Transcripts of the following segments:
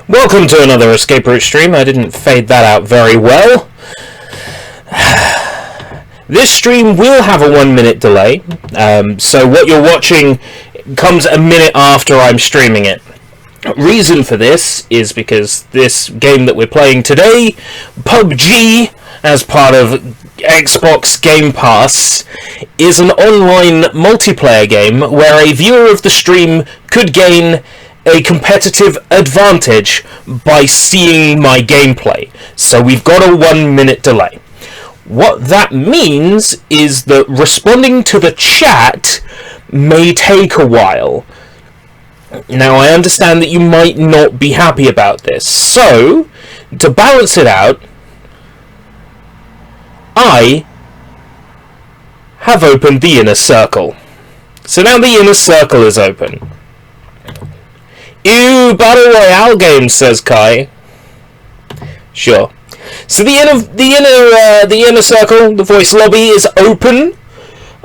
Welcome to another escape route stream. I didn't fade that out very well. This stream will have a 1 minute delay, so what you're watching comes a minute after I'm streaming it. Reason for this is because this game that we're playing today, PUBG, as part of Xbox Game Pass, is an online multiplayer game where a viewer of the stream could gain a competitive advantage by seeing my gameplay. So we've got a 1 minute delay. What that means is that responding to the chat may take a while. Now, I understand that you might not be happy about this. So, to balance it out, I have opened the inner circle. So now the inner circle is open. Ew, Battle Royale games, says Kai. Sure. So the inner circle, the voice lobby, is open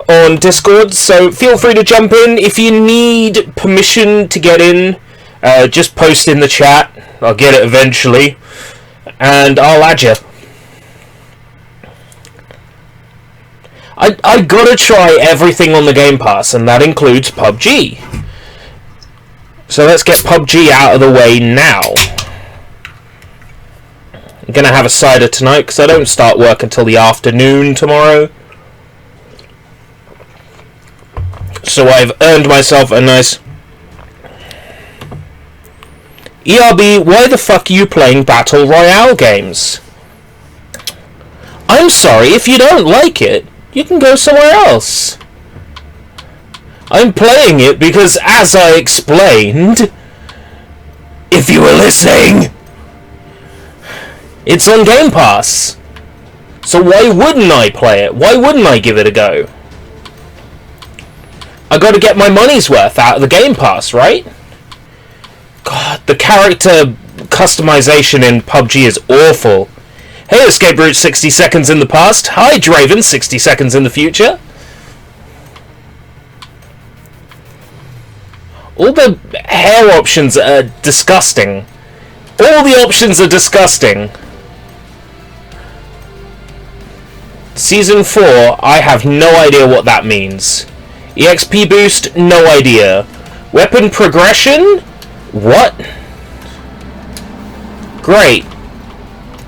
on Discord, so feel free to jump in. If you need permission to get in, just post in the chat. I'll get it eventually, and I'll add you. I gotta try everything on the Game Pass, and that includes PUBG. So let's get PUBG out of the way now. I'm gonna have a cider tonight because I don't start work until the afternoon tomorrow. So I've earned myself a nice... ERB, why the fuck are you playing Battle Royale games? I'm sorry, if you don't like it, you can go somewhere else. I'm playing it because, as I explained, if you were listening, it's on Game Pass. So why wouldn't I play it? Why wouldn't I give it a go? I gotta get my money's worth out of the Game Pass, right? God, the character customization in PUBG is awful. Hey, Escape Route 60 seconds in the past. Hi, Draven, 60 seconds in the future. All the hair options are disgusting. All the options are disgusting. Season 4, I have no idea what that means. EXP boost, no idea. Weapon progression? What? Great.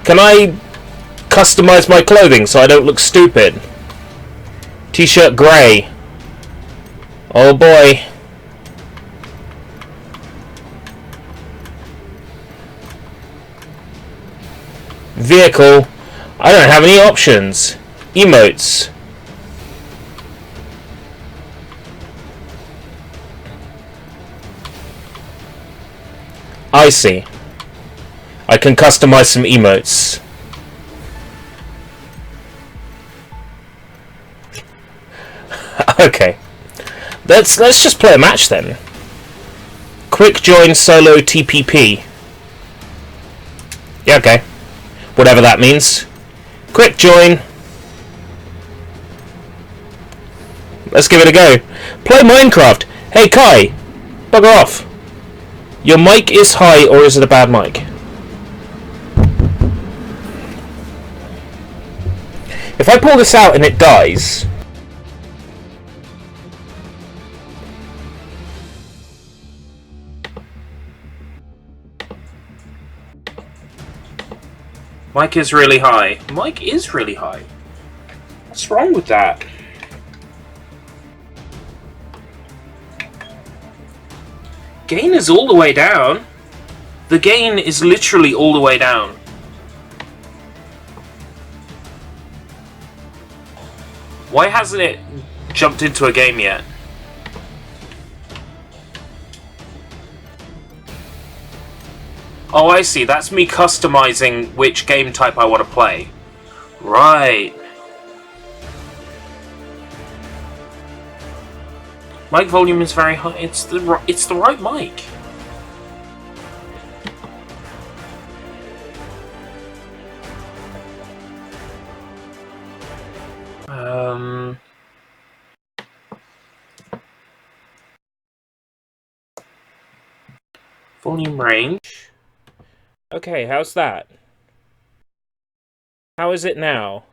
Can I customize my clothing so I don't look stupid? T-shirt grey. Oh boy. Vehicle. I don't have any options. Emotes. I see. I can customize some emotes. Okay. Let's just play a match then. Quick join solo TPP. Yeah, okay. Whatever that means. Quick join. Let's give it a go. Play Minecraft. Hey Kai, bugger off. Your mic is high, or is it a bad mic? If I pull this out and it dies... Mic is really high. Mic is really high. What's wrong with that? Gain is all the way down. The gain is literally all the way down. Why hasn't it jumped into a game yet? Oh, I see. That's me customizing which game type I want to play. Right. Mic volume is very high. It's the right mic. Volume range. Okay, how's that? How is it now?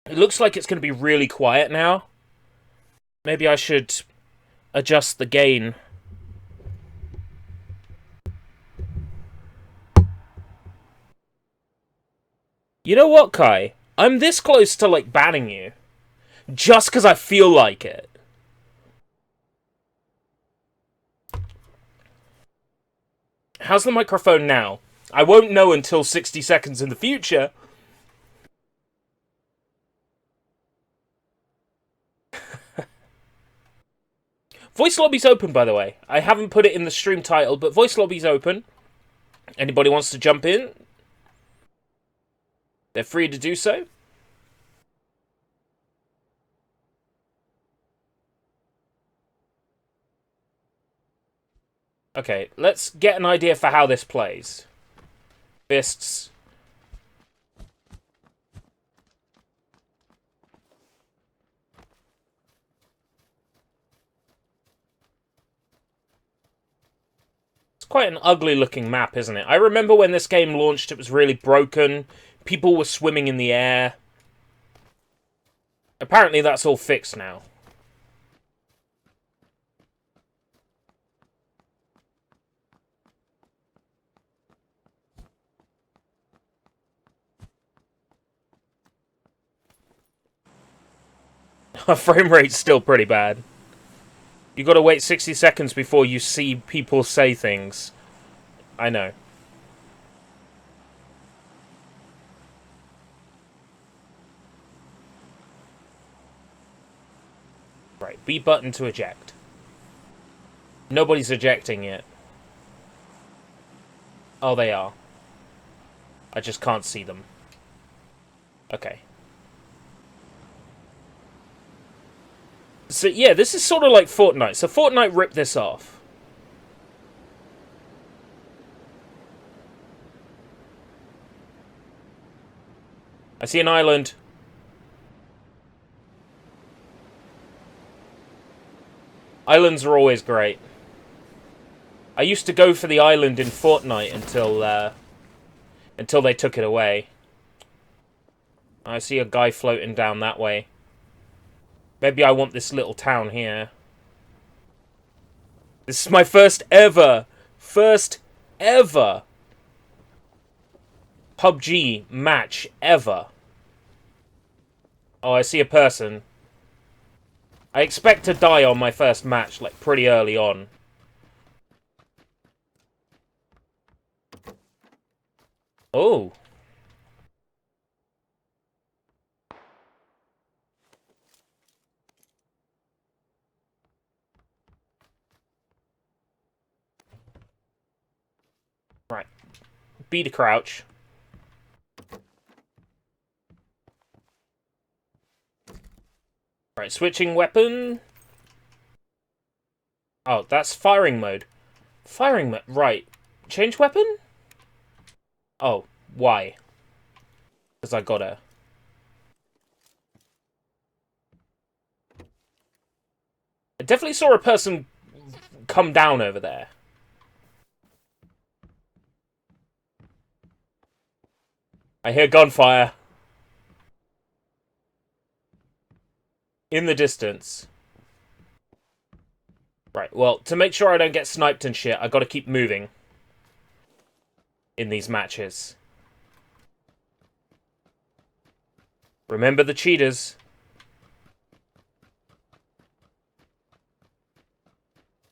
It looks like it's going to be really quiet now. Maybe I should adjust the gain. You know what, Kai? I'm this close to, like, banning you. Just because I feel like it. How's the microphone now? I won't know until 60 seconds in the future. Voice lobby's open, by the way. I haven't put it in the stream title, but voice lobby's open. Anybody wants to jump in? They're free to do so. Okay, let's get an idea for how this plays. Fists. It's quite an ugly looking map, isn't it? I remember when this game launched, it was really broken. People were swimming in the air. Apparently that's all fixed now. Our frame rate's still pretty bad. You gotta wait 60 seconds before you see people say things. I know. Right, B button to eject. Nobody's ejecting yet. Oh, they are. I just can't see them. Okay. So, yeah, this is sort of like Fortnite. So, Fortnite ripped this off. I see an island. Islands are always great. I used to go for the island in Fortnite until they took it away. I see a guy floating down that way. Maybe I want this little town here. This is my first ever PUBG match ever. Oh, I see a person. I expect to die on my first match, like, pretty early on. Oh. Right. B to crouch. Right, switching weapon. Oh, that's firing mode. Firing mode. Right. Change weapon? Oh, why? Because I gotta. I definitely saw a person come down over there. I hear gunfire. In the distance. Right, well, to make sure I don't get sniped and shit, I gotta keep moving. In these matches. Remember the cheaters.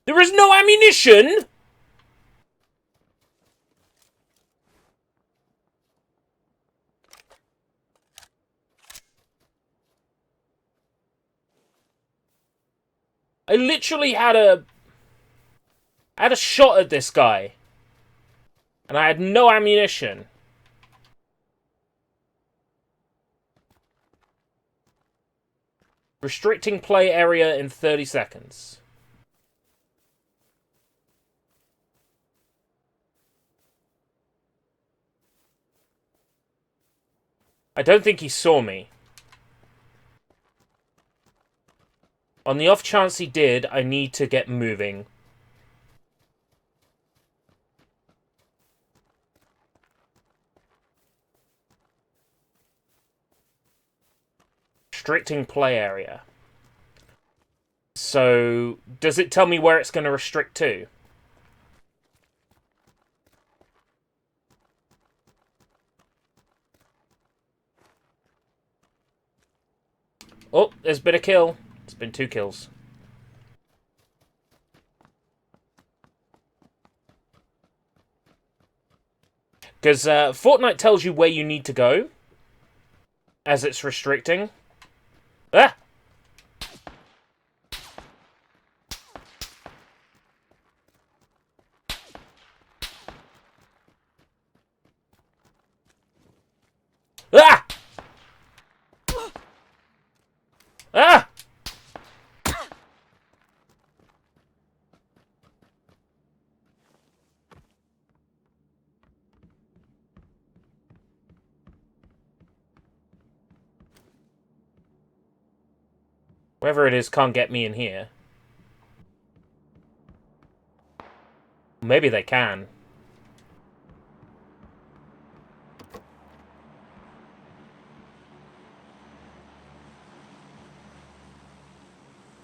There is no ammunition! I literally had a shot at this guy. And I had no ammunition. Restricting play area in 30 seconds. I don't think he saw me. On the off chance he did, I need to get moving. restricting play area. So, does it tell me where it's going to restrict to? Oh, there's been a kill. It's been 2 kills. Because Fortnite tells you where you need to go as it's restricting. Ah! Ah! Ah! Whoever it is can't get me in here. Maybe they can.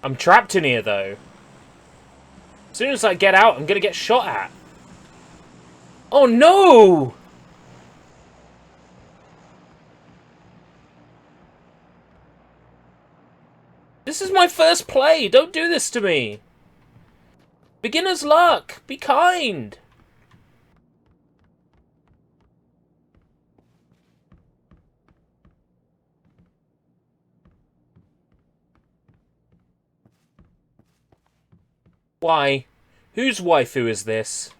I'm trapped in here, though. As soon as I get out, I'm gonna get shot at. Oh, no! This is my first play! Don't do this to me! Beginner's luck! Be kind! Why? Whose waifu is this?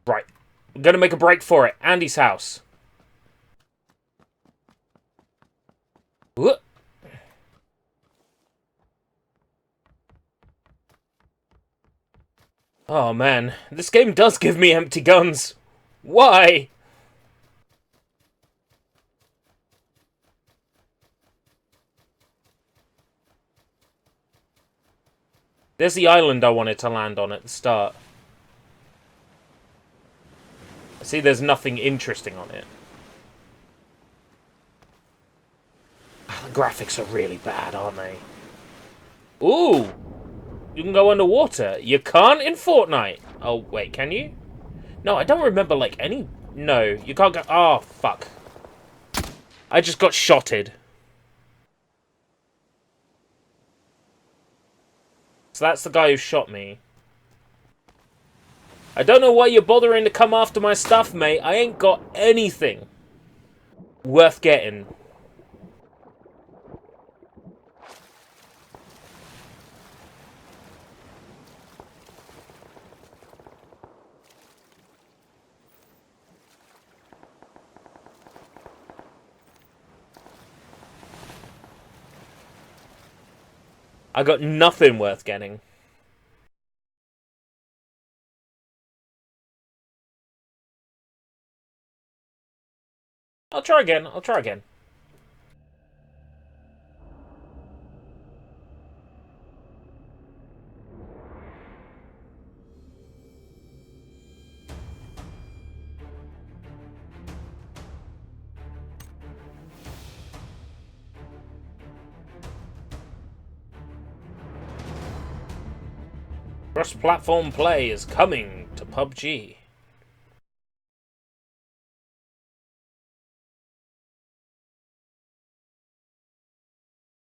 Right. I'm gonna make a break for it. Andy's house. Whoop. Oh man, this game does give me empty guns. Why? There's the island I wanted to land on at the start. See, there's nothing interesting on it. The graphics are really bad, aren't they? Ooh! You can go underwater. You can't in Fortnite. Oh, wait, can you? No, I don't remember, like, any... No, you can't go... Oh, fuck. I just got shotted. So that's the guy who shot me. I don't know why you're bothering to come after my stuff, mate. I ain't got anything worth getting. I got nothing worth getting. I'll try again. I'll try again. Cross-platform play is coming to PUBG.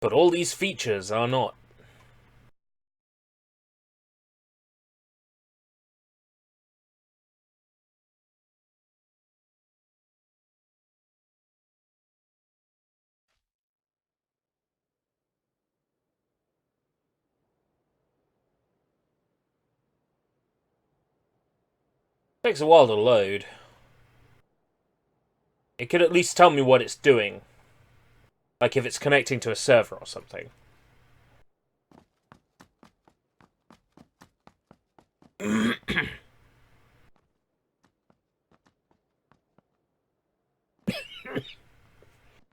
But all these features are not. Takes a while to load. It could at least tell me what it's doing. Like if it's connecting to a server or something.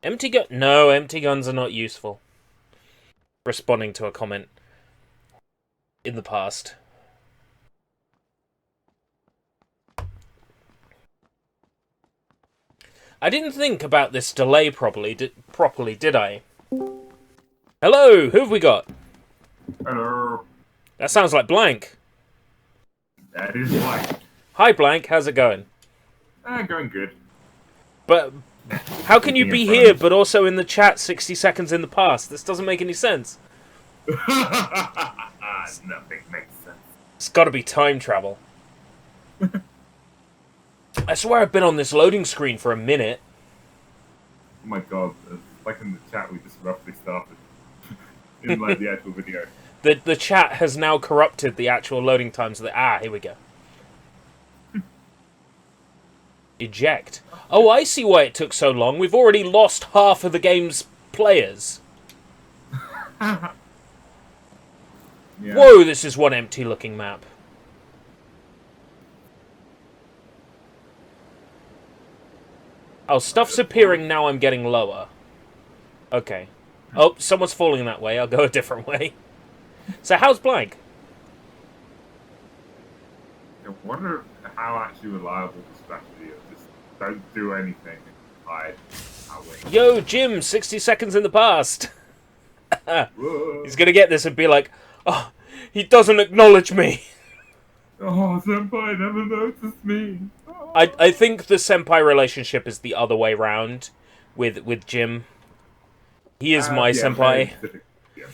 Empty gun? No, empty guns are not useful. Responding to a comment in the past. I didn't think about this delay properly, did I? Hello, who have we got? Hello. That sounds like Blank. That is Blank. Hi, Blank, how's it going? Going good. But how can you be here but also in the chat 60 seconds in the past? This doesn't make any sense. Nothing makes sense. It's gotta be time travel. I swear I've been on this loading screen for a minute. Oh my god, like in the chat we just roughly started. In like the actual video. The chat has now corrupted the actual loading times. Here we go. Eject. Oh, I see why it took so long. We've already lost half of the game's players. Yeah. Whoa, this is one empty-looking map. Oh, stuff's appearing now I'm getting lower. Okay. Oh, someone's falling that way. I'll go a different way. So how's Blank? I wonder how actually reliable the strategy is. Just don't do anything and hide. Yo, Jim, 60 seconds in the past. He's gonna get this and be like, oh, he doesn't acknowledge me. Oh, Senpai never noticed me. Oh. I think the Senpai relationship is the other way round with Jim. He is my Senpai. Yeah.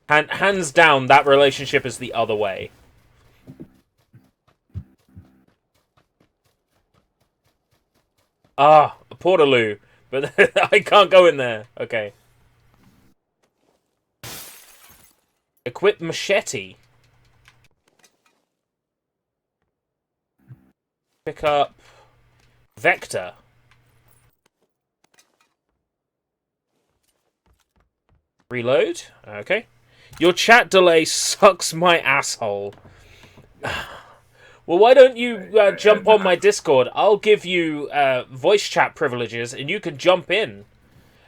Hands down, that relationship is the other way. Ah, a Portaloo. But I can't go in there. Okay. Equip machete. Pick up vector. Reload. Okay. Your chat delay sucks my asshole. Well, why don't you jump on my Discord? I'll give you voice chat privileges, and you can jump in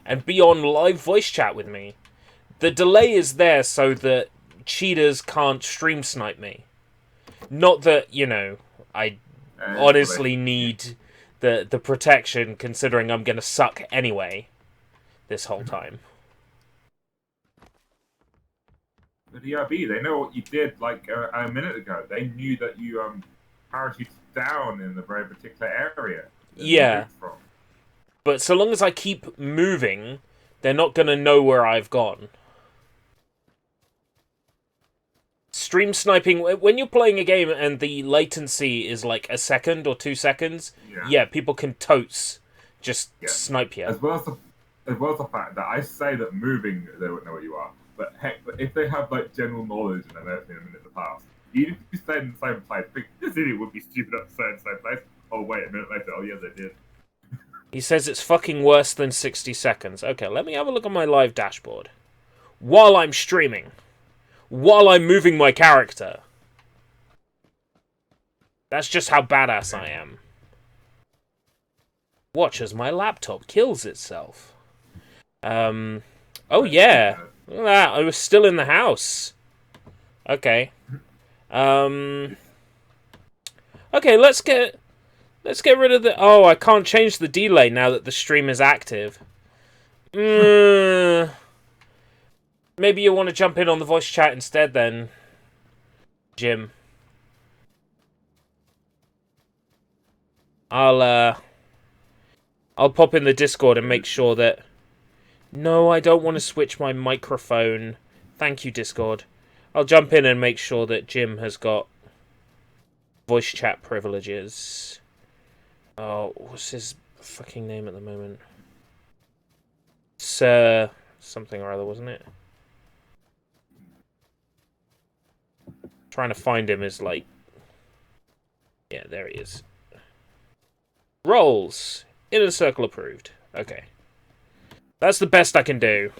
and be on live voice chat with me. The delay is there so that cheaters can't stream snipe me. Not that, you know, I honestly need the protection, considering I'm going to suck anyway this whole time. The DRB, they know what you did like a minute ago. They knew that you parachuted down in a very particular area. Yeah. But so long as I keep moving, they're not going to know where I've gone. Stream sniping, when you're playing a game and the latency is like a second or 2 seconds, yeah people can totes just snipe you. As well as the fact that I say that moving, they won't know where you are. But heck, if they have like general knowledge and they've never seen them in the past, even if you stay in the same place, think, this idiot would be stupid enough to stay in the same place. Oh wait, a minute later, oh yeah, they did. He says it's fucking worse than 60 seconds. Okay, let me have a look at my live dashboard. While I'm streaming. While I'm moving my character. That's just how badass I am. Watch as my laptop kills itself. Oh yeah. Look at that, I was still in the house. Okay. Okay, let's get rid of the... Oh, I can't change the delay now that the stream is active. Maybe you want to jump in on the voice chat instead then, Jim. I'll pop in the Discord and make sure that... No, I don't want to switch my microphone. Thank you, Discord. I'll jump in and make sure that Jim has got voice chat privileges. Oh, what's his fucking name at the moment? Sir something or other, wasn't it? Trying to find him is like... Yeah, there he is. Roles. Inner circle approved. Okay. That's the best I can do.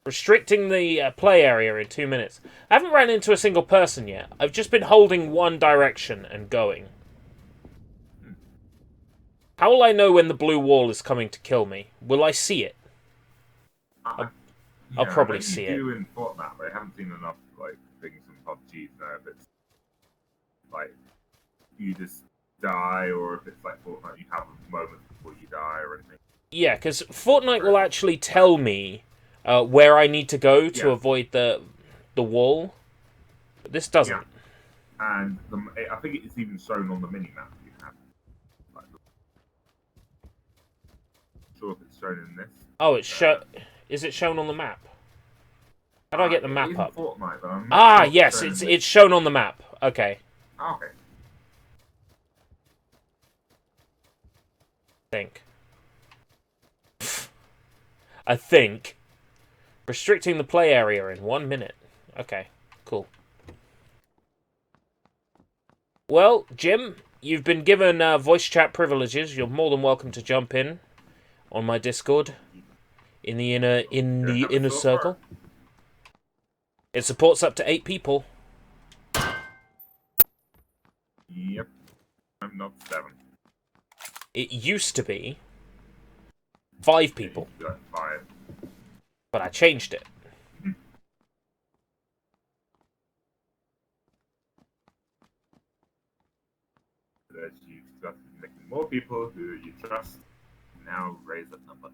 Restricting the play area in 2 minutes. I haven't ran into a single person yet. I've just been holding one direction and going. How will I know when the blue wall is coming to kill me? Will I see it? I'll probably see it. You do in Fortnite, but I haven't seen enough like things from PUBG to know if it's like you just die, or if it's like Fortnite, you have a moment before you die or anything. Yeah, because Fortnite will actually tell me where I need to go to avoid the wall. But this doesn't. Yeah. And I think it's even shown on the mini map you have. Like, I'm sure if it's shown in this. Oh, is it shown on the map? How do I get the map up? Fortnite, but I'm not sure yes, it's shown on the map. Okay. Okay. I think. Restricting the play area in 1 minute. Okay, cool. Well, Jim, you've been given voice chat privileges. You're more than welcome to jump in on my Discord in the inner circle. It supports up to 8 people. Yep. I'm not 7. It used to be 5 people. Yeah, 5. But I changed it. That you start making more people who you trust. Now raise that number.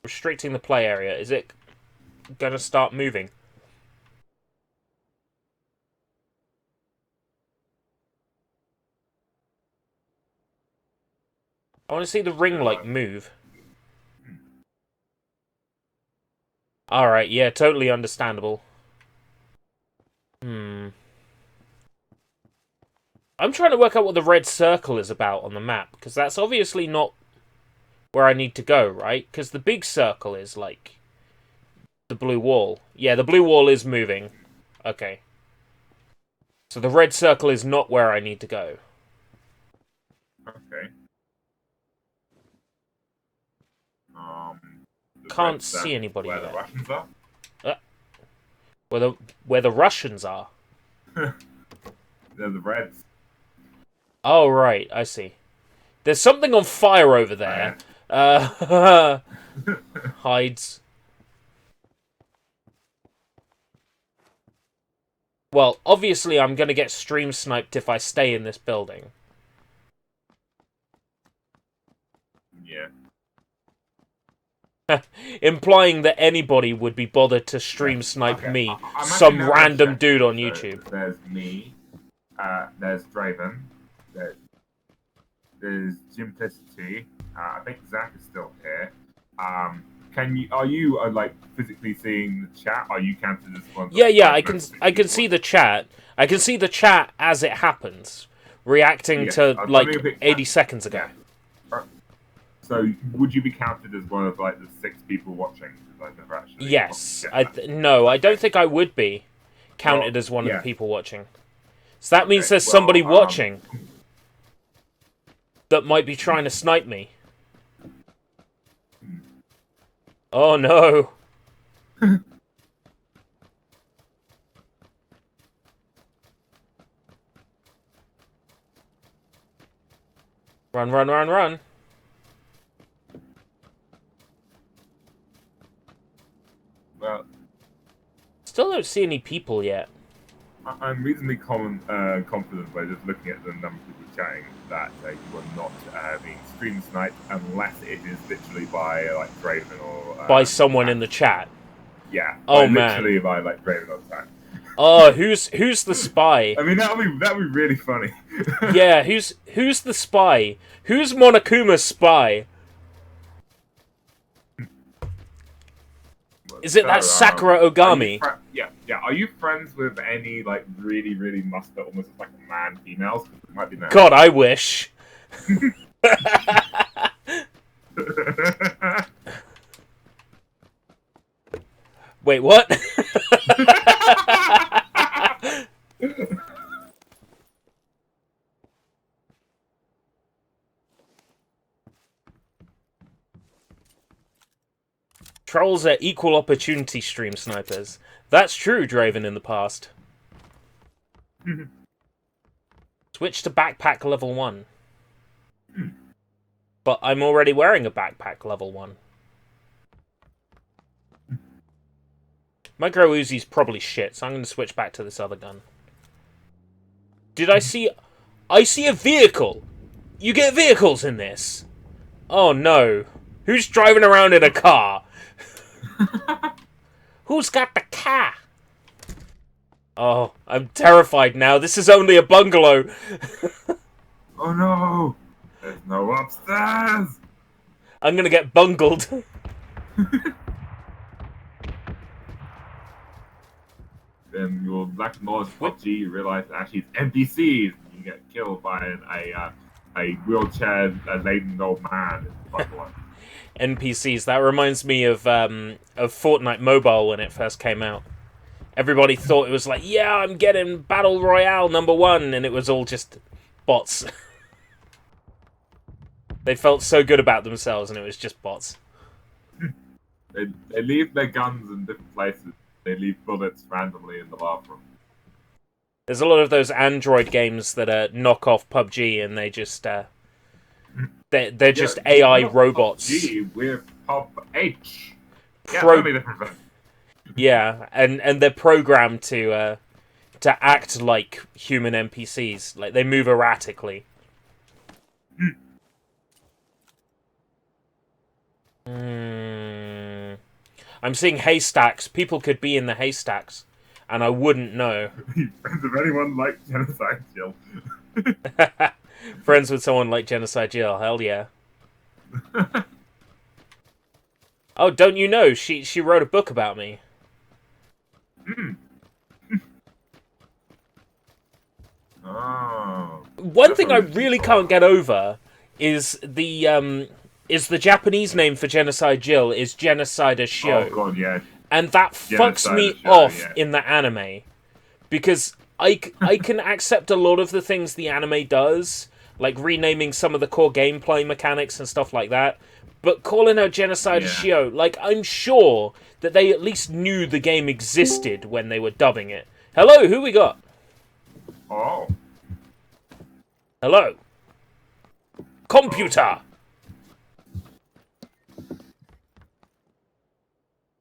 Restricting the play area. Is it going to start moving? I want to see the ring light move. Alright, yeah, totally understandable. I'm trying to work out what the red circle is about on the map, because that's obviously not where I need to go, right? Because the big circle is, like, the blue wall. Yeah, the blue wall is moving. Okay. So the red circle is not where I need to go. Okay. Can't see anybody where there. the Russians are? Where the Russians are? They're the Reds. Oh, right, I see. There's something on fire over there. Hides. Well, obviously I'm going to get stream sniped if I stay in this building. Yeah. Implying that anybody would be bothered to stream snipe me, some random dude on YouTube. There's me, there's Draven, there's Jimplicity, I think Zach is still here. Are you like physically seeing the chat? Are you counted as one? Yeah, I can see the chat. I can see the chat as it happens, reacting to like 80 seconds ago. Yeah. So, would you be counted as one of like the 6 people watching? I've never actually. Yes, no, I don't think I would be counted as one of the people watching. So that means there's somebody watching that might be trying to snipe me. Oh no! Run, run, run, run! Well, still don't see any people yet. I'm reasonably confident by just looking at the number of people chatting that you are not being stream sniped unless it is literally by like Draven or by someone in the chat. Yeah. Oh man. Literally by like Draven or chat. Oh, who's the spy? I mean, that'd be really funny. Yeah, who's the spy? Who's Monokuma's spy? Is it that Sakura Ogami? Yeah. Are you friends with any like really, really muscular, almost like man females? It might be now. God, I wish. Wait, what? Trolls are equal opportunity stream snipers. That's true, Draven, in the past. Switch to backpack level 1. But I'm already wearing a backpack level 1. Micro Uzi's probably shit, so I'm going to switch back to this other gun. Did I see... I see a vehicle! You get vehicles in this! Oh no. Who's driving around in a car? Who's got the car? Oh, I'm terrified now. This is only a bungalow. Oh no! There's no upstairs! I'm gonna get bungled. Then you'll black knowledge PUBG, you realise that actually it's NPCs. You get killed by a wheelchair-laden old man. NPCs. That reminds me of Fortnite Mobile when it first came out. Everybody thought it was like, yeah, I'm getting Battle Royale #1, and it was all just bots. They felt so good about themselves, and it was just bots. They leave their guns in different places. They leave bullets randomly in the bathroom. There's a lot of those Android games that are knockoff PUBG, and they just they're just AI robots. PUBG with PUBH. Yeah, totally different thing. Yeah, and they're programmed to act like human NPCs. Like, they move erratically. I'm seeing haystacks. People could be in the haystacks, and I wouldn't know. Friends of anyone like Genocide Jill? Friends with someone like Genocide Jill, hell yeah. Oh, don't you know? She wrote a book about me. Oh. One thing I really can't get over is the Japanese name for Genocide Jill is Genocide Shio. Oh god, yeah. And that fucks me off in the anime. Because I can accept a lot of the things the anime does, like renaming some of the core gameplay mechanics and stuff like that. But calling her Genocide Shio, like, I'm sure that they at least knew the game existed when they were dubbing it. Hello, who we got? Oh. Hello. Computer!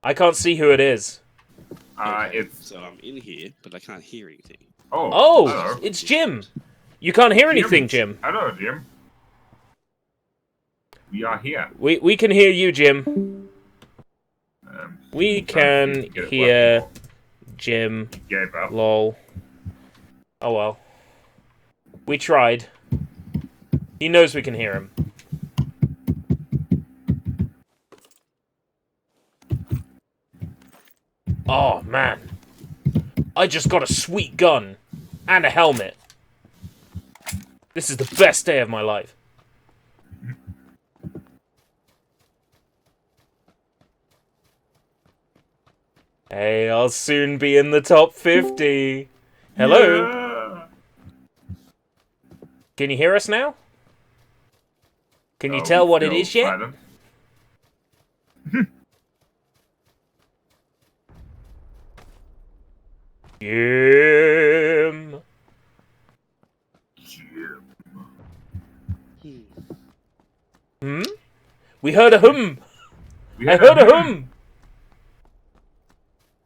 I can't see who it is. So I'm in here, but I can't hear anything. Oh, hello. It's Jim. You can't hear anything, Jim. Hello, Jim. We are here. We can hear you, Jim. We can hear Jim. Lol. Oh well. We tried. He knows we can hear him. Oh, man. I just got a sweet gun. And a helmet. This is the best day of my life. Hey, I'll soon be in the top 50. Hello? Yeah. Can you hear us now? Can you tell what it is yet? Jim. Hmm? We heard a hum. I heard a hum.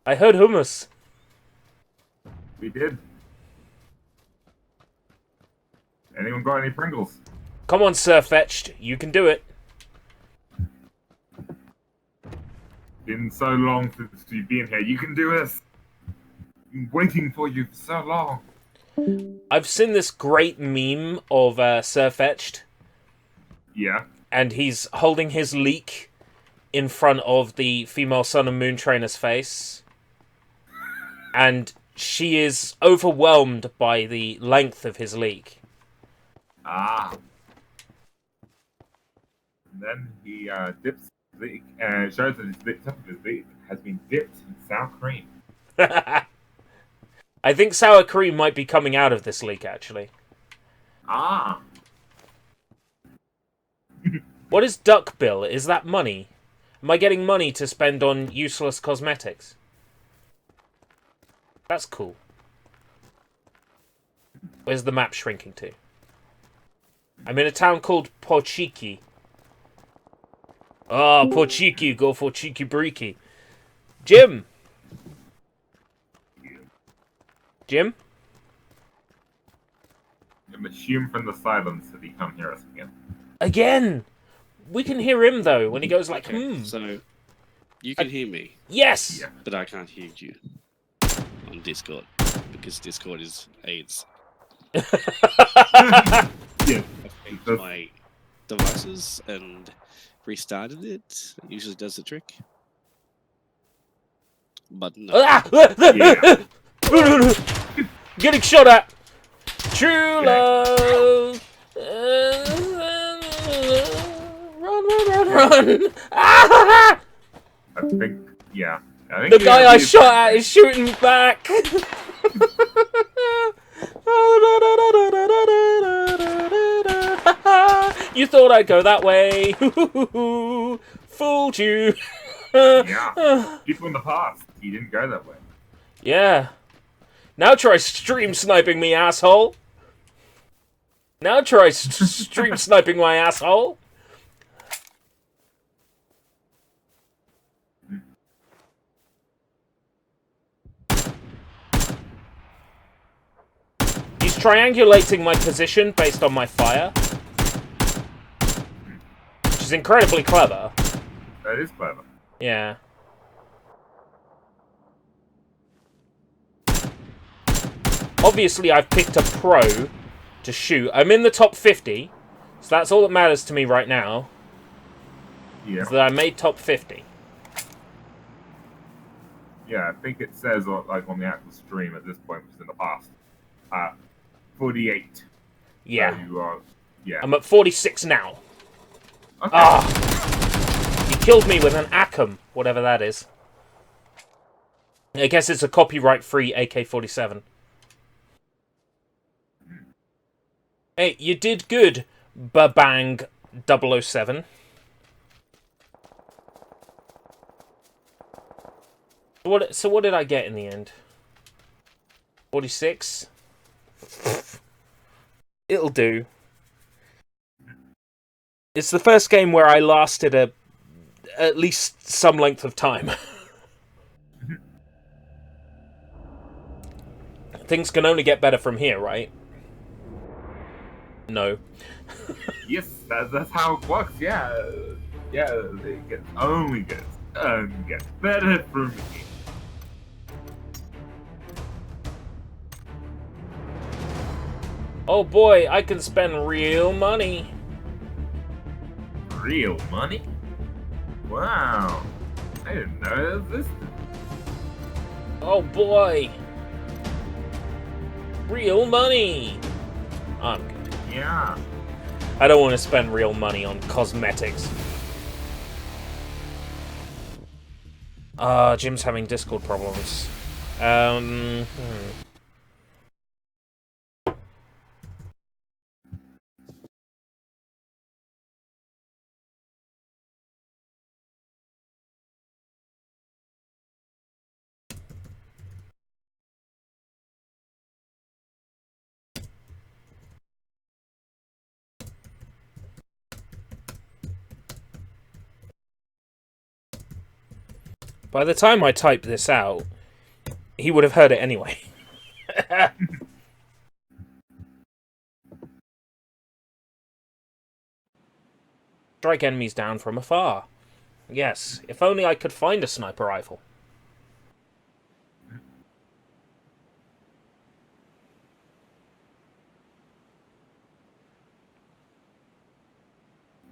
I heard hummus. We did. Anyone got any Pringles? Come on, Sir Fetched. You can do it. Been so long since you've been here. You can do this. Been waiting for you for so long. I've seen this great meme of Sir Fetched. Yeah. And he's holding his leek in front of the female Sun and Moon trainer's face. And she is overwhelmed by the length of his leek. Ah. And then he dips his leek and shows that the top of his leek has been dipped in sour cream. I think sour cream might be coming out of this leek, actually. Ah. What is duck bill? Is that money? Am I getting money to spend on useless cosmetics? That's cool. Where's the map shrinking to? I'm in a town called Pochiki. Ah, Pochiki, go for cheeky breaky. Jim! Jim? I'm assuming from the silence that he can't hear us again. Again! We can hear him, though, when he goes like, Okay, so you can hear me, Yes! Yeah. but I can't hear you on Discord because Discord is AIDS. Yeah. I changed my devices and restarted it. It usually does the trick. But no. Yeah. Getting shot at! True love! Run! Ah! I think, yeah. I think The guy I shot at is shooting back! You thought I'd go that way. Fooled you. Yeah. People in the past, he didn't go that way. Yeah. Now try stream sniping me, asshole. Now try stream sniping my asshole. He's triangulating my position based on my fire. Which is incredibly clever. That is clever. Yeah. Obviously, I've picked a pro to shoot. I'm in the top 50, so that's all that matters to me right now. Yeah. Is that I made top 50. Yeah, I think it says like on the actual stream at this point, which is in the past, 48. Yeah. So you are, yeah. I'm at 46 now. Okay. Ah! He killed me with an Acum, whatever that is. I guess it's a copyright-free AK-47. Hey, you did good, Babang 007. So what did I get in the end? 46? It'll do. It's the first game where I lasted at least some length of time. Things can only get better from here, right? No. Yes, that's how it works. Yeah, yeah. It gets only gets better from here. Oh boy, I can spend real money. Real money? Wow. I didn't know that was this. Oh boy. Real money. I'm good. Yeah. I don't want to spend real money on cosmetics. Jim's having Discord problems. By the time I type this out, he would have heard it anyway. Strike enemies down from afar. Yes, if only I could find a sniper rifle.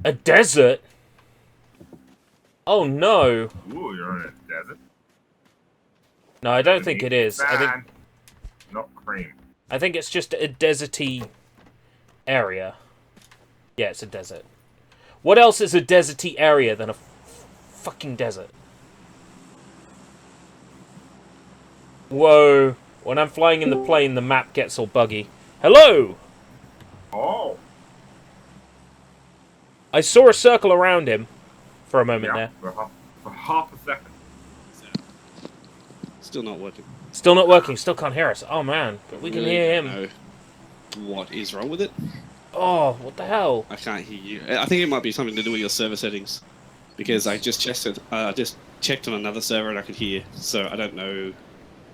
A desert? Oh no. Ooh, you're in a desert. No, I don't think it is. Sand, not cream. I think it's just a deserty area. Yeah, it's a desert. What else is a deserty area than a fucking desert? Whoa. When I'm flying in the plane, the map gets all buggy. Hello! Oh. I saw a circle around him for a moment there. For half a second. Still not working. Still not working. Still can't hear us. Oh, man. But we can hear him. Know what is wrong with it? Oh, what the hell? I can't hear you. I think it might be something to do with your server settings. Because I just checked on another server and I could hear. So I don't know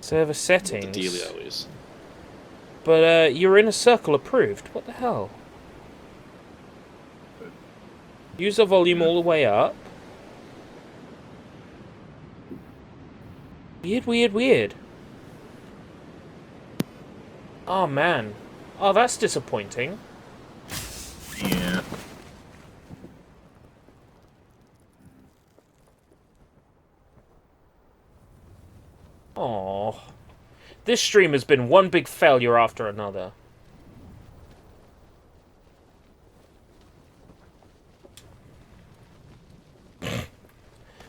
Server what settings. the dealio is. But you're in a circle approved. What the hell? User volume all the way up. Weird. Oh man. Oh, that's disappointing. Yeah. Oh, this stream has been one big failure after another.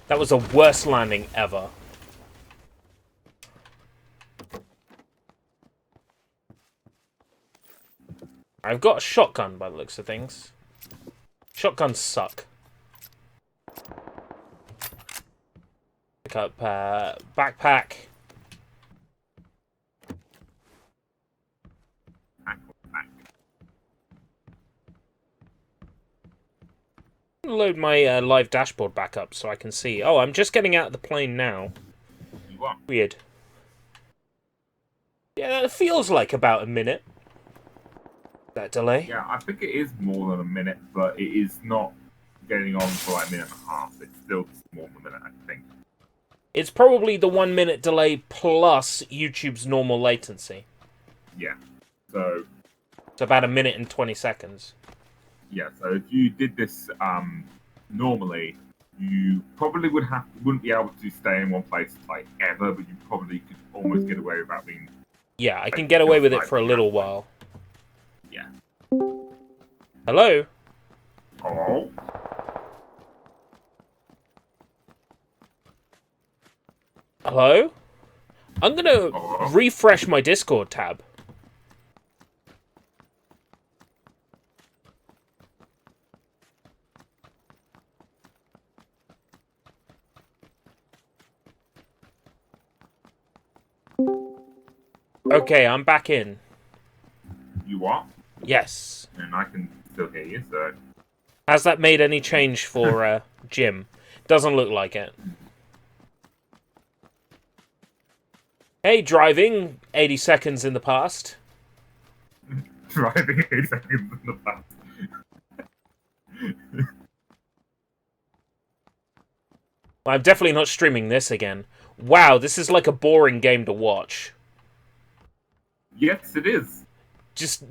That was the worst landing ever. I've got a shotgun by the looks of things. Shotguns suck. Pick up backpack. Load my live dashboard back up so I can see. Oh, I'm just getting out of the plane now. You are. Weird. Yeah, it feels like about a minute. That delay. Yeah, I think it is more than a minute, but it is not getting on for like a minute and a half. It's still more than a minute, I think. It's probably the 1 minute delay plus YouTube's normal latency. Yeah. So It's about a minute and 20 seconds. yeah, so if you did this normally, you probably wouldn't be able to stay in one place like ever, but you probably could almost get away without being. Yeah, I can get away with it for a little while. Yeah. Hello? Hello? Hello? I'm gonna Hello? refresh my Discord tab. Okay, I'm back in. You are? Yes. And I can still hear you, so. Has that made any change for Jim? Doesn't look like it. Hey, driving 80 seconds in the past. Driving 8 seconds in the past. I'm definitely not streaming this again. Wow, this is like a boring game to watch. Yes, it is. Just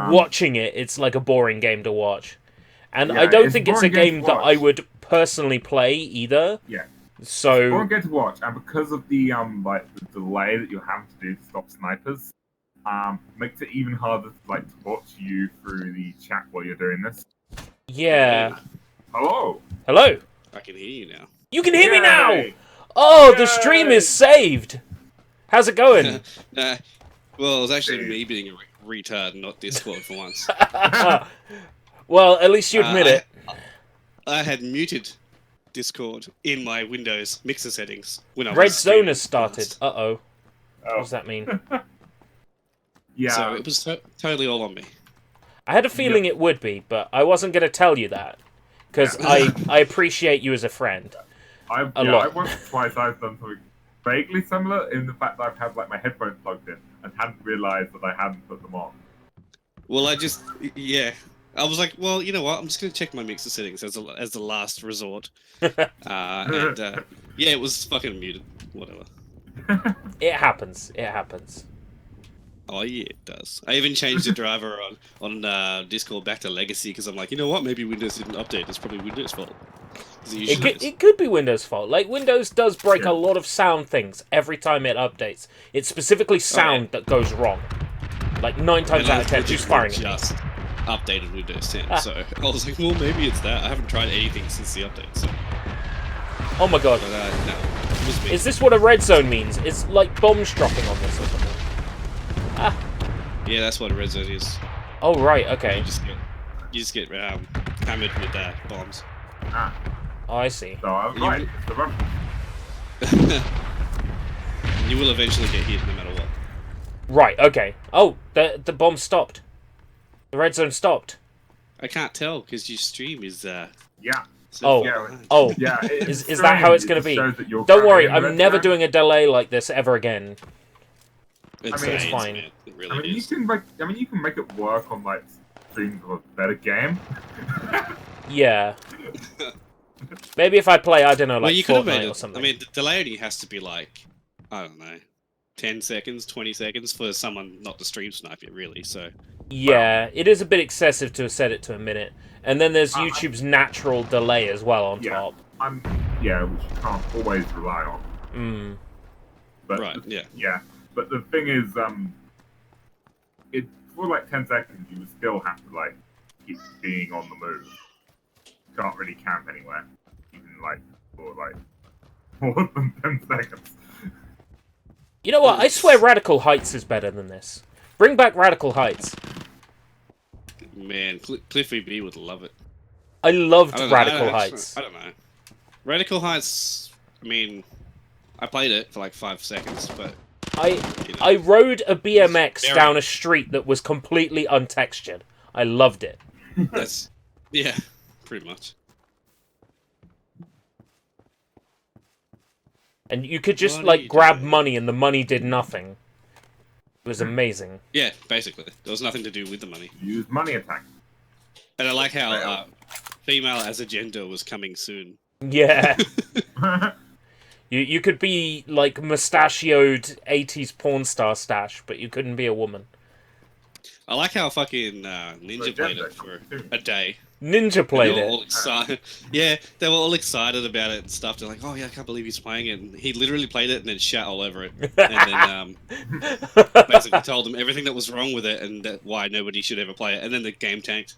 watching it, it's like a boring game to watch. And Yeah, I don't it's think it's a boring game game to that I watch. would personally play either. Yeah. So Or get to watch, and because of the like the delay that you have to do to stop snipers, makes it even harder to like to watch you through the chat while you're doing this. yeah. Hello. Hello. I can hear you now. You can hear me now. Yay! Oh, Yay! the stream is saved. How's it going? Nah. Well, it was actually me being a retard, not Discord for once. Well, at least you admit it. I had muted Discord in my Windows mixer settings when I was Red zone streaming has started. once. Uh-oh. Oh. What does that mean? Yeah. So it was totally all on me. I had a feeling it would be, but I wasn't going to tell you that. Because Yeah. I appreciate you as a friend. I lot. once or twice I've done something vaguely similar in the fact that I've had like my headphones plugged in and hadn't realised that I hadn't put them on. Well, I was like, well, you know what? I'm just going to check my mixer settings as the last resort. Yeah, it was fucking muted. Whatever. It happens. It happens. Oh yeah, it does. I even changed the driver on Discord back to Legacy because I'm like, you know what? Maybe Windows didn't update. It's probably Windows' fault. 'Cause it usually is. It could be Windows' fault. Like, Windows does break a lot of sound things every time it updates. It's specifically sound that goes wrong. Like, 9 times And out I of 10, she's firing at me. just updated Windows 10, so I was like, well, maybe it's that. I haven't tried anything since the update, so. Oh my god. But no, it was me. Is this what a red zone means? It's like bombs dropping on this or something. Yeah, that's what a red zone is. Oh, right, okay. You just get hammered with bombs. Ah, Oh, I see. so I was right. It's the run. You will eventually get hit no matter what. Right, okay. Oh, the bomb stopped. The red zone stopped. I can't tell because your stream is Yeah. so Oh. far behind. Oh, Yeah. is that how it's going to be? Don't worry, I'm never doing a delay like this ever again. It's I mean, it's fine. It I really mean, is. you can make it work on like streams of a better game. Yeah. Maybe if I play, I don't know, Well, like you could have made Fortnite or it. something. I mean, the delay only has to be like, I don't know, 10 seconds, 20 seconds for someone not to stream snipe it, really. So, Yeah, it is a bit excessive to set it to a minute. And then there's I- YouTube's natural delay as well on Yeah. top. Which you can't always rely on. Mm. But right, yeah. But the thing is, it for like 10 seconds, you would still have to like keep being on the move. You can't really camp anywhere, even like for like more than 10 seconds. You know what? I swear Radical Heights is better than this. Bring back Radical Heights. Man, Cliffy B would love it. I loved I don't know, Radical Heights. I don't know. Radical Heights, I mean, I played it for like 5 seconds, but... I rode a BMX very... down a street that was completely untextured. I loved it. Yeah, pretty much. And you could just, like, grab money and the money did nothing. It was amazing. Yeah, basically. There was nothing to do with the money. Use money attack. And I like how female as a gender was coming soon. Yeah. You could be, like, mustachioed 80s porn star stash, but you couldn't be a woman. I like how fucking Ninja played it for a day. Ninja played it. All excited. Yeah, they were all excited about it and stuff. They're like, "Oh yeah, I can't believe he's playing it." And he literally played it and then shat all over it, and then basically told them everything that was wrong with it and why nobody should ever play it. And then the game tanked.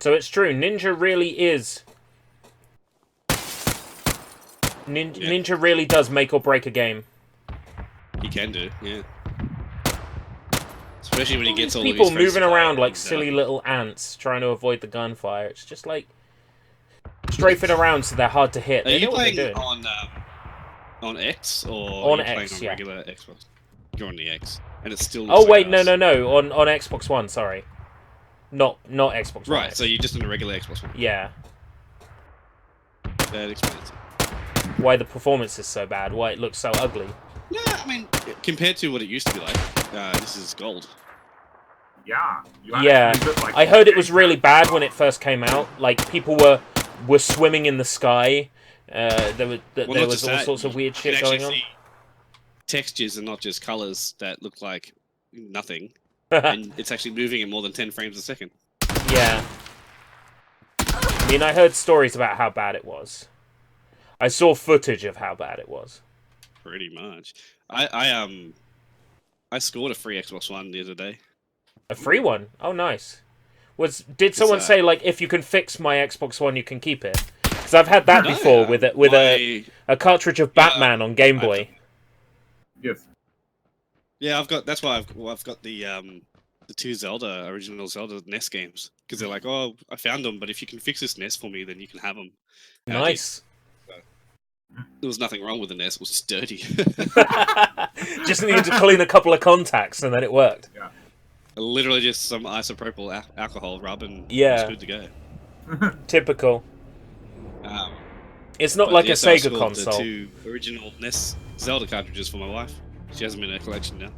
So it's true. Ninja really is. Ninja really does make or break a game. He can do, yeah. Especially when he gets all people of his moving around like and, silly little ants trying to avoid the gunfire. It's just like strafing around so they're hard to hit. Are They you know what playing they're doing. on X or on are you X, playing on regular Xbox? You're on the X, and it's still. Oh wait, no, on Xbox One. Sorry, not Xbox One. Right, X. so you're just on a regular Xbox One. Yeah. That explains it. Why the performance is so bad? Why it looks so ugly? Yeah, I mean, compared to what it used to be like, this is gold. Yeah. Yeah. I heard it was really bad when it first came out. Like people were swimming in the sky. There was all sorts of weird shit going on. Textures and not just colors that look like nothing, and it's actually moving at more than 10 frames a second. Yeah. I mean, I heard stories about how bad it was. I saw footage of how bad it was. Pretty much. I scored a free Xbox One the other day. A free one? Oh, nice. Did someone say like if you can fix my Xbox One, you can keep it? Because I've had that before with a cartridge of Batman on Game Boy. Yes. Yeah, that's why I've got the two original Zelda NES games, because they're like, oh, I found them, but if you can fix this NES for me, then you can have them. Nice. There was nothing wrong with the NES; it was just dirty. Just needed to clean a couple of contacts, and then it worked. Yeah. Literally just some isopropyl alcohol rub, and yeah, it's good to go. Typical. It's not like a Sega console. The two original NES Zelda cartridges for my wife. She has them in her collection now.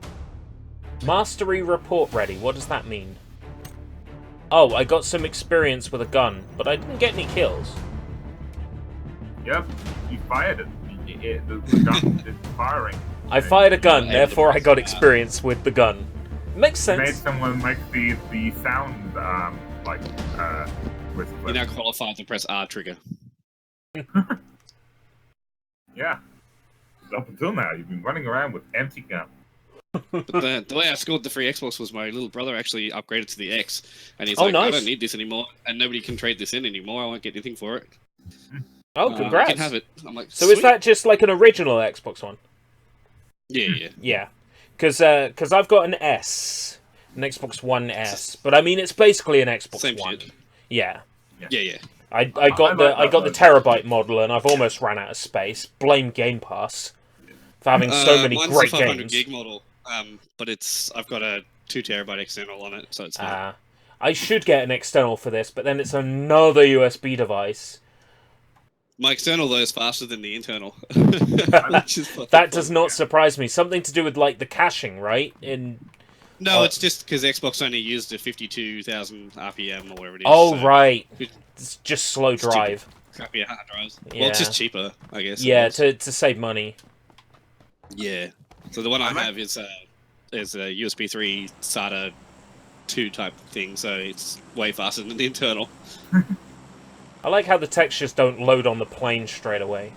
Mastery report ready. What does that mean? Oh, I got some experience with a gun, but I didn't get any kills. Yep, you fired it. The gun is firing. I fired a gun, therefore I got experience with the gun. Makes sense. You made someone make the sound You're now qualified to press R trigger. Yeah. Up until now, you've been running around with empty gun. But the way I scored the free Xbox was my little brother actually upgraded to the X, and he's like, nice. I don't need this anymore, and nobody can trade this in anymore. I won't get anything for it. Oh, congrats! You can have it. I'm like, so is that just like an original Xbox One? Yeah. Yeah, because I've got an S, an Xbox One S, but I mean it's basically an Xbox Same One. Shit. Yeah. Yeah. I got the terabyte model, and I've almost ran out of space. Blame Game Pass for having so many mine's great a 500 games. gig model, but I've got a 2 terabyte external on it, so it's not. I should get an external for this, but then it's another USB device. My external though is faster than the internal. Which is That does not surprise me. Something to do with like the caching, right? No, it's just because Xbox only used a 52,000 RPM or whatever it is. Oh, so right. It's just slow Stupid. drive. Crappy hard drives. Yeah. Well, it's just cheaper, I guess. Yeah, to save money. Yeah. So the one I have is a USB 3 SATA 2 type thing, so it's way faster than the internal. I like how the textures don't load on the plane straight away.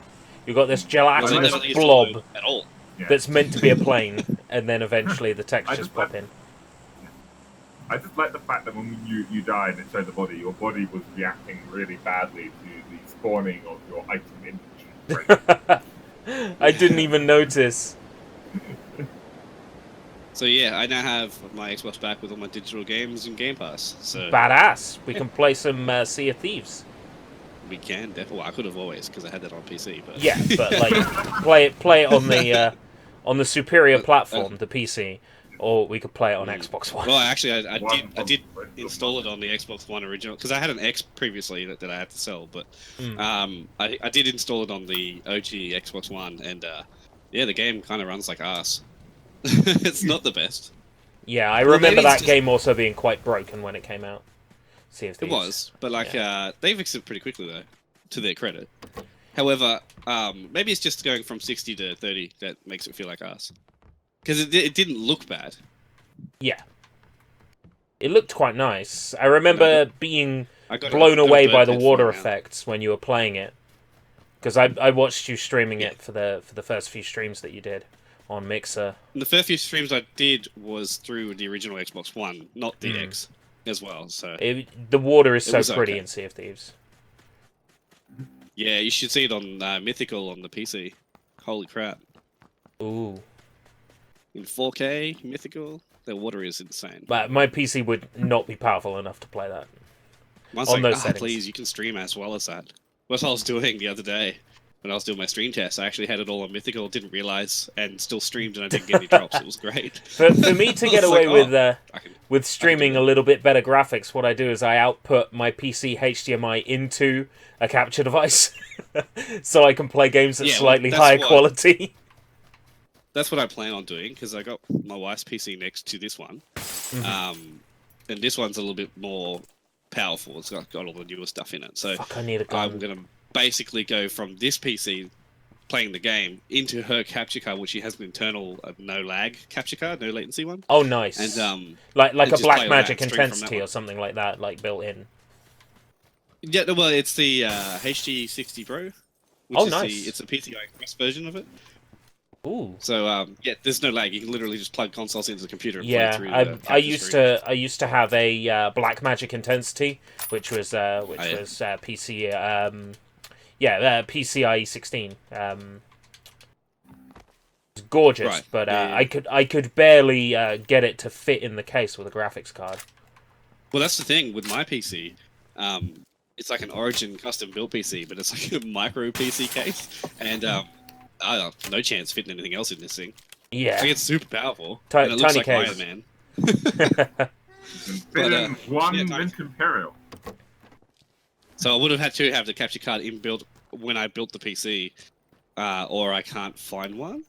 You've got this gelatinous Well, blob at all. that's meant to be a plane, and then eventually the textures pop in. I just like the fact that when you died and it showed the body, your body was reacting really badly to the spawning of your item inventory. I didn't even notice. So yeah, I now have my Xbox back with all my digital games and Game Pass. So Badass. We can play some Sea of Thieves. we can definitely. Well, I could have always because I had that on PC. But Yeah, but like play it on the superior platform, the PC, or we could play it on Xbox One. Well, actually, I did install it on the Xbox One original because I had an X previously that I had to sell, but I did install it on the OG Xbox One, and yeah, the game kind of runs like ass. It's not the best. Yeah, I remember that game also being quite broken when it came out. Sea of Thieves. It was, but like they fixed it pretty quickly though, to their credit. However, maybe it's just going from 60 to 30 that makes it feel like ass. Because it didn't look bad. Yeah. It looked quite nice. I remember being blown away by the water effects when you were playing it. Because I watched you streaming it for the first few streams that you did on Mixer. And the first few streams I did was through the original Xbox One, not the X as well. So the water is so pretty in Sea of Thieves. Yeah, you should see it on Mythical on the PC. Holy crap. Ooh. In 4K, Mythical, the water is insane. But my PC would not be powerful enough to play that. Mine's on like, those settings. Please, you can stream as well as that. What I was doing the other day, when I was doing my stream test, I actually had it all on Mythical, didn't realize, and still streamed, and I didn't get any drops. It was great. For me to get away with streaming a little bit better graphics, what I do is I output my PC HDMI into a capture device, so I can play games at slightly higher quality. That's what I plan on doing, because I got my wife's PC next to this one. And this one's a little bit more powerful. It's got all the newer stuff in it. So Fuck, I need a gun. I'm going to basically go from this PC playing the game into her capture card, which she has an internal no lag capture card, no latency one. Oh, nice. And like a Blackmagic intensity or something like that, like built in. Yeah, well, it's the HD60 Pro. Which nice. It's a PCI Express version of it. Ooh. So yeah, there's no lag. You can literally just plug consoles into the computer and play through I used to have a Blackmagic Intensity, which was PC PCIe 16. It's gorgeous, right. but I could barely get it to fit in the case with a graphics card. Well, that's the thing with my PC. It's like an Origin custom built PC, but it's like a micro PC case, and I have no chance fitting anything else in this thing. Yeah, like, it's super powerful. And it looks like Iron Man. One Mint Imperial. So I would have had to have the capture card inbuilt when I built the PC, or I can't find one.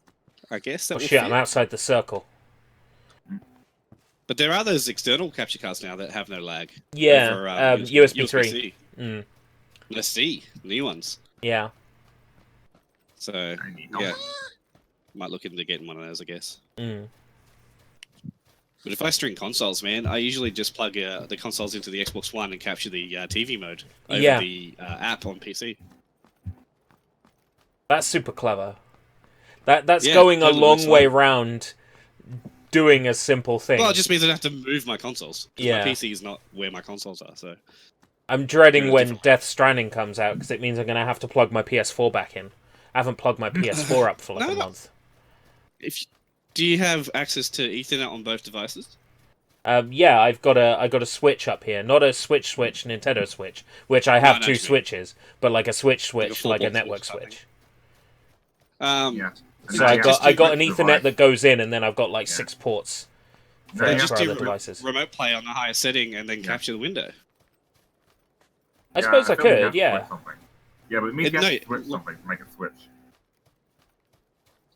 I guess that. Oh shit! I'm outside the circle. But there are those external capture cards now that have no lag. Yeah, USB 3. Let's see, new ones. Yeah. So, yeah. Might look into getting one of those, I guess. But if I string consoles, man, I usually just plug the consoles into the Xbox One and capture the TV mode over the app on PC. That's super clever. That's going a long way round doing a simple thing. Well, it just means I don't have to move my consoles. Yeah. My PC is not where my consoles are, so... I'm dreading when Death Stranding comes out, because it means I'm going to have to plug my PS4 back in. I haven't plugged my PS4 up for like a month. Do you have access to Ethernet on both devices? Yeah, I got a Switch up here. Not a Switch, Nintendo Switch, which I have two switches, but like a Switch, like a network switch. So I got an Ethernet that goes in, and then I've got like 6 ports for other devices. Remote play on the highest setting and then capture the window. I suppose I could, yeah. Yeah, but it means you have to switch no, something to make it switch.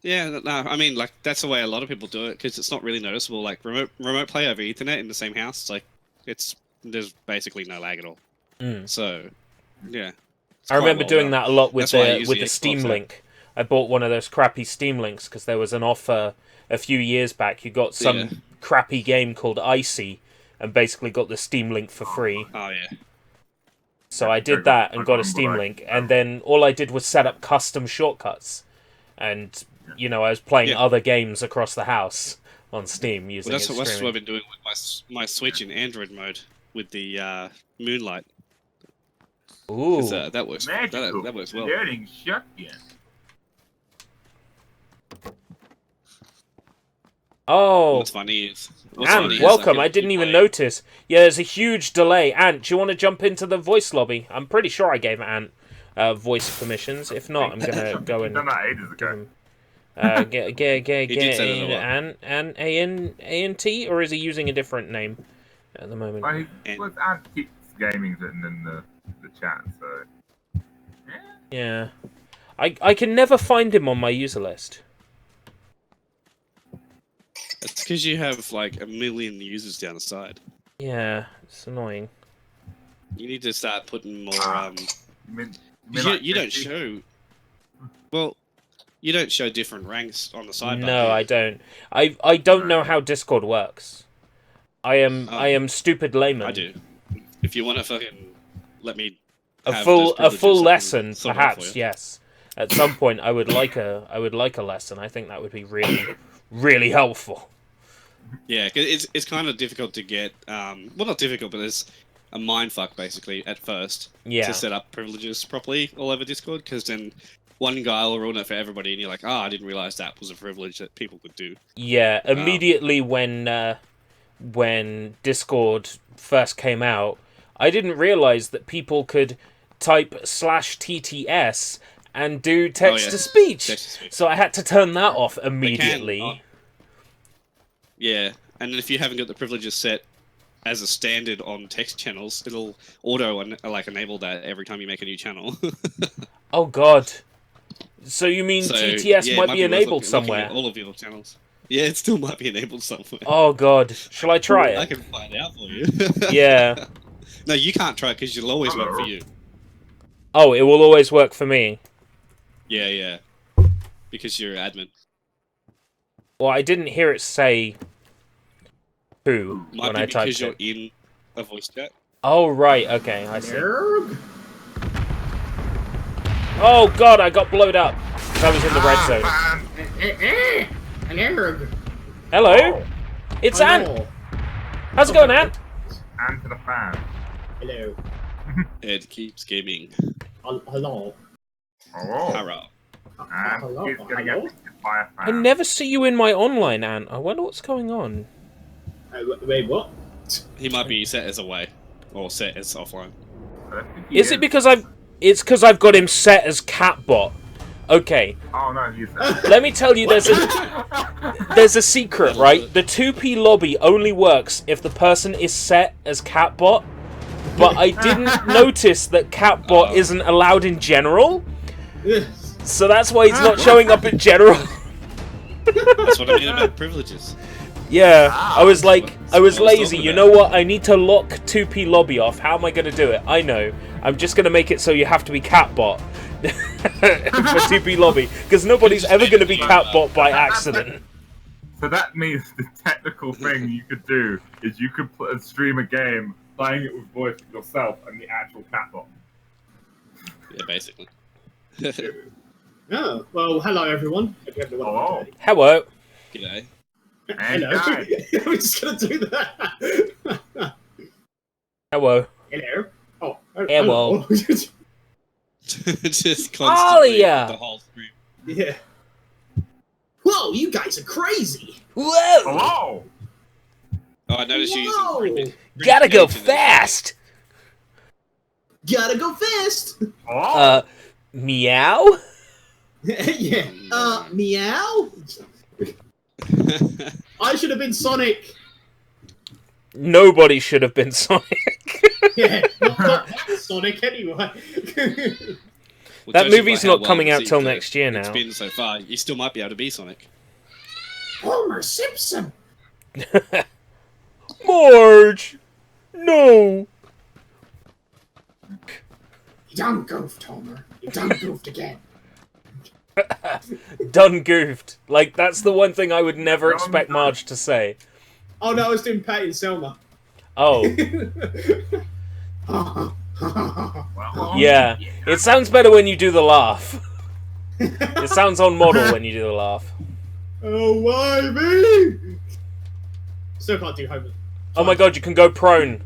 Yeah, no, I mean, like, that's the way a lot of people do it, because it's not really noticeable. Like, remote play over Ethernet in the same house, like, there's basically no lag at all. So, yeah. I remember doing that a lot with the Steam Link. I bought one of those crappy Steam Links because there was an offer a few years back. You got some crappy game called Icy, and basically got the Steam Link for free. Oh, yeah. So I did that and got a Steam Link, and then all I did was set up custom shortcuts. And, you know, I was playing other games across the house on Steam using that's what I've been doing with my Switch in Android mode with the Moonlight. Ooh. That works. That works well. Learning shotgun. Oh. What's funny is... Ant, welcome. I didn't even notice. Yeah, there's a huge delay. Ant, do you want to jump into the voice lobby? I'm pretty sure I gave Ant voice permissions. If not, I'm going to go and... done that ages ago. Get A-N-T, or is he using a different name at the moment? Well, Ant keeps gaming written in the chat, so... Yeah. I can never find him on my user list. It's because you have, like, 1 million users down the side. Yeah, it's annoying. You need to start putting more, you don't show... Well, you don't show different ranks on the side. No, I don't. I don't know how Discord works. I am stupid layman. I do. If you want to fucking let me a full lesson, perhaps, yes. At some point, I would like a lesson. I think that would be really helpful. Yeah, cause it's kind of difficult to get. Well, not difficult, but it's a mindfuck basically at first to set up privileges properly all over Discord. Because then one guy will ruin it for everybody, and you're like, I didn't realize that was a privilege that people could do. Yeah, immediately when Discord first came out, I didn't realize that people could type /TTS and do text-to-speech. So I had to turn that off immediately. Yeah, and if you haven't got the privileges set as a standard on text channels, it'll auto enable that every time you make a new channel. Oh god. So you mean TTS might be enabled somewhere? All of your channels. Yeah, it still might be enabled somewhere. Oh god. Shall I try it? I can find out for you. Yeah. No, you can't try it because it'll always work for you. Oh, it will always work for me. Yeah. Because you're admin. Well, I didn't hear it say who when I typed it. Because you're in a voice chat. Oh, right. Okay, I see. Oh, God, I got blowed up. I was in the red zone. Hello? It's Ant. How's it going, Ant? Ant to the fan. Hello. Ed keeps gaming. Hello. Hello. I never see you in my online, Ant. I wonder what's going on. Wait, what? He might be set as away, or set as offline. Is it because It's because I've got him set as Catbot. Okay. Oh no, he's. Let me tell you, there's a secret, right? The 2P lobby only works if the person is set as Catbot, but I didn't notice that Catbot isn't allowed in general. So that's why he's not showing up in general. That's what I mean about privileges. Yeah, I was lazy. You know what? I need to lock 2P lobby off. How am I going to do it? I know. I'm just going to make it so you have to be Catbot for 2P lobby, because nobody's ever going to be Catbot by accident. So that means the technical thing you could do is you could stream a game, playing it with voice yourself and the actual Catbot. Yeah, basically. Oh, well, hello everyone. Hello. Hello. G'day. Hello. We're just gonna do that. Hello. Hello. Oh. Hello. Just constantly the whole stream. Yeah. Whoa, you guys are crazy. Whoa. Hello. Oh, I noticed you using. Gotta go fast. Gotta go fast. Hello. Meow. Yeah. Meow. I should have been Sonic. Nobody should have been Sonic. Yeah, not Sonic anyway. Well, That judging movie's by how not coming out till received next year It's now. been so far. You still might be able to be Sonic. Homer Simpson. Marge! No! You done goofed, Homer. You done goofed again. Done goofed. Like, that's the one thing I would never expect Marge to say. Oh no, I was doing Patty and Selma. Oh. Well, Yeah. It sounds better when you do the laugh. It sounds on model when you do the laugh. Oh, why me? Still can't do Homer. Oh my god, you can go prone.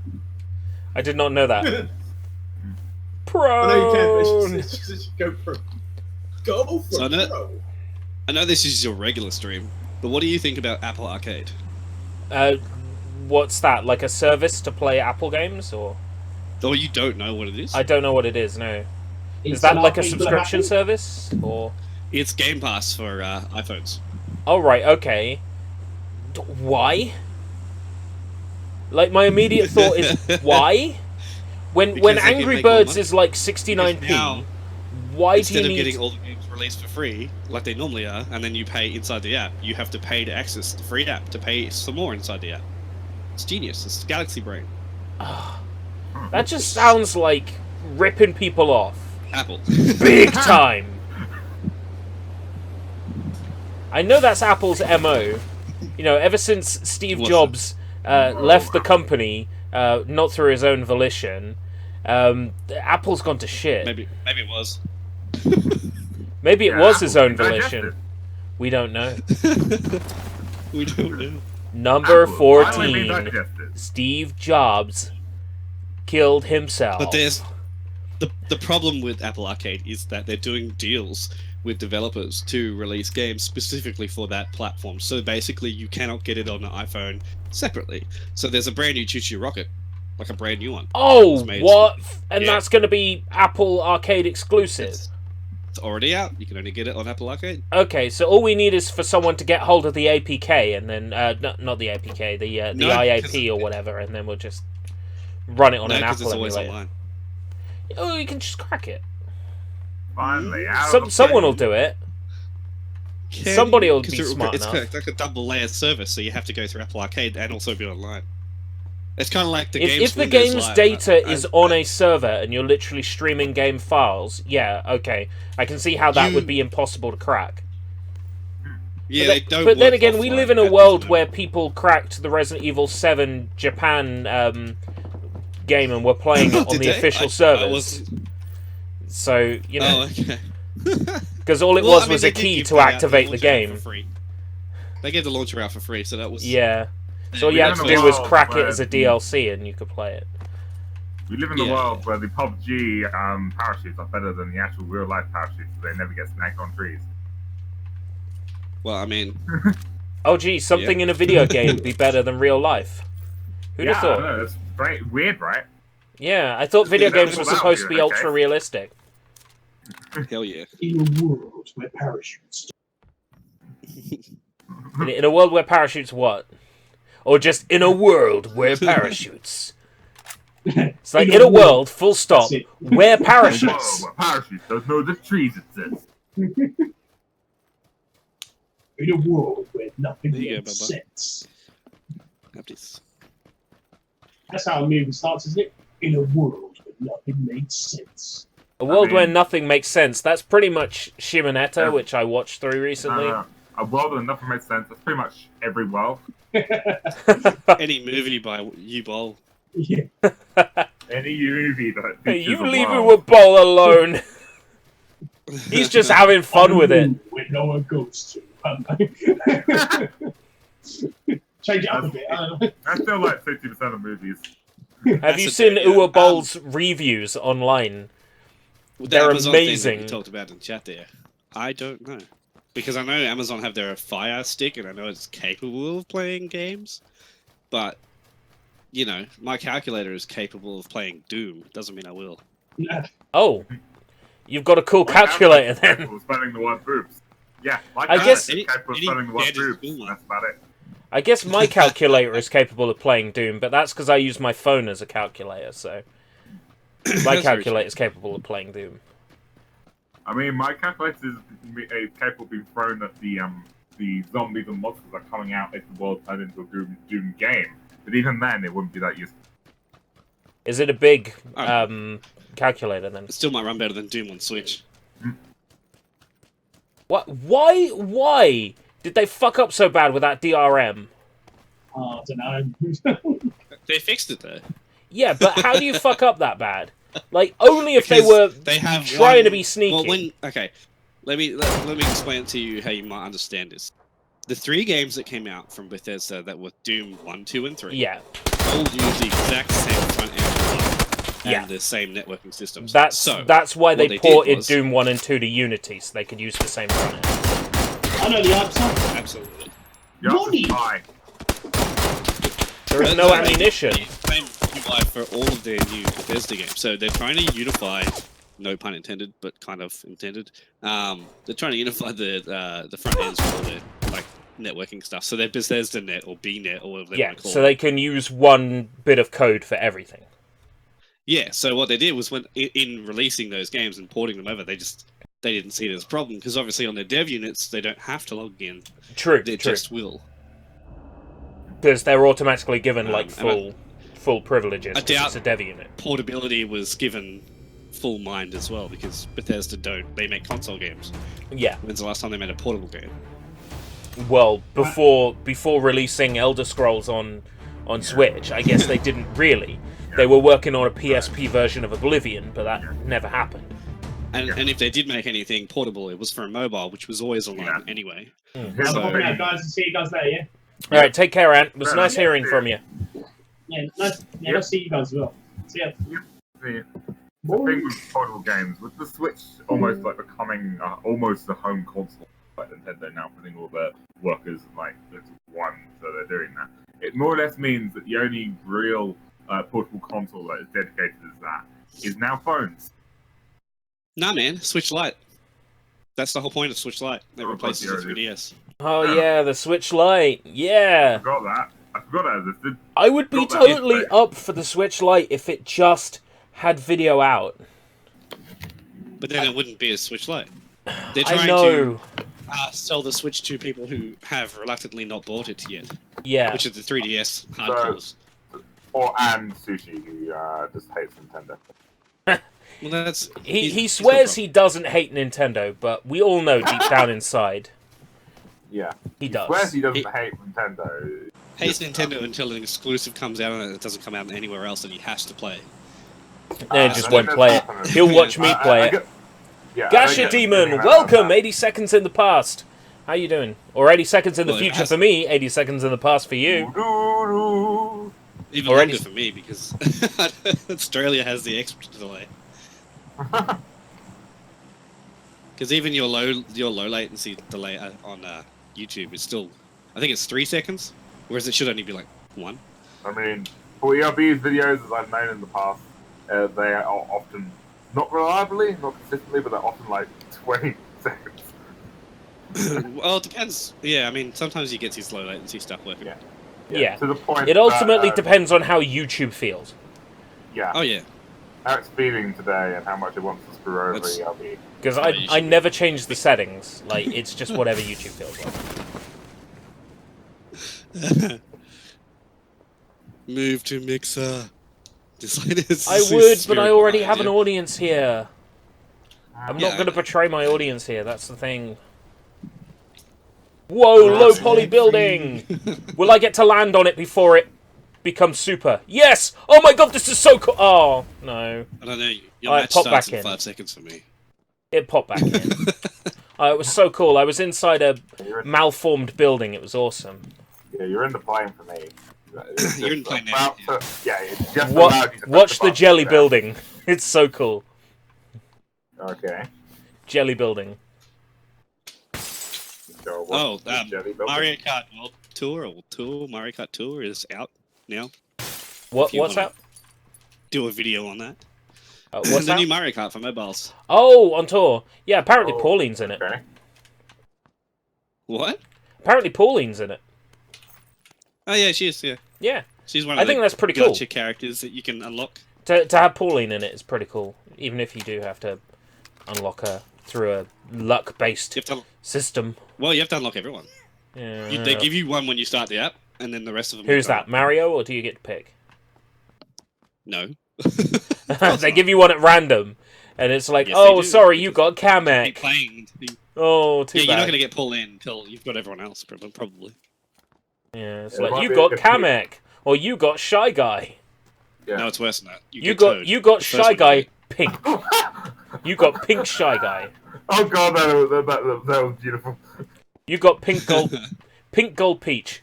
I did not know that. Prone! I know you can, but it's just go pro. Go for So pro. I know this is your regular stream, but what do you think about Apple Arcade? What's that? Like a service to play Apple games, or? Oh, you don't know what it is? I don't know what it is. No. Is It's that an like a arcade subscription for service, or? It's Game Pass for iPhones. Oh right, okay. Why? Like my immediate thought is why? When Because they can Angry make more Birds money. is like Because 69p, now, why do Instead you of need? getting all the games released for free, like they normally are, and then you pay inside the app, you have to pay to access the free app to pay some more inside the app. It's genius. It's Galaxy Brain. That just sounds like ripping people off, Apple. big time. I know that's Apple's MO. You know, ever since Steve What's Jobs left the company, not through his own volition, Apple's gone to shit. Maybe it was. Maybe it Yeah, was his Apple own can digest volition. it. We don't know. We don't know. Number Apple finally been 14. digested. Steve Jobs killed himself. But there's the problem with Apple Arcade is that they're doing deals with developers to release games specifically for that platform. So basically, you cannot get it on an iPhone separately. So there's a brand new Choo Choo Rocket, like a brand new one. Oh, It's made- what? And Yeah. that's going to be Apple Arcade exclusive. It's already out. You can only get it on Apple Arcade. Okay, so all we need is for someone to get hold of the APK, and then not the APK, the No, IAP or whatever, and then we'll just run it on No, an because Apple it's always emulator. online. Oh, you can just crack it. Finally, out of the Someone will pit. do it. Can Somebody you? will 'Cause be smart it's enough. like a double layer service, so you have to go through Apple Arcade and also be online. It's kind of like the games. If the Windows game's Live. data is on a server and you're literally streaming game files, yeah, okay, I can see how that would be impossible to crack. Yeah, but they don't. But then work again, we offline live in a at this world moment. where people cracked the Resident Evil 7 Japan game and were playing it on Did the they? official I servers. wasn't- So, you know, Oh, okay. because all it Well, was I mean, was they a did key give to that out, activate the launcher out game. for free. They gave the launcher out for free, so that was. Yeah. So all We you live had to in a do was world crack it where- as a DLC and you could play it. We live in a Yeah. world where the PUBG parachutes are better than the actual real life parachutes, so they never get snagged on trees. Well, I mean, Oh, gee, something in a video game would be better than real life. Who'd have I thought? know, that's great, weird, right? Yeah, I thought video That's games were about supposed you, to be okay. ultra realistic. hell yeah. In a world where parachutes. In a world where parachutes what? Or just in a world where parachutes. It's like in a world, full stop, That's it. where Whoa, parachutes. where parachutes don't know the trees exist. In a world where nothing There you go, makes Bubba. sense. Have this. That's how a movie starts, isn't it? In a world where nothing makes sense. A world mean- where nothing makes sense. That's pretty much Shimonetta, Yeah. which I watched through recently. A world where nothing makes sense. That's pretty much every world. Any movie by U-Bowl. Yeah. Any movie that Hey, features you a leave world. it with Ball alone. He's just having fun On a with it. moon Where no one goes to. Change it up a bit. I don't know. That's still like 50% of movies. Have That's you a seen bit, Uwe Boll's reviews online? The They're Amazon thing that amazing. you talked about in chat there. I don't know. Because I know Amazon have their Fire Stick, and I know it's capable of playing games. But, you know, my calculator is capable of playing Doom. Doesn't mean I will. Oh, you've got a cool My calculator calculator's then. capable of spelling the word boobs. Yeah, my I guess- calculator's capable of Any- spelling the word any boobs. school one. That's about it. I guess my calculator is capable of playing Doom, but that's because I use my phone as a calculator, so... My That's very calculator is capable of playing Doom. I mean, my calculator is capable of being thrown at the zombies and monsters that are coming out if the world turned into a Doom game. But even then, it wouldn't be that useful. Is it a big calculator then? It still might run better than Doom on Switch. What? Why did they fuck up so bad with that DRM? I don't know. They fixed it though. Yeah, but how do you fuck up that bad? Like, only if Because they have trying to be sneaky. Well, okay, let me explain it to you how you might understand this. The 3 games that came out from Bethesda that were Doom 1, 2, and 3. Yeah. All use the exact same front end and the same networking systems. That's why they ported was, Doom 1 and 2 to Unity, so they could use the same front end. I know the answer. Absolutely. Money. There is no ammunition. Same UI for all of their new Bethesda games. So they're trying to unify, no pun intended, but kind of intended. They're trying to unify the front ends for all their like networking stuff. So they're Bethesda Net or BNet or whatever they want to call it. So they can use one bit of code for everything. Yeah. So what they did was when in releasing those games and porting them over, they didn't see it as a problem because obviously on their dev units they don't have to log in. True. They just will. Because they're automatically given like full privileges. I doubt it's a dev unit. Portability was given full mind as well because Bethesda they make console games. Yeah. When's the last time they made a portable game? Well, before releasing Elder Scrolls on Switch, I guess they didn't really. They were working on a PSP version of Oblivion, but that never happened. And if they did make anything portable, it was for a mobile, which was always online anyway. Yeah, guys, see you guys later, yeah? All right, take care, Ant. It was nice hearing from you. Yeah, nice to see you guys as well. See ya. The thing with portable games, with the Switch almost like becoming almost a home console, like Nintendo now putting all their workers like into one, so they're doing that. It more or less means that the only real portable console that is dedicated as that is now phones. Nah, man, Switch Lite. That's the whole point of Switch Lite. It replaces the 3DS. Oh yeah, the Switch Lite. Yeah. I forgot that existed. I would be totally up for the Switch Lite if it just had video out. But then it wouldn't be a Switch Lite. They're trying to sell the Switch to people who have reluctantly not bought it yet. Yeah. Which is the 3DS hardcores. And Sushi, who just hates Nintendo. Well, that's he swears he doesn't hate Nintendo, but we all know deep down inside. Yeah. He does. Swears he doesn't hate Nintendo. Hates Nintendo until an exclusive comes out and it doesn't come out anywhere else and he has to play. Just won't play it. He'll watch me play it. Gasha Demon, welcome! 80 seconds in the past. How you doing? Or 80 seconds in the future for me, 80 seconds in the past for you. Even longer for me because Australia has the extra delay. Because even your low latency delay on YouTube is still, I think it's 3 seconds, whereas it should only be like 1. I mean, for ERB's videos, as I've known in the past, they are often, not reliably, not consistently, but they're often like 20 seconds. Well, it depends. Yeah, I mean, sometimes you get these low latency stuff working. Yeah. To the point. It ultimately depends on how YouTube feels. Yeah. Oh yeah. How it's feeling today and how much it wants to screw over ERB. Because I never change the settings. Like, it's just whatever YouTube feels like. Move to Mixer. I would, but I already have an audience here. I'm not going to betray my audience here, that's the thing. Whoa, low poly building! Will I get to land on it before it becomes super? Yes! Oh my god, this is so cool! Oh, no. I don't know, your match starts in 5 seconds for me. It popped back in. It was so cool. I was inside a malformed building. It was awesome. Yeah, you're in the plane for me. You're in the plane now. It's just watch the jelly building. It's so cool. Okay. Jelly building. So Mario Kart World Tour Mario Kart Tour is out now. What's out? Do a video on that. What's the new Mario Kart for mobiles. Oh, on tour. Yeah, apparently Pauline's in it. Okay. What? Apparently Pauline's in it. Oh yeah, she is. Yeah. Yeah. She's one of think that's pretty cool. Gotcha characters that you can unlock. To have Pauline in it is pretty cool, even if you do have to unlock her through a luck-based You have to, system. well, you have to unlock everyone. Yeah. They give you one when you start the app, and then the rest of them. Who's that, Mario, or do you get to pick? No. They give you one at random, and it's like, Yes, they oh, do, sorry, you because got Kamek. Keep playing. Oh, too Yeah, bad. you're not going to get pulled in until you've got everyone else, probably. Yeah, it's Yeah, it like, might you be got a good Kamek, or you got Shy Guy. Yeah. No, it's worse than that. You Toad. got The first Shy one Guy you Pink. You got Pink Shy Guy. Oh god, that was beautiful. You got Pink Gold Peach.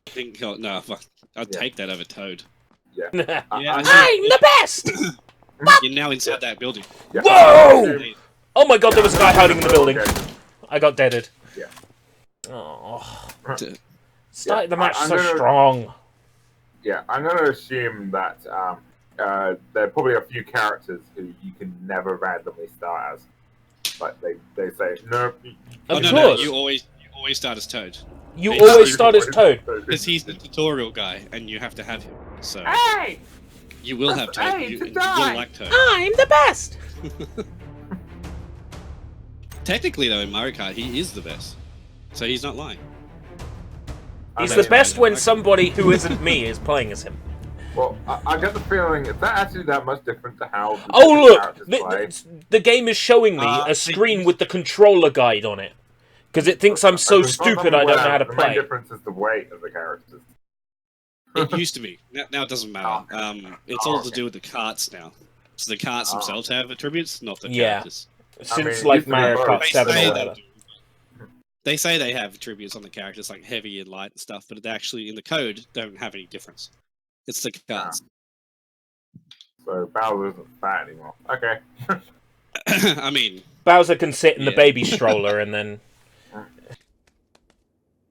Pink, oh, no, fuck. I'd take that over Toad. Yeah. Yeah, I'm the best! You're now inside that building. Yeah. Whoa! Oh my god, there was a guy hiding in the building. Okay. I got deaded. Yeah. Oh. To- Started the match I'm so gonna- strong. Yeah, I'm going to assume that there are probably a few characters who you can never randomly start as. Like, they say, no. Oh, Of no, course. you always start as Toad. You Hey, always start as Toad. Because he's the tutorial guy, and you have to have him. So Hey! you will have Toad. Hey, You to will die. like Toad. I'm the best! Technically, though, in Mario Kart, he is the best. So he's not lying. He's Okay. the best when somebody who isn't me is playing as him. Well, I get the feeling, is that actually that much different to how the Oh look! characters play? The game is showing me a screen with the controller guide on it. Because it thinks I'm so stupid I don't know how to The play. main difference is the weight of the characters. It used to be. Now it doesn't matter. It's all to okay. do with the carts now. So the carts themselves have attributes, not the Yeah. characters. Since mean, like used to be Mario both. Kart They 7 say or they whatever. do. They say they have attributes on the characters like heavy and light and stuff, but they actually in the code don't have any difference. It's the carts. So Bowser isn't fat anymore. Okay. I mean, Bowser can sit in the Yeah. baby stroller and then...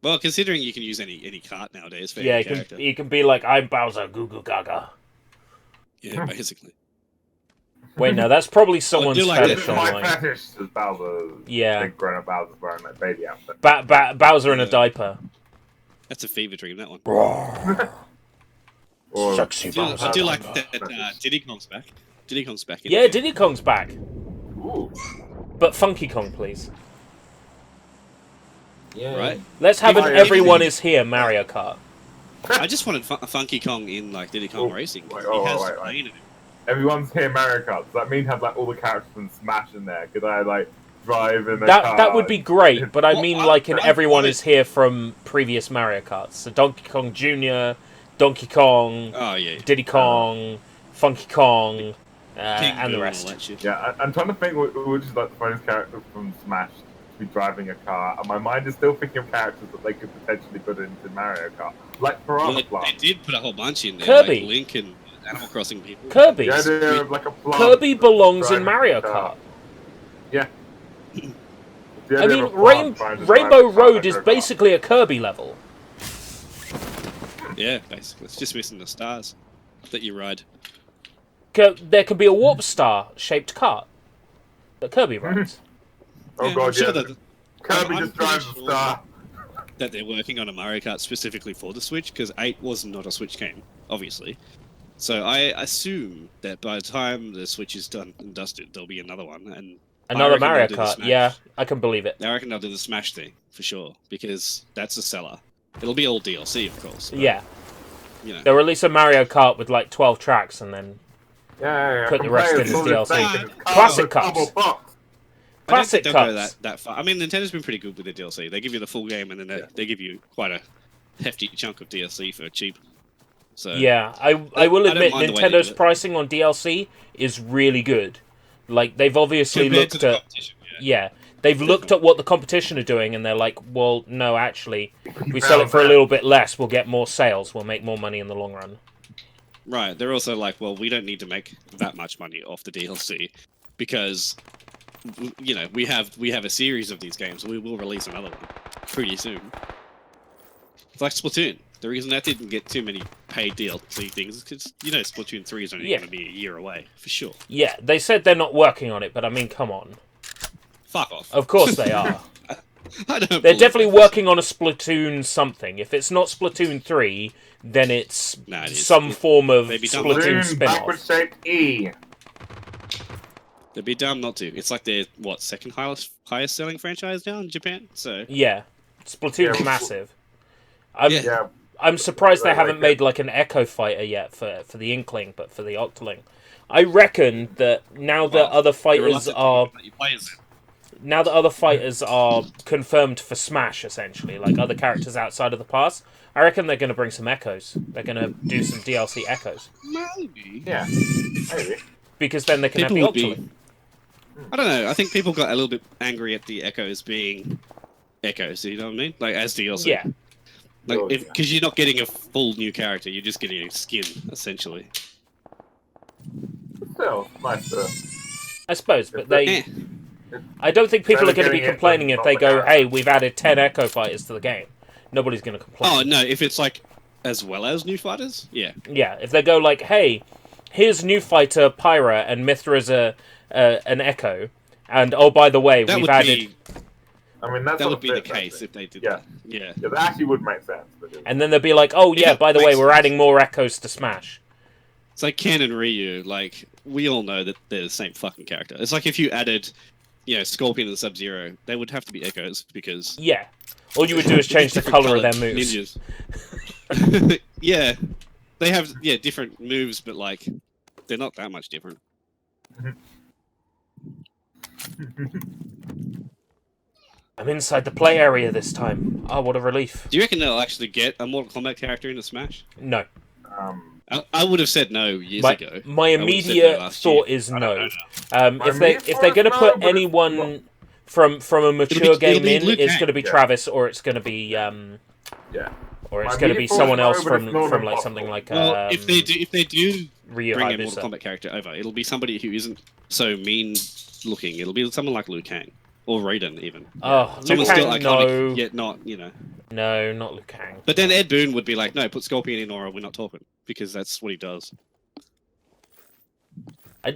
well, considering you can use any cart nowadays for Yeah, any character. he can be like, I'm Bowser, goo goo gaga. Yeah, basically. Wait, no, that's probably someone's do like This fetish is my online. fetish is Bowser. Yeah. Big grown up Bowser's wearing that baby outfit. Bowser in a Yeah. diaper. That's a fever dream, that one. Or, Sexy I do Bowser. like that Diddy Kong's back. Diddy Kong's back in Yeah, the game. Diddy Kong's back. Ooh. But Funky Kong, please. Yeah. Right? Let's have an Yeah, everyone is here Mario Kart. I just wanted a Funky Kong in like Diddy Kong Oh, Racing. wait, He oh, has wait, the wait. plane in it. Everyone's here Mario Kart. Does that mean have like all the characters from Smash in there? Could I like drive in a car? That would be great, but I Well, mean I- like in I everyone wanted- is here from previous Mario Karts. So Donkey Kong Jr., Donkey Kong, Oh yeah. Diddy Kong, Funky Kong, King and the Boo rest. all that shit. Yeah, I'm trying to think which is like the funniest character from Smash to be driving a car, and my mind is still thinking of characters that they could potentially put into Mario Kart, like Well, Piranha they Plant. did put a whole bunch in there, Kirby. like Link and Animal Crossing people. Kirby. The idea of like a plant Kirby belongs in driving Mario a car. Kart. Yeah. The I idea mean, of a plant trying to drive Rainbow a car Road like is a car. basically a Kirby level. Yeah, basically. It's just missing the stars that you ride. There can be a Warp Star-shaped kart that Kirby rides. Oh Yeah, god, I'm sure yeah. that- Kirby I'm just drives pretty a sure star. that they're working on a Mario Kart specifically for the Switch, because 8 was not a Switch game, obviously. So I assume that by the time the Switch is done and dusted, there'll be another one, and Another reckon Mario they'll do the Kart. Smash. Yeah, I can believe it. I reckon they'll do the Smash thing, for sure, because that's a seller. It'll be all DLC, of course. But, Yeah. You know. They'll release a Mario Kart with like 12 tracks and then Yeah. Put the rest in as DLC. Classic Classic cups. box. I don't classic think they'll go cups. that far. I mean, Nintendo's been pretty good with the DLC. They give you the full game, and then they give you quite a hefty chunk of DLC for cheap. So Yeah, I will I don't admit mind the way they Nintendo's do it. pricing on DLC is really good. Like they've obviously compared to looked the at competition, yeah. they've looked at what the competition are doing and they're like, well, no, actually, You we sell it found for a that. little bit less, we'll get more sales, we'll make more money in the long run. Right. They're also like, well, we don't need to make that much money off the DLC because, you know, we have a series of these games. We will release another one pretty soon. It's like Splatoon. The reason that didn't get too many paid DLC things is because, you know, Splatoon 3 is only Yeah. going to be a year away, for sure. Yeah, they said they're not working on it, but I mean, come on. Fuck off. Of course they are. I don't They're believe definitely that. working on a Splatoon something. If it's not Splatoon 3, then it's Nah, it is. some form of Maybe done Splatoon Balloon backward spin-off. shaped E. They'd be dumb not to. It's like their second highest selling franchise now in Japan. So Yeah, Splatoon's Yeah, massive. Yeah, I'm surprised they Like haven't it. made like an Echo Fighter yet for the Inkling, but for the Octoling. I reckon that now that Well, other you're fighters reluctant to are let you play as it. now that other fighters are confirmed for Smash, essentially, like other characters outside of the past, I reckon they're going to bring some echoes. They're going to do some DLC echoes Maybe. yeah, maybe. because then they can People have would the be. Octoling. I don't know. I think people got a little bit angry at the echoes being echoes. You know what I mean? Like as DLC. Yeah, Like Oh, because you're not getting a full new character, you're just getting a skin essentially. Still, nice to... I suppose, but Eh. I don't think people They're are going to be getting it complaining from if they not the go, character. "Hey, we've added 10 Echo Fighters to the game." Nobody's going to complain. Oh no! If it's like as well as new fighters, yeah. Yeah, if they go like, "Hey, here's new fighter Pyra and Mithra's an Echo, and oh by the way, That we've would added." be I mean, that's that sort would of be the fits, case actually. if they did Yeah. that. Yeah. Yeah, that actually would make sense. But And then they'll be like, "Oh yeah, It by the way, makes we're sense. adding more Echoes to Smash." It's like Ken and Ryu. Like we all know that they're the same fucking character. It's like if you added, Scorpion and Sub-Zero, they would have to be echoes because Yeah, all you would do is change the color of their moves. Ninjas. Yeah, they have different moves, but like they're not that much different. I'm inside the play area this time. Oh, what a relief! Do you reckon they'll actually get a Mortal Kombat character into Smash? No, I would have said no years ago. my I would've said no immediate last thought year. is I don't no. know My If they're immediate going to thought is no, put but it's anyone from a mature it'll game be in, Liu it's Kang. going to be Yeah. Travis, or it's going to be yeah. or it's My going to be immediate thought someone is no, else but it's from not like impossible. something like Well, if they do Ryu bring a Hayabusa. Mortal Kombat character over, it'll be somebody who isn't so mean looking. It'll be someone like Liu Kang or Raiden even. Oh, Liu Someone still Kang, iconic, no, yet not no, not Liu Kang. But then Ed Boon would be like, no, put Scorpion in or we're not talking because that's what he does.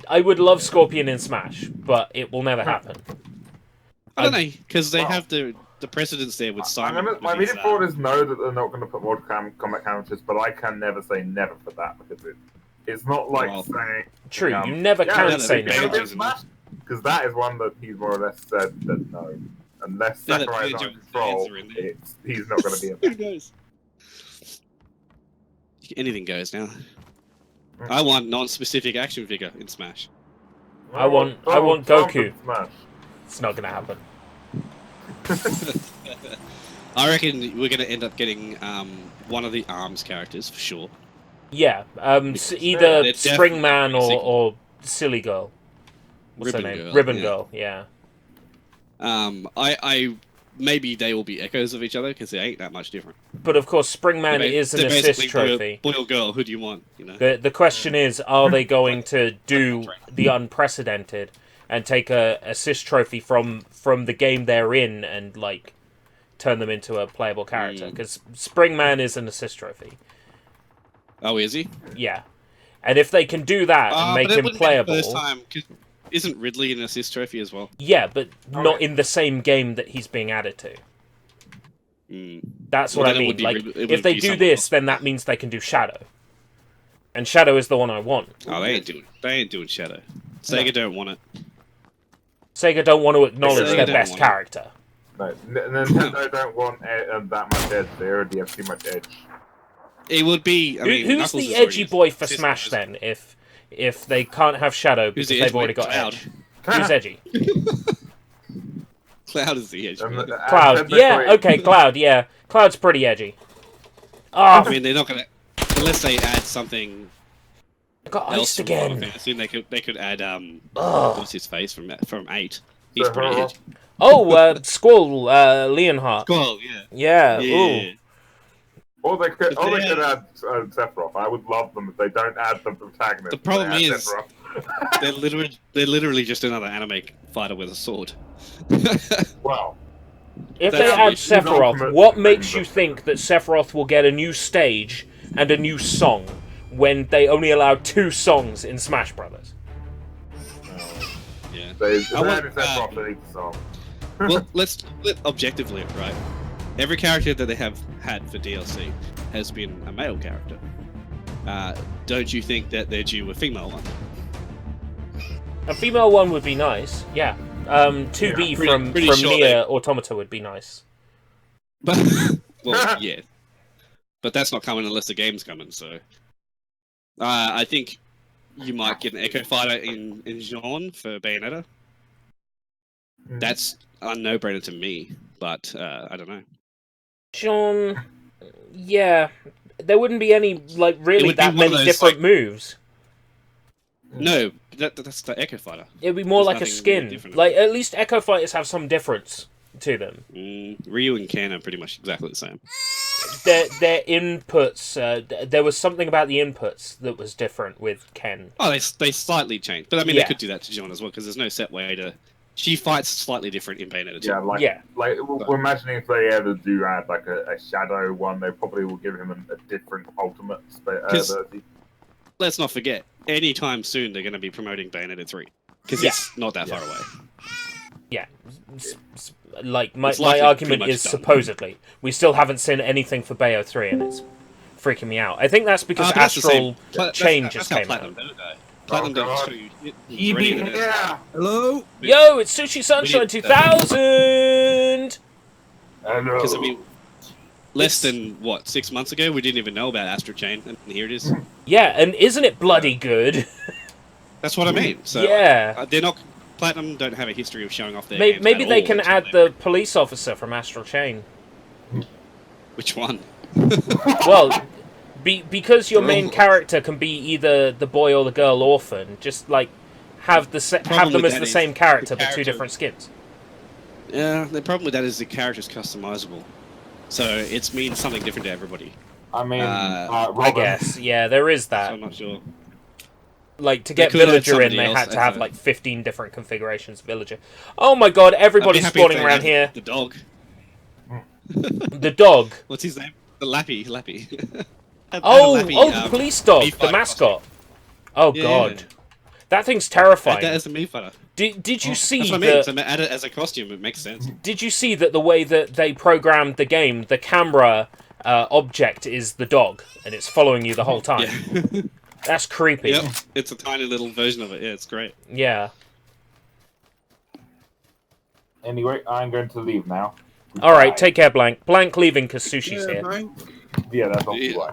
I would love Scorpion in Smash, but it will never happen. I don't know because they Well, have the precedence there with Simon. my with his, immediate thought is no, that they're not going to put Mortal Kombat characters, but I can never say never for that because it's not like Well, saying... True, you never can no, say they- no. they- Because that is one that he's more or less said that no. Unless Now that Sakurai's Joe's on control, hands are in there. he's not going to be in Who there. goes? Anything goes now. I want non-specific action figure in Smash. I want Goku. Smash. It's not going to happen. I reckon we're going to end up getting one of the ARMS characters for sure. Yeah, either They're Spring Man definitely or Silly Girl. What's her Ribbon name? Girl, Ribbon yeah. Girl, yeah. I maybe they will be echoes of each other because they ain't that much different. But of course, Spring Man They're is an they're assist basically trophy. Boy or girl, who do you want? The question is, are they going to do the unprecedented and take a assist trophy from the game they're in and like turn them into a playable character? Because Spring Man is an assist trophy. Oh, is he? Yeah, and if they can do that and make but it him wouldn't be the playable, First time, 'cause isn't Ridley an assist trophy as well? yeah, but not Okay. in the same game that he's being added to. That's Well, what I then it mean. would be Like, Rib- it if would they be do someone this, else. then that means they can do Shadow, and Shadow is the one I want. Oh, they ain't doing Shadow. Sega don't want it. Sega don't want to acknowledge Sega their don't best want it. character. No, Nintendo don't want that much edge. They already have too much edge. It would be. I mean, Who's Knuckles the is already edgy boy for assist Smash trophy. then? If they can't have Shadow Who's because the they've edgy already boy? got Cloud. Edge. Who's edgy? Cloud is the edge. And- Cloud. Yeah, okay, Cloud. Yeah, Cloud's pretty edgy. I Oh, mean, they're not gonna unless they add something I got else iced from Final again. Fantasy. They could add Ugh. what's his face from 8. He's pretty edgy. Oh, Squall, Leonhardt. Well, yeah. Yeah. Yeah. Ooh. Or they could If they add Sephiroth. I would love them if they don't add the protagonist. The problem they add is- Sephiroth. They're literally just another anime fighter with a sword. Well, If That's they the add issue. Sephiroth, Ultimate what thing, makes but- you think that Sephiroth will get a new stage and a new song when they only allow 2 songs in Smash Brothers? Yeah. they I want, added Sephiroth to each song. Well, let's look objectively, right? Every character that they have had for DLC has been a male character. Don't you think that they're due a female one? A female one would be nice. Yeah. 2B Yeah, from sure Nier Automata would be nice. But well, yeah. But that's not coming unless the game's coming. So I think you might get an Echo Fighter in Jean for Bayonetta. That's a no-brainer to me, but I don't know. Jean, yeah, there wouldn't be any really that many those, different moves. No, that's the Echo Fighter. It'd be more There's like a nothing skin. different. Like at least Echo Fighters have some difference to them. Ryu and Ken are pretty much exactly the same. Their inputs. There was something about the inputs that was different with Ken. Oh, they slightly changed, but I mean they could do that to Jean as well because there's no set way to. She fights slightly different in Bayonetta 2. Like we're imagining if they ever do add like a shadow one, they probably will give him a different ultimate ability. Let's not forget, anytime soon they're going to be promoting Bayonetta 3 because it's not that far away. Yeah, like my argument is supposedly we still haven't seen anything for Bayo 3, and it's freaking me out. I think that's because Astral Chain just came out. Platinum Dot 2. Yeah. Hello? Yo, it's Sushi Sunshine 2000! Hello. Because, I mean, less than, 6 months ago, we didn't even know about Astral Chain, and here it is. Yeah, and isn't it bloody good? That's what I mean. So, yeah. They're not... Platinum don't have a history of showing off their Maybe they can add the police officer from Astral Chain. Which one? Well... because your main character can be either the boy or the girl orphan, just have them as the same character but two different skins. Yeah, the problem with that is the character's customizable, so it means something different to everybody. I mean, I guess there is that. So I'm not sure. To get Villager in, they had to have 15 different configurations of Villager. Oh my god, everybody's spawning around here. The dog. The dog. What's his name? The Lappy. The police dog, the mascot. Oh god, that thing's terrifying. Add that as a Mii Fighter. Did you see? That's what I mean. So add it as a costume. It makes sense. Did you see that the way that they programmed the game, the camera object is the dog, and it's following you the whole time? Yeah. That's creepy. Yep, it's a tiny little version of it. Yeah, it's great. Yeah. Anyway, I'm going to leave now. All right, take care, Blank. Blank leaving because Sushi's here. Blank. Yeah, that's obviously why.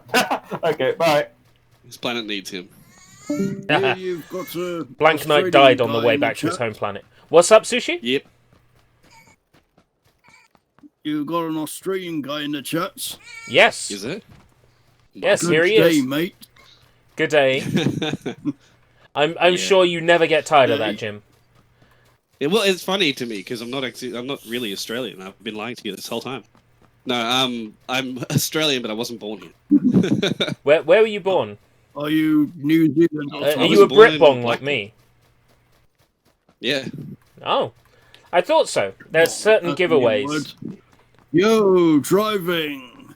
Okay, bye. This planet needs him. Yeah, you've got a Blank Knight died on the way back to his home planet. What's up, Sushi? Yep. You got an Australian guy in the chats. Yes. Is it? Yes, Good here he day, is. mate. Good day. I'm sure you never get tired of that, Jim. Yeah, well, it's funny to me because I'm not really Australian. I've been lying to you this whole time. No, I'm Australian, but I wasn't born here. Where were you born? Are you New Zealand? Are you a Britbong like me? Yeah. Oh, I thought so. There's certain giveaways. Yo, driving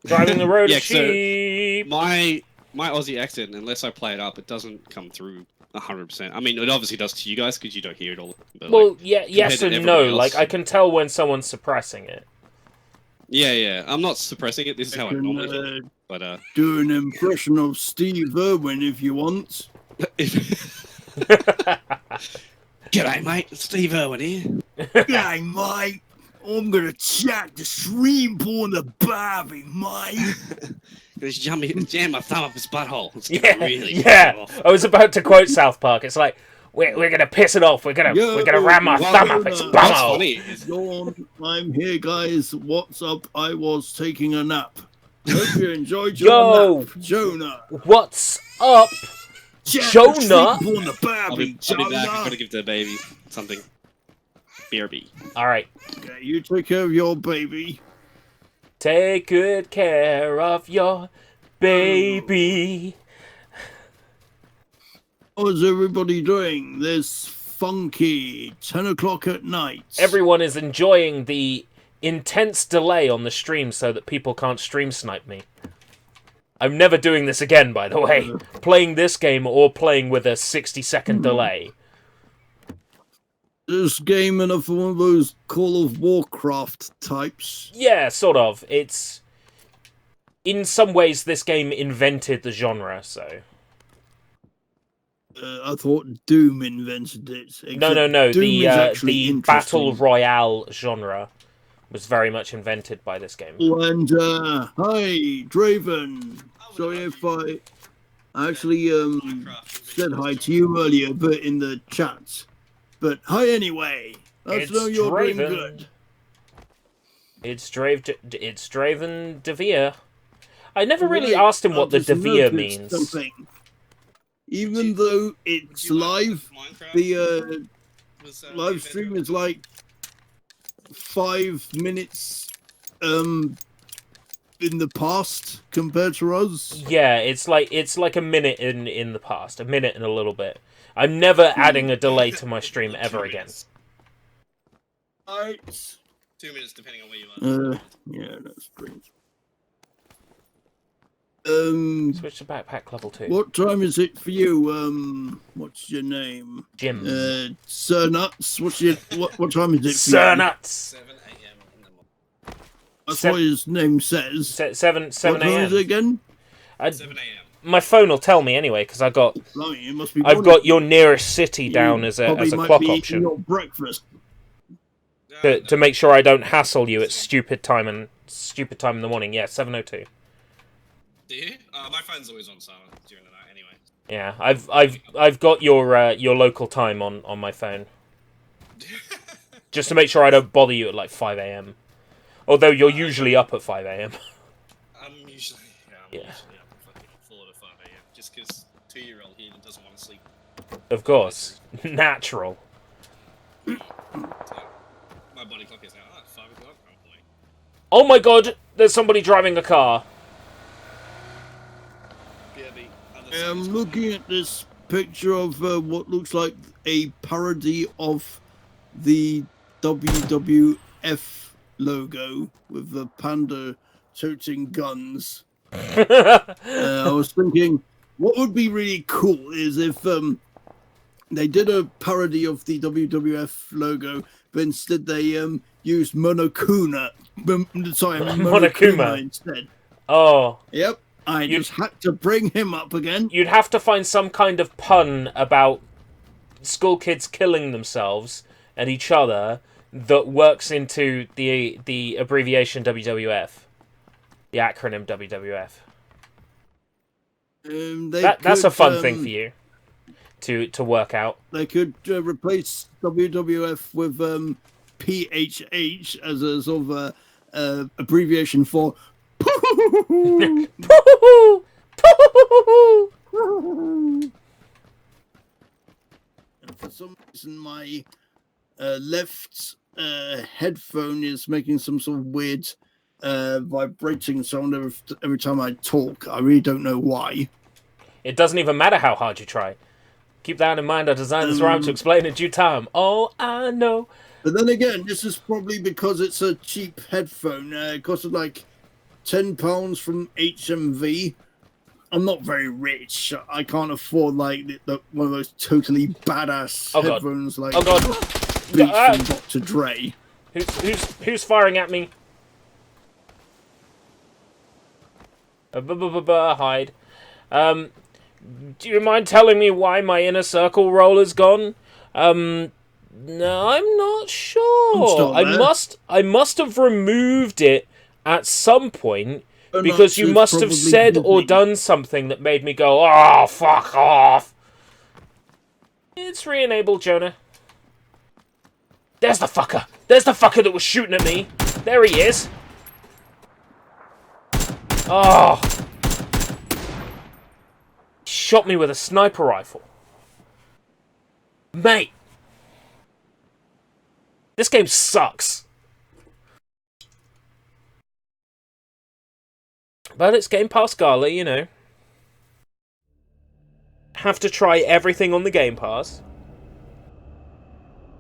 the road Yeah, is cheap. So my Aussie accent, unless I play it up, it doesn't come through 100%. I mean, it obviously does to you guys because you don't hear it all. But, well, yes and no. Else, I can tell when someone's suppressing it. Yeah. I'm not suppressing it. This is how I normally do it. But do an impression of Steve Irwin if you want. G'day, mate. Steve Irwin here. G'day, mate. I'm gonna chat the shrimp on the barbie, mate. Gonna jam my thumb up his butthole. It's Yeah. I was about to quote South Park. It's like we're gonna piss it off. We're gonna ram our thumb up its bumhole. Dawn, I'm here, guys. What's up? I was taking a nap. Hope you enjoyed your nap, Jonah. What's up, Jonah? On the Barbie, I'll be back. I'm gonna give the baby something. BRB. All right. Okay, you take care of your baby. Take good care of your baby. How's everybody doing this funky 10 o'clock at night? Everyone is enjoying the intense delay on the stream so that people can't stream snipe me. I'm never doing this again, by the way. Playing this game or playing with a 60-second delay. This game enough for one of those Call of Warcraft types? Yeah, sort of. It's... In some ways, this game invented the genre, so... I thought Doom invented it. No. Doom is actually The battle royale genre was very much invented by this game. And hi, Draven. Sorry if I actually said hi to you earlier, but in the chat. But hi anyway. Let's know you're doing good. It's Draven Devere. I never really asked him what the Devere means. Something. Even though it's live, the live stream is like 5 minutes in the past compared to us. Yeah, it's like a minute in the past, a minute and a little bit. I'm never adding a delay to my stream ever again. Alright. 2 minutes depending on where you are. Yeah, that's strange. Switch to backpack level 2. What time is it for you? What's your name? Jim. Sir Nuts. What time is it for Sir you? Nuts. 7 a.m. in the morning. That's what his name says. 7 What time is a.m. it again? 7 a.m. My phone will tell me anyway because I've got your nearest city down as a clock option your breakfast. to make sure I don't hassle you at stupid time in the morning. Yeah, 7:02. Do you? My phone's always on silent during the night anyway. Yeah, I've got your local time on my phone just to make sure I don't bother you at like 5 a.m. Although you're usually up at 5 a.m. I'm usually usually up at fucking 4 to 5 a.m. just because 2-year-old here doesn't want to sleep. Of course, natural. So, my body clock is now 5 o'clock. Oh my god, there's somebody driving a car. I'm looking at this picture of what looks like a parody of the WWF logo with the panda toting guns. I was thinking, what would be really cool is if they did a parody of the WWF logo, but instead they used Monokuma. Monokuma instead. Oh. Yep. I just had to bring him up again. You'd have to find some kind of pun about school kids killing themselves and each other that works into the abbreviation WWF, the acronym WWF. That's a fun thing for you to work out. They could replace WWF with PHH as a sort of abbreviation for. For some reason, my left headphone is making some sort of weird vibrating sound every time I talk. I really don't know why. It doesn't even matter how hard you try. Keep that in mind. I designed this rhyme to explain in due time. Oh, I know. But then again, this is probably because it's a cheap headphone. It costed like £10 from HMV. I'm not very rich. I can't afford like one of those totally badass headphones like Beats from Dr. Dre. Who's firing at me? Hide. Do you mind telling me why my inner circle roller's gone? No, I'm not sure. I must have removed it at some point because you must have said or done something that made me go, oh, fuck off. It's re-enabled, Jonah. There's the fucker. There's the fucker that was shooting at me. There he is. Oh. Shot me with a sniper rifle. Mate. This game sucks. But it's Game Pass Gala, you know. Have to try everything on the Game Pass.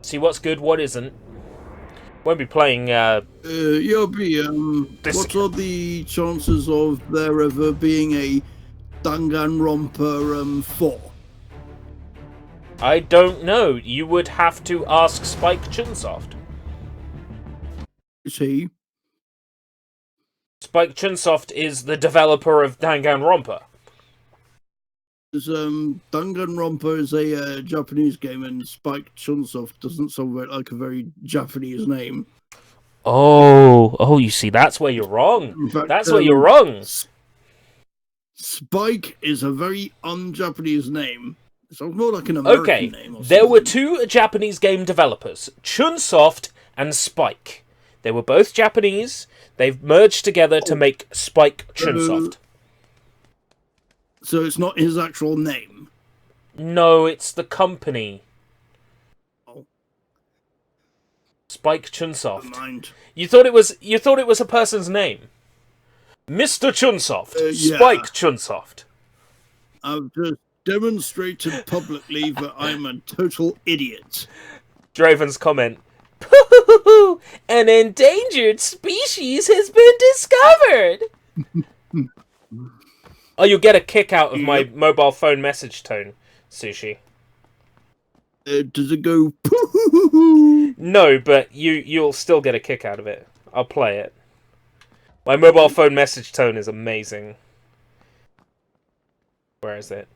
See what's good, what isn't. Won't be playing, Yobi, what are the chances of there ever being a Danganronpa 4? I don't know. You would have to ask Spike Chunsoft. Is he? Spike Chunsoft is the developer of Danganronpa. Danganronpa is a Japanese game, and Spike Chunsoft doesn't sound like a very Japanese name. Oh, you see, that's where you're wrong. In fact, That's where you're wrong. Spike is a very un-Japanese name. So more like an American name. Or There were something. 2 Japanese game developers, Chunsoft and Spike. They were both Japanese. They've merged together to make Spike Chunsoft. So it's not his actual name? No, it's the company. Oh. Spike Chunsoft. Never mind. You thought it was a person's name. Mr. Chunsoft. Yeah. Spike Chunsoft. I've just demonstrated publicly that I'm a total idiot. Draven's comment. Pooh, an endangered species has been discovered. Oh, you'll get a kick out of my mobile phone message tone, Sushi. Does it go? No, but you'll still get a kick out of it. I'll play it. My mobile phone message tone is amazing. Where is it?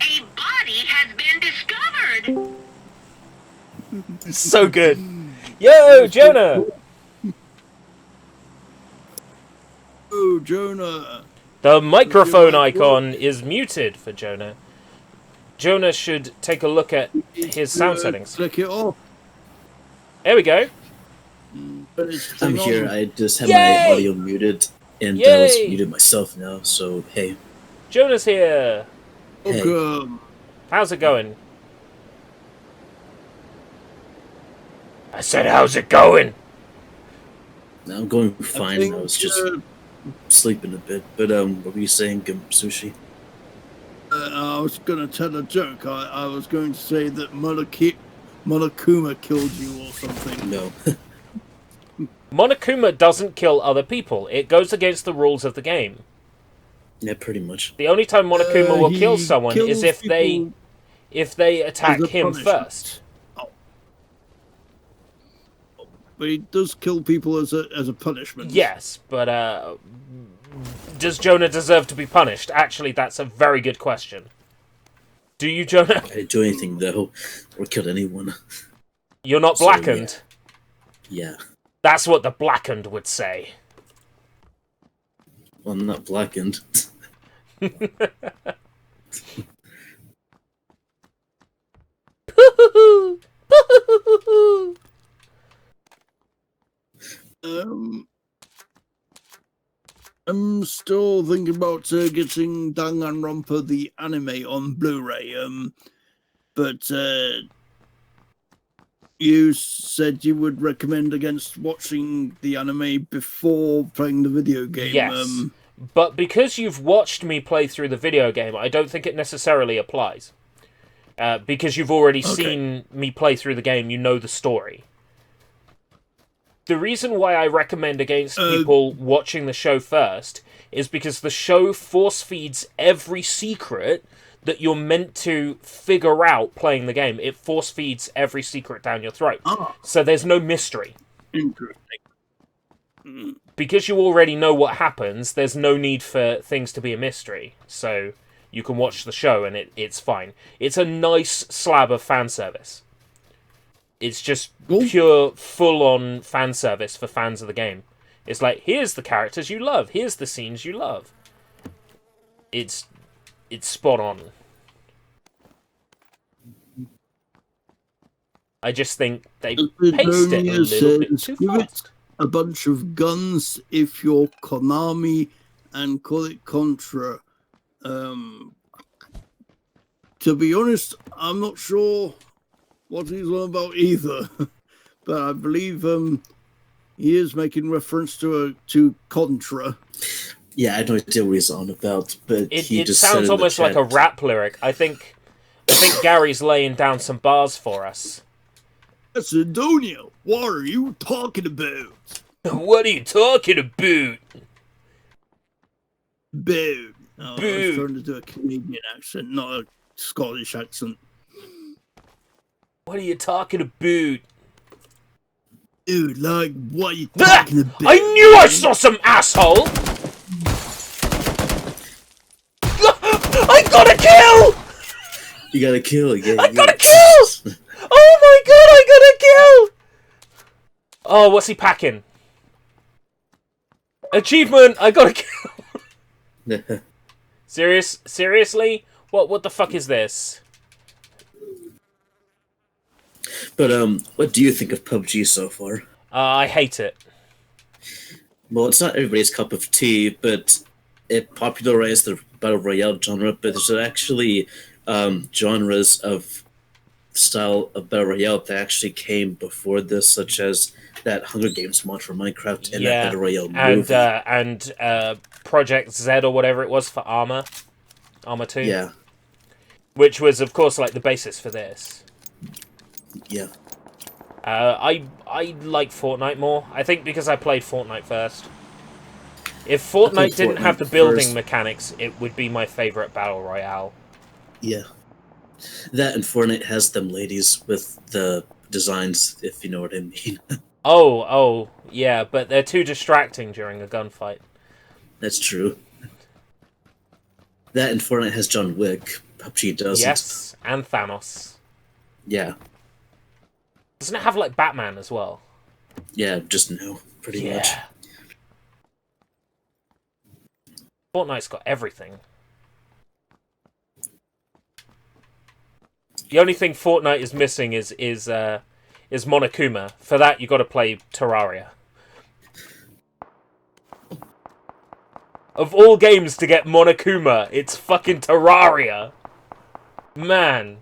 A body has been discovered. So good. Yo, Jonah! Oh, Jonah. The microphone icon is muted for Jonah. Jonah should take a look at his sound settings. Click it off. There we go. I'm here. I just had Yay! my audio muted, and I was muted myself now. So hey, Jonah's here. hey. Welcome. How's it going? I said, how's it going? I'm going fine. think, I was just sleeping a bit. But what were you saying, Sushi? I was going to tell a joke. I was going to say that Monokuma killed you or something. No. Monokuma doesn't kill other people. It goes against the rules of the game. Yeah, pretty much. The only time Monokuma will He kill someone is kills if people they attack as a him punishment. first. Oh. But he does kill people as a punishment. Yes, but does Jonah deserve to be punished? Actually, that's a very good question. Do you, Jonah? I didn't do anything though, or killed anyone. You're not So, blackened. Yeah. That's what the blackened would say. Well, I'm not blackened. I'm still thinking about getting Danganronpa the anime on Blu-ray. But you said you would recommend against watching the anime before playing the video game. Yes. But because you've watched me play through the video game, I don't think it necessarily applies. Because you've already seen me play through the game, you know the story. The reason why I recommend against people watching the show first is because the show force feeds every secret that you're meant to figure out playing the game. It force feeds every secret down your throat. So there's no mystery. Interesting. Because you already know what happens, there's no need for things to be a mystery. So you can watch the show and it's fine. It's a nice slab of fan service. It's just pure, full-on fan service for fans of the game. It's like, here's the characters you love. Here's the scenes you love. It's spot on. I just think they paced it a little bit too fast. A bunch of guns if you're Konami, and call it Contra. To be honest, I'm not sure what he's on about either, but I believe he is making reference to Contra. Yeah, I had no idea what he's on about, but It sounds almost like a rap lyric. I think Gary's laying down some bars for us. Macedonia, what are you talking about? What are you talking about? Boot. Oh, I was trying to do a Canadian accent, not a Scottish accent. What are you talking about? Dude, like, what are you Ah! talking about? I knew I saw some asshole! I got a kill! You got a kill, yeah. I got a kill! Oh my god, I got a kill! Oh, what's he packing? Achievement! I got a kill! Seriously? What the fuck is this? But what do you think of PUBG so far? I hate it. Well, it's not everybody's cup of tea, but it popularized the battle royale genre. But there's actually genres of style of battle royale that actually came before this, such as that Hunger Games mod for Minecraft and that battle royale movie. And Project Z or whatever it was for Armor 2. Yeah, Which was, of course, like the basis for this. yeah. I like Fortnite more. I think because I played Fortnite first. If Fortnite didn't have the building mechanics, it would be my favorite battle royale. Yeah. That and Fortnite has them ladies with the designs, if you know what I mean. Oh, yeah, but they're too distracting during a gunfight. That's true. That and Fortnite has John Wick. PUBG doesn't. Yes, and Thanos. Yeah. Doesn't it have, like, Batman as well? Yeah, just no, pretty much. Fortnite's got everything. The only thing Fortnite is missing is Monokuma. For that, you got to play Terraria. Of all games to get Monokuma, it's fucking Terraria. Man.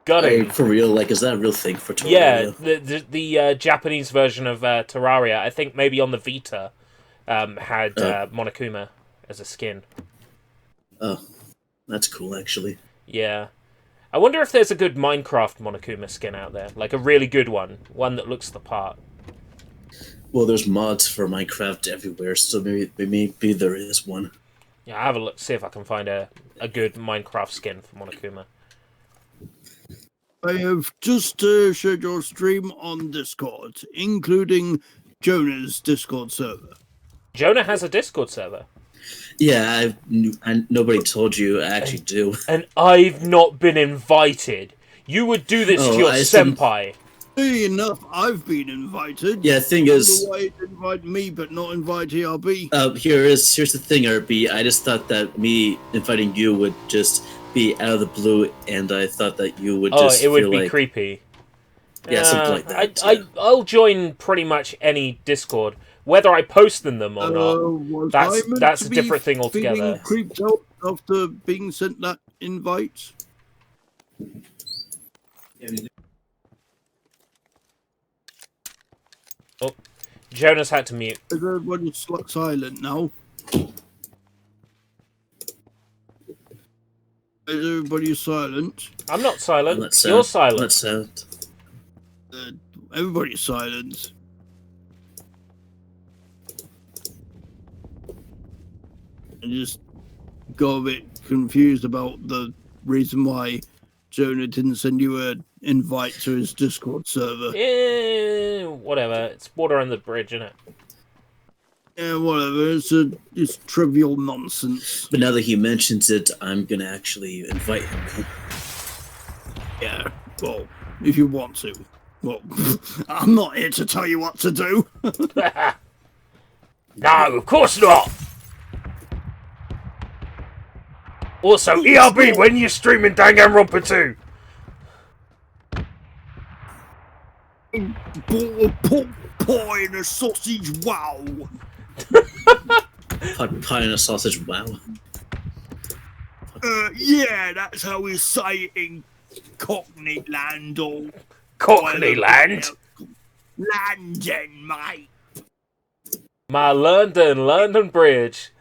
Got it. Hey, for real, like, is that a real thing for Terraria? Yeah, the Japanese version of Terraria, I think maybe on the Vita, had Monokuma as a skin. Oh, that's cool, actually. Yeah. I wonder if there's a good Minecraft Monokuma skin out there. Like a really good one. One that looks the part. Well, there's mods for Minecraft everywhere, so maybe there is one. Yeah, I'll have a look, see if I can find a good Minecraft skin for Monokuma. I have just shared your stream on Discord, including Jonah's Discord server. Jonah has a Discord server. Yeah, nobody told you. I actually do. And I've not been invited. You would do this to your senpai. Funny enough, I've been invited. Yeah, the thing is... Why invite me but not invite ERB? Here's the thing, RB. I just thought that me inviting you would just be out of the blue, and I thought that you would just it would feel be like... creepy. Yeah, something like that. I'll join pretty much any Discord. Whether I post in them or not, that's a different thing altogether. Feeling creeped out after being sent that invite? Oh, Jonas had to mute. Is everybody silent now? Is everybody silent? I'm not silent. You're silent. Let's sound. Everybody's silent. I just got a bit confused about the reason why Jonah didn't send you an invite to his Discord server. Yeah, whatever. It's water under the bridge, isn't it? Yeah, whatever. It's trivial nonsense. But now that he mentions it, I'm gonna actually invite him now. Yeah, well, if you want to. Well, I'm not here to tell you what to do. No, of course not! Also, ERB, when you're streaming Danganronpa 2? Bought a pork pie and a sausage, wow! Pie and a sausage, wow. Yeah, that's how we say it in Cockney land or... Cockney land? London, mate. My London Bridge.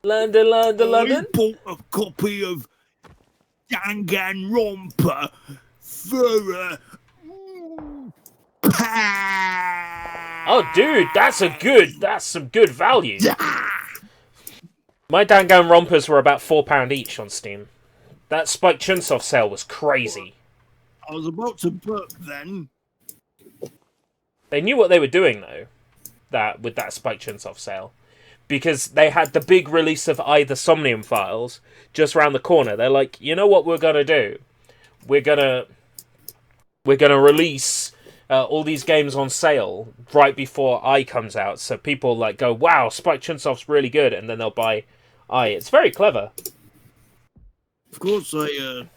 London. I bought a copy of Danganronpa for a pound. Oh, dude, that's some good value. My Danganronpas were about £4 each on Steam. That Spike Chunsoft sale was crazy. I was about to burp then. They knew what they were doing, though, with that Spike Chunsoft sale. Because they had the big release of the Somnium Files just around the corner. They're like, you know what we're going to do? We're gonna release all these games on sale right before comes out. So people like go, wow, Spike Chunsoft's really good. And then they'll buy It's very clever. Of course, I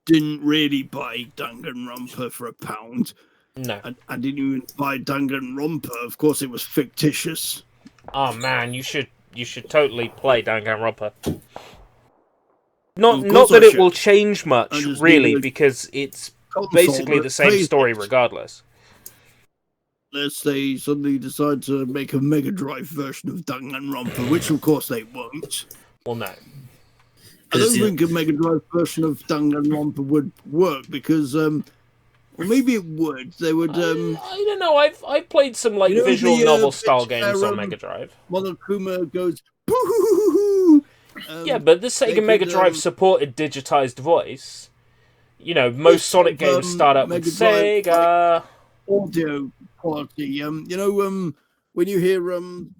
didn't really buy Danganronpa for £1. No. I didn't even buy Danganronpa. Of course, it was fictitious. Oh man, you should totally play Danganronpa. Not that it will change much, really, because it's basically the same story regardless. Unless they suddenly decide to make a Mega Drive version of Danganronpa, which of course they won't. Well, no. I don't think a Mega Drive version of Danganronpa would work because, or maybe it would. They would. I don't know. I've played some visual novel style games on Mega Drive. Monokuma goes. Boo-hoo-hoo-hoo-hoo. Yeah, but the Sega Mega Drive supported digitized voice. You know, most Sonic games start up with Sega. Audio quality. When you hear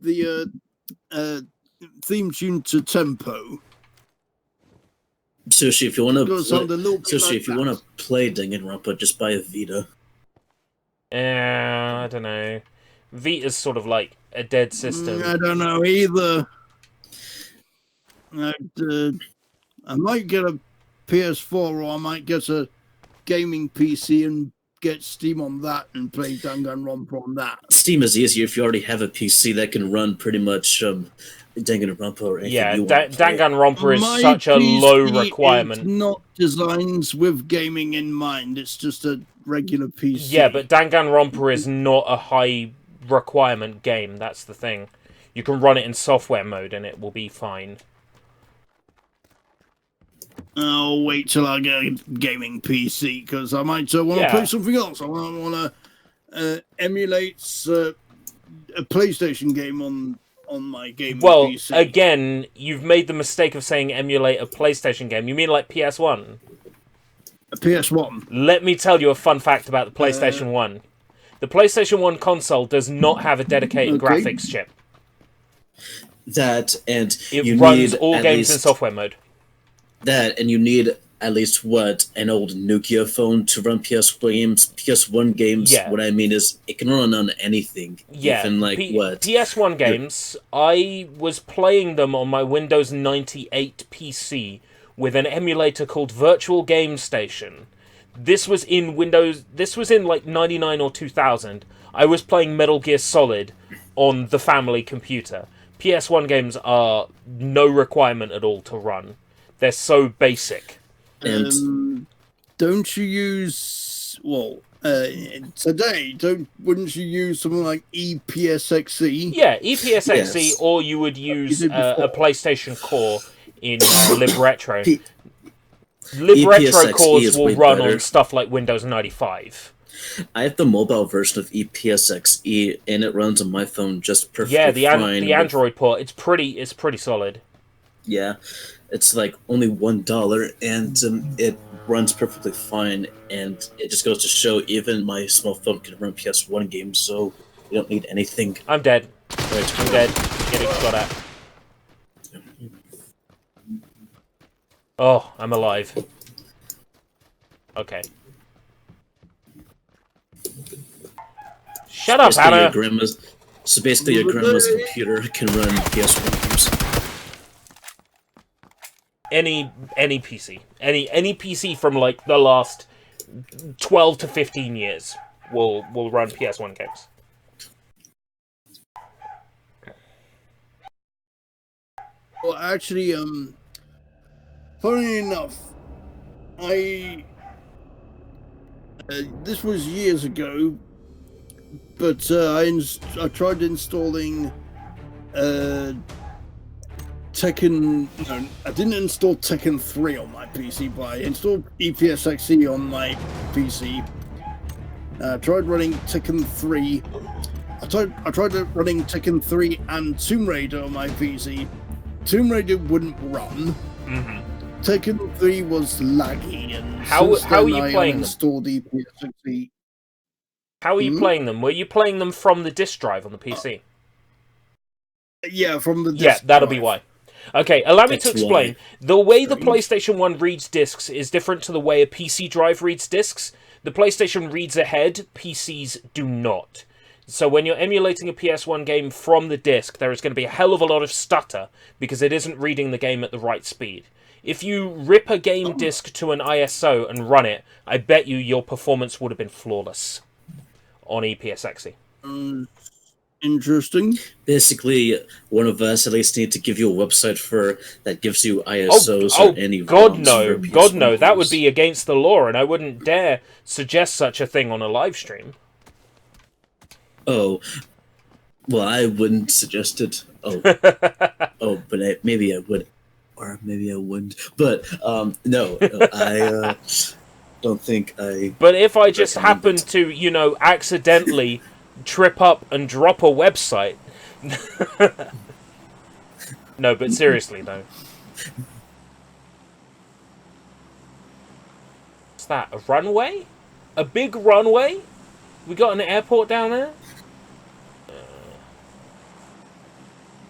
the theme tune to Tempo. Sushi, if you want to play Danganronpa, just buy a Vita. I don't know. Vita's sort of like a dead system. I don't know either. I might get a PS4 or I might get a gaming PC and get Steam on that and play Danganronpa on that. Steam is easier if you already have a PC that can run pretty much Danganronpa or anything. Yeah, Danganronpa is such a low requirement. It's not designed with gaming in mind. It's just a regular PC. Yeah, but Danganronpa is not a high requirement game. That's the thing. You can run it in software mode and it will be fine. I'll wait till I get a gaming PC because I might want to play something else. I want to emulate a PlayStation game on my gaming PC. Well, again, you've made the mistake of saying emulate a PlayStation game. You mean like PS1? A PS1. Let me tell you a fun fact about the PlayStation 1. The PlayStation 1 console does not have a dedicated graphics chip. It runs all games in software mode. That, and you need at least, an old Nokia phone to run PS1 games. Yeah. What I mean is, it can run on anything. Yeah, even, PS1 games, I was playing them on my Windows 98 PC with an emulator called Virtual Game Station. This was in 99 or 2000. I was playing Metal Gear Solid on the family computer. PS1 games are no requirement at all to run. They're so basic. And don't you use today? Wouldn't you use something like EPSXE? Yeah, EPSXE, yes. Or you would use a PlayStation Core in LibRetro. LibRetro cores will run on stuff like Windows 95. I have the mobile version of EPSXE, and it runs on my phone just perfectly fine. The Android port, it's pretty solid. Yeah, it's like only $1, and it runs perfectly fine. And it just goes to show, even my small phone can run PS1 games, so you don't need anything. I'm dead. I'm dead. Getting shot at. Oh, I'm alive. Okay. Shut up, Hannah! So basically, your grandma's computer can run PS1 games. Any PC. Any PC from, like, the last 12 to 15 years will run PS1 games. Well, actually, funny enough, this was years ago, but I tried installing Tekken. No, I didn't install Tekken 3 on my PC, but I installed EPSXE on my PC. I tried running Tekken 3. I tried running Tekken 3 and Tomb Raider on my PC. Tomb Raider wouldn't run. Mm-hmm. Tekken 3 was laggy, and how are you playing? Installed EPSXE. How are you playing them? Were you playing them from the disk drive on the PC? Yeah, from the disc Yeah, that'll drive. be why. Okay, allow me to That's explain. why. The way the Strange. PlayStation 1 reads discs is different to the way a PC drive reads discs. The PlayStation reads ahead, PCs do not. So when you're emulating a PS1 game from the disc, there is going to be a hell of a lot of stutter because it isn't reading the game at the right speed. If you rip a game disc to an ISO and run it, I bet you your performance would have been flawless on EPSXE. Interesting. Basically, one of us at least need to give you a website for that gives you ISOs Oh, or any God ROMs no, for God PS1 no, that would games. be against the law, and I wouldn't dare suggest such a thing on a live stream. Oh, well, I wouldn't suggest it. Oh, but maybe I would, or maybe I wouldn't. But no, I don't think I. But if I just recommend happen it. to, accidentally trip up and drop a website. No, but seriously, though. What's that? A runway? A big runway? We got an airport down there?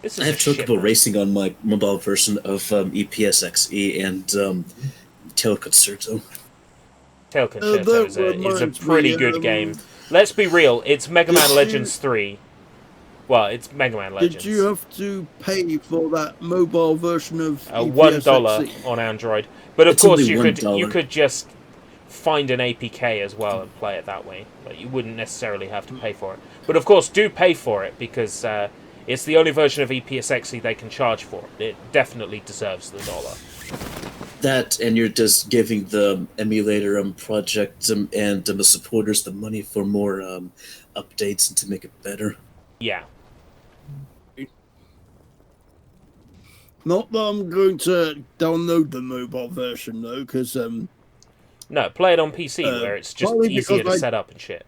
This is I have a shit, Chocobo man. Racing on my mobile version of EPSXE and Tail Concerto. Tail Concerto that is a reminds pretty me, good game. Let's be real, it's Mega Man did Legends 3. Well, it's Mega Man Legends. Did you have to pay for that mobile version of $1 EPSXE? on Android. But of It's course, only you $1. could just find an APK as well and play it that way. Like, you wouldn't necessarily have to pay for it. But of course, do pay for it because it's the only version of EPSXE they can charge for. It definitely deserves the dollar. That, and you're just giving the emulator project and the supporters the money for more updates and to make it better. Yeah. Not that I'm going to download the mobile version though, because No, play it on PC where it's just partly easier to because set up and shit.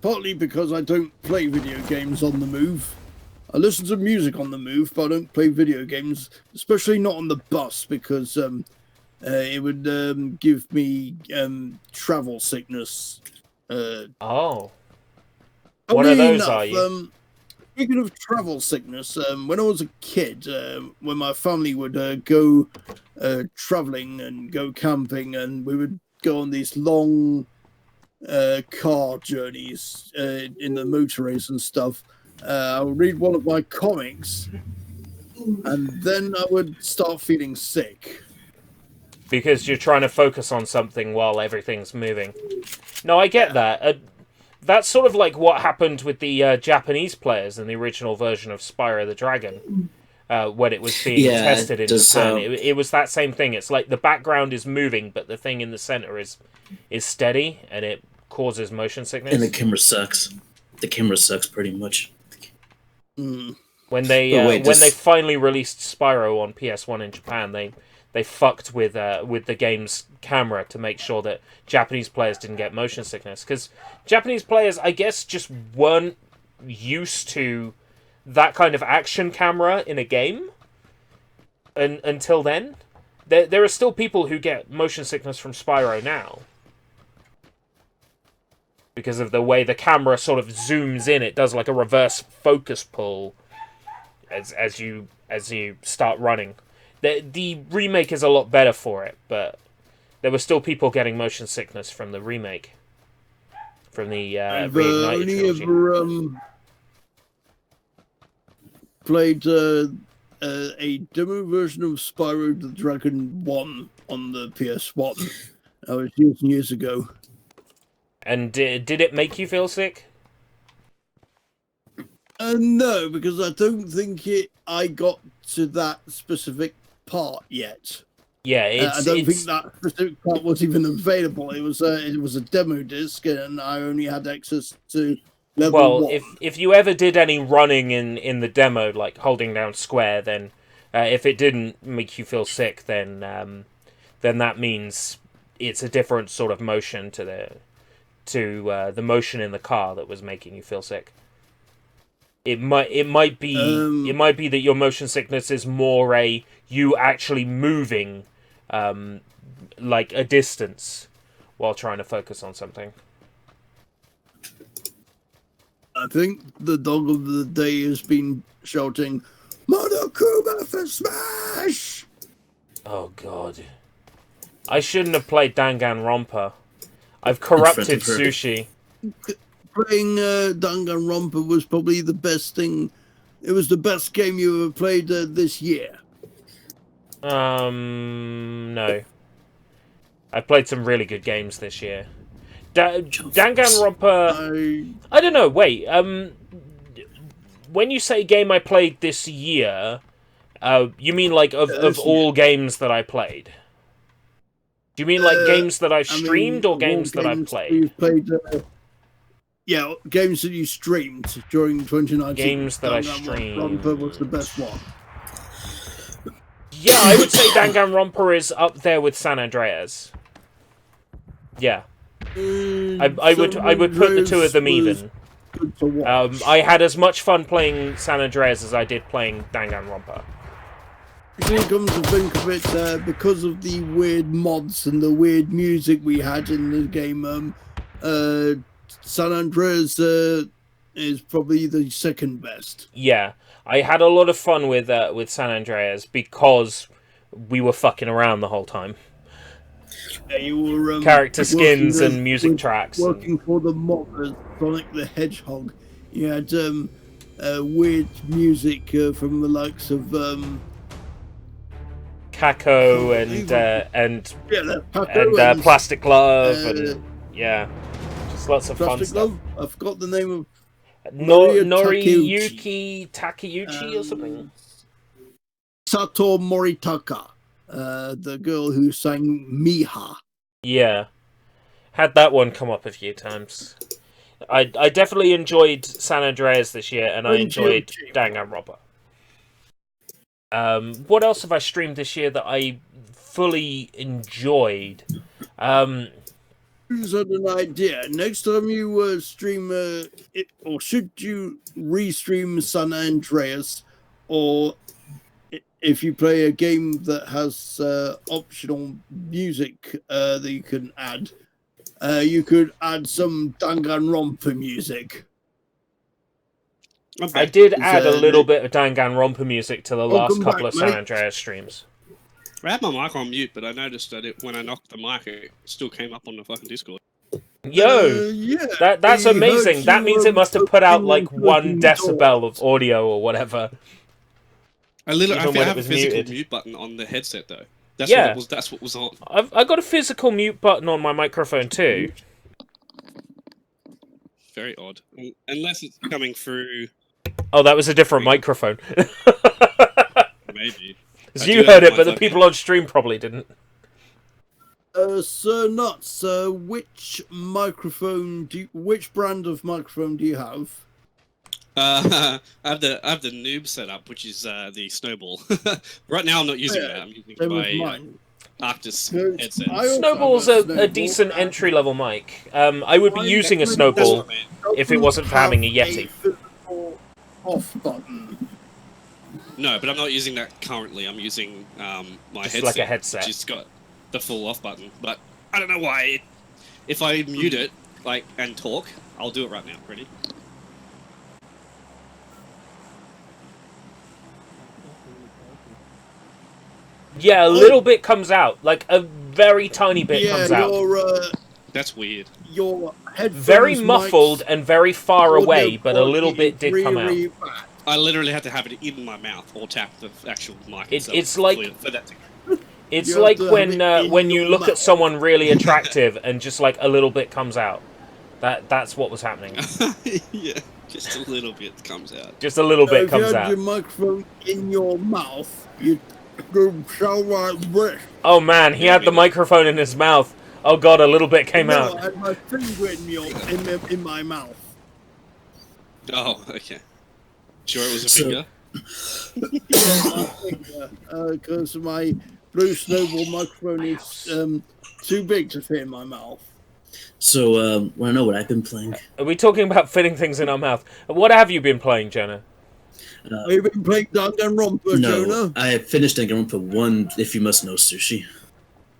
partly because I don't play video games on the move. I listen to music on the move, but I don't play video games, especially not on the bus, because it would give me travel sickness. Oh. What of those are you? Speaking of travel sickness, when I was a kid, when my family would go traveling and go camping, and we would go on these long car journeys in the motorways and stuff, I would read one of my comics, and then I would start feeling sick. Because you're trying to focus on something while everything's moving. No, I get that. That's sort of like what happened with the Japanese players in the original version of Spyro the Dragon, when it was being tested in Japan. It was that same thing. It's like the background is moving, but the thing in the center is steady, and it causes motion sickness. And the camera sucks. The camera sucks pretty much. When they finally released Spyro on PS1 in Japan, they fucked with the game's camera to make sure that Japanese players didn't get motion sickness. Because Japanese players, I guess, just weren't used to that kind of action camera in a game. Until then, there are still people who get motion sickness from Spyro now. Because of the way the camera sort of zooms in, it does like a reverse focus pull as you start running. The remake is a lot better for it, but there were still people getting motion sickness from the remake, from the Reignited trilogy. Ever played a demo version of Spyro the Dragon 1 on the PS1? That was years ago. And did it make you feel sick? No, because I don't think I got to that specific part yet. Yeah, I don't think that specific part was even available. It was a demo disc, and I only had access to level 1. If you ever did any running in the demo, like holding down square, then if it didn't make you feel sick, then that means it's a different sort of motion to the motion in the car that was making you feel sick. It might be that your motion sickness is more you actually moving like a distance while trying to focus on something. I think the dog of the day has been shouting, Monokuma for Smash! Oh god. I shouldn't have played Danganronpa. I've corrupted Sushi. Playing Danganronpa was probably the best thing. It was the best game you ever played this year. No. I've played some really good games this year. Danganronpa... I don't know, wait. When you say game I played this year, you mean like of all games that I played? Do you mean like games that I've streamed or games that I've played? You've played yeah, games that you streamed during 2019. Games that I streamed. Danganronpa was the best one. Yeah, I would say Danganronpa is up there with San Andreas. Yeah. I would put the two of them even. I had as much fun playing San Andreas as I did playing Danganronpa. Actually, come to think of it, because of the weird mods and the weird music we had in the game, San Andreas is probably the second best. Yeah, I had a lot of fun with San Andreas because we were fucking around the whole time. Yeah, you were character skins and music tracks. Working for the modders, Sonic the Hedgehog. You had weird music from the likes of Kako and Plastic Glove and yeah, just lots of fun stuff. Glove? I forgot the name of Noriyuki Takeuchi or something. Sato Moritaka. The girl who sang Miha. Yeah. Had that one come up a few times. I definitely enjoyed San Andreas this year, and I enjoyed Danganronpa. What else have I streamed this year that I fully enjoyed? Who's had an idea? Next time you stream it, or should you restream San Andreas, or if you play a game that has optional music that you can add, you could add some Danganronpa music. I did add a little bit of Danganronpa music to the last couple of San Andreas streams. I had my mic on mute, but I noticed that when I knocked the mic, it still came up on the fucking Discord. Yo, yeah, that's amazing. That means it must have put out like 1 decibel of audio or whatever. I have a physical mute button on the headset though. That's what was on. I got a physical mute button on my microphone too. Very odd, unless it's coming through. Oh, that was a different microphone. Maybe. Because you heard it, but the people on stream probably didn't. Sir Nuts, which brand of microphone do you have? I have the noob setup, which is the Snowball. Right now, I'm not using that. I'm using my Arctis headset. Snowball's a decent entry-level mic. I would be using a Snowball if it wasn't for having a Yeti. Off button. No, but I'm not using that currently. I'm using my headset. Like a headset. Which has got the full off button. But I don't know why. If I mute it and talk, I'll do it right now. Ready? Yeah, a little bit comes out. Like, a very tiny bit comes out. That's weird. Your headphones very muffled and very far away, but a little bit did come out. I literally had to have it in my mouth or tap the actual mic. It's like it's like when you look at someone really attractive and just like a little bit comes out. That's what was happening. Yeah, just a little bit comes out. Just a little bit comes out. If you had your microphone in your mouth, you'd go sound like this. Oh man, he had the microphone in his mouth. Oh god, a little bit came out. I had my finger in my mouth. Oh, okay. Sure it was a finger? Because my Blue Snowball microphone is too big to fit in my mouth. So, want to know what I've been playing? Are we talking about fitting things in our mouth? What have you been playing, Jonah? Have you been playing Danganronpa, Jonah? I finished Danganronpa 1, if you must know, Sushi.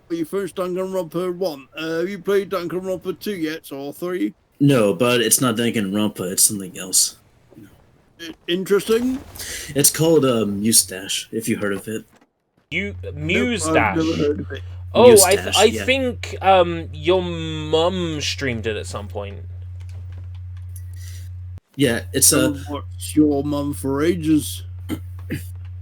You finished Danganronpa 1. Have you played Danganronpa 2 yet, or 3? No, but it's not Danganronpa. It's something else. Interesting. It's called Mustache. If you heard of it. Muse Nope, I've never Dash. heard of it. Oh, Mustache, I yeah. think your mum streamed it at some point. Yeah, it's a What's your mum for ages?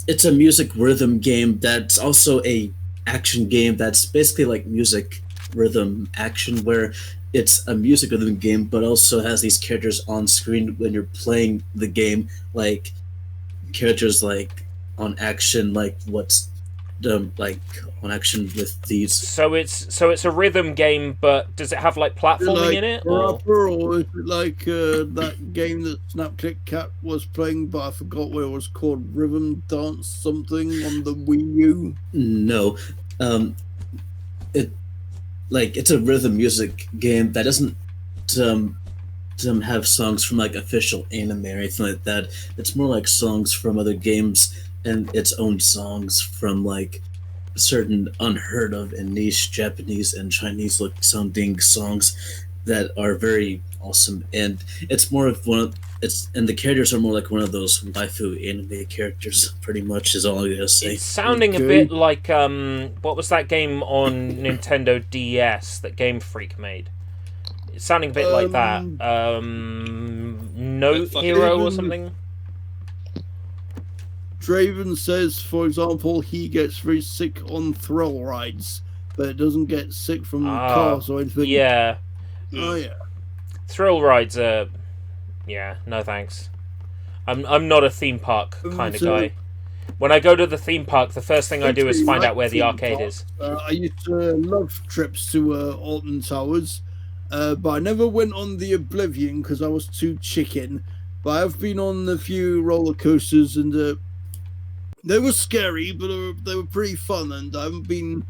it's a music rhythm game that's also a action game that's basically like music rhythm action where it's a music rhythm game but also has these characters on screen when you're playing the game, like characters like on action, like what's like on action with these. So it's a rhythm game, but does it have like Is it platforming like in it? Or? Rapper, or is it like that game that Snapclick Cat was playing, but I forgot what it was called, Rhythm Dance something on the Wii U? No, it like it's a rhythm music game that um, doesn't have songs from like official anime or anything like that. It's more like songs from other games and its own songs from like certain unheard of and niche Japanese and Chinese look sounding songs that are very awesome. And it's more of and the characters are more like one of those waifu anime characters. Pretty much is all I gotta say. It's sounding a bit like what was that game on Nintendo DS that Game Freak made? It's sounding a bit like that. Note Hero or something. Draven says, for example, he gets very sick on thrill rides, but doesn't get sick from cars or anything. Yeah. Oh yeah. Thrill rides are... Yeah, no thanks. I'm not a theme park kind of guy. When I go to the theme park, the first thing I do is find out where the arcade is. I used to love trips to Alton Towers, but I never went on the Oblivion because I was too chicken. But I've been on a few roller coasters and they were scary, but they were pretty fun. And I haven't been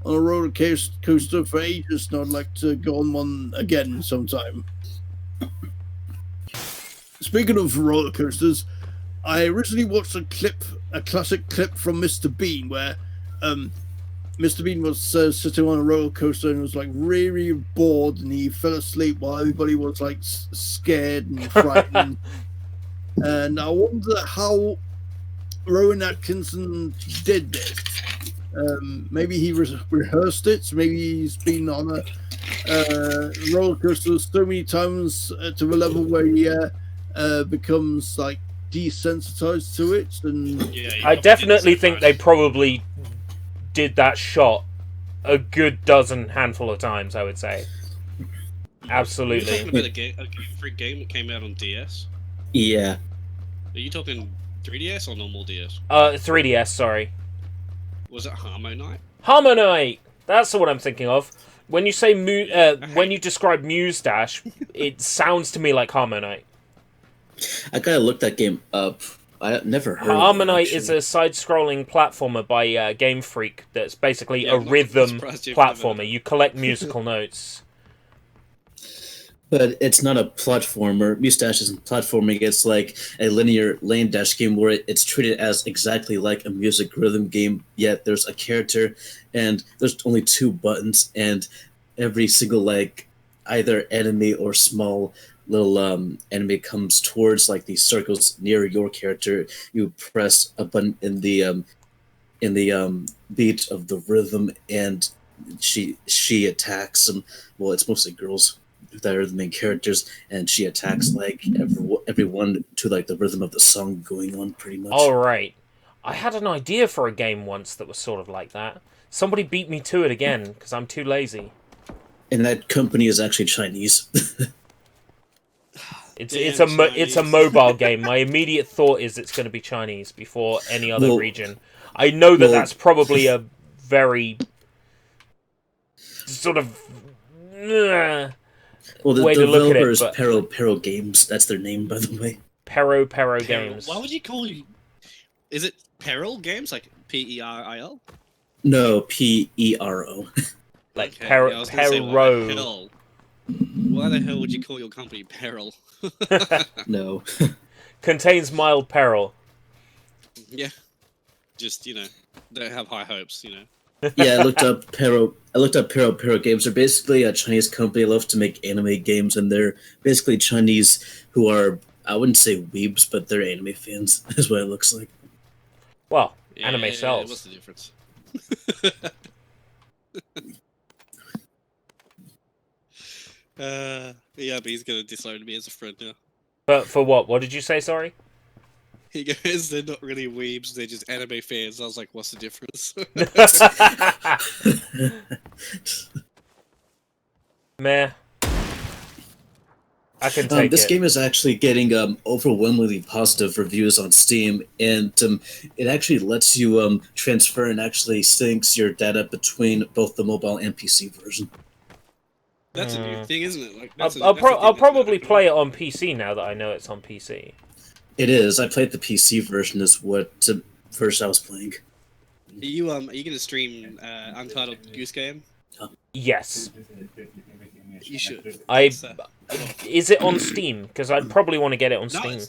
on a roller coaster for ages, and I'd like to go on one again sometime. Speaking of roller coasters, I originally watched a classic clip from Mr. Bean, where Mr. Bean was sitting on a roller coaster and was like really bored, and he fell asleep while everybody was like scared and frightened. And I wonder how Rowan Atkinson did this. Maybe he rehearsed it. Maybe he's been on a roller coaster so many times to the level where he becomes like desensitized to it. And I definitely think they probably did that shot a good handful of times, I would say. Absolutely. Are you talking about a Game Freak game that came out on DS? Yeah. Are you talking 3DS or normal DS? 3DS, sorry. Was it Harmonite? Harmonite! That's what I'm thinking of. When you say when you describe Muse Dash, it sounds to me like Harmonite. I gotta look that game up. I never heard Harmonite of it, is a side-scrolling platformer by Game Freak that's basically a I'm not rhythm surprised you've platformer. never- You collect musical notes. But it's not a platformer. Mustache isn't platforming. It's like a linear lane dash game where it's treated as exactly like a music rhythm game, yet there's a character and there's only 2 buttons, and every single like either enemy or small little enemy comes towards like these circles near your character. You press a button in the beat of the rhythm, and she attacks them. Well, it's mostly girls that are the main characters, and she attacks like everyone to like the rhythm of the song going on, pretty much. All right, I had an idea for a game once that was sort of like that. Somebody beat me to it again because I'm too lazy. And that company is actually Chinese. It's a mobile game. My immediate thought is it's going to be Chinese before any other region. I know that that's probably a very sort of well, the way to look at it. developer is Pero Games. That's their name, by the way. Pero Games. Why would you call you? Is it Peril Games, like Peril? No, Pero. Like Okay, Pero. yeah, I was gonna say, why the hell would you call your company Peril? No. Contains mild peril. Yeah. Just, don't have high hopes, Yeah, I looked up Pero. I looked up Pero Games. They're basically a Chinese company that love to make anime games, and they're basically Chinese who are, I wouldn't say weebs, but they're anime fans. Is what it looks like. Well, Yeah, anime sells. What's the difference? Yeah, but he's gonna disown me as a friend now. But for what? What did you say? Sorry. He goes, they're not really weebs, they're just anime fans. I was like, what's the difference? Meh. I can take this it. game is actually getting overwhelmingly positive reviews on Steam, and it actually lets you transfer and actually syncs your data between both the mobile and PC version. That's a new thing, isn't it? Like, I'll probably play it on PC now that I know it's on PC. It is. I played the PC version. Is what first I was playing. Are you gonna stream Untitled Goose Game? Yes. You should. Is it on Steam? Because I'd probably want to get it on Steam.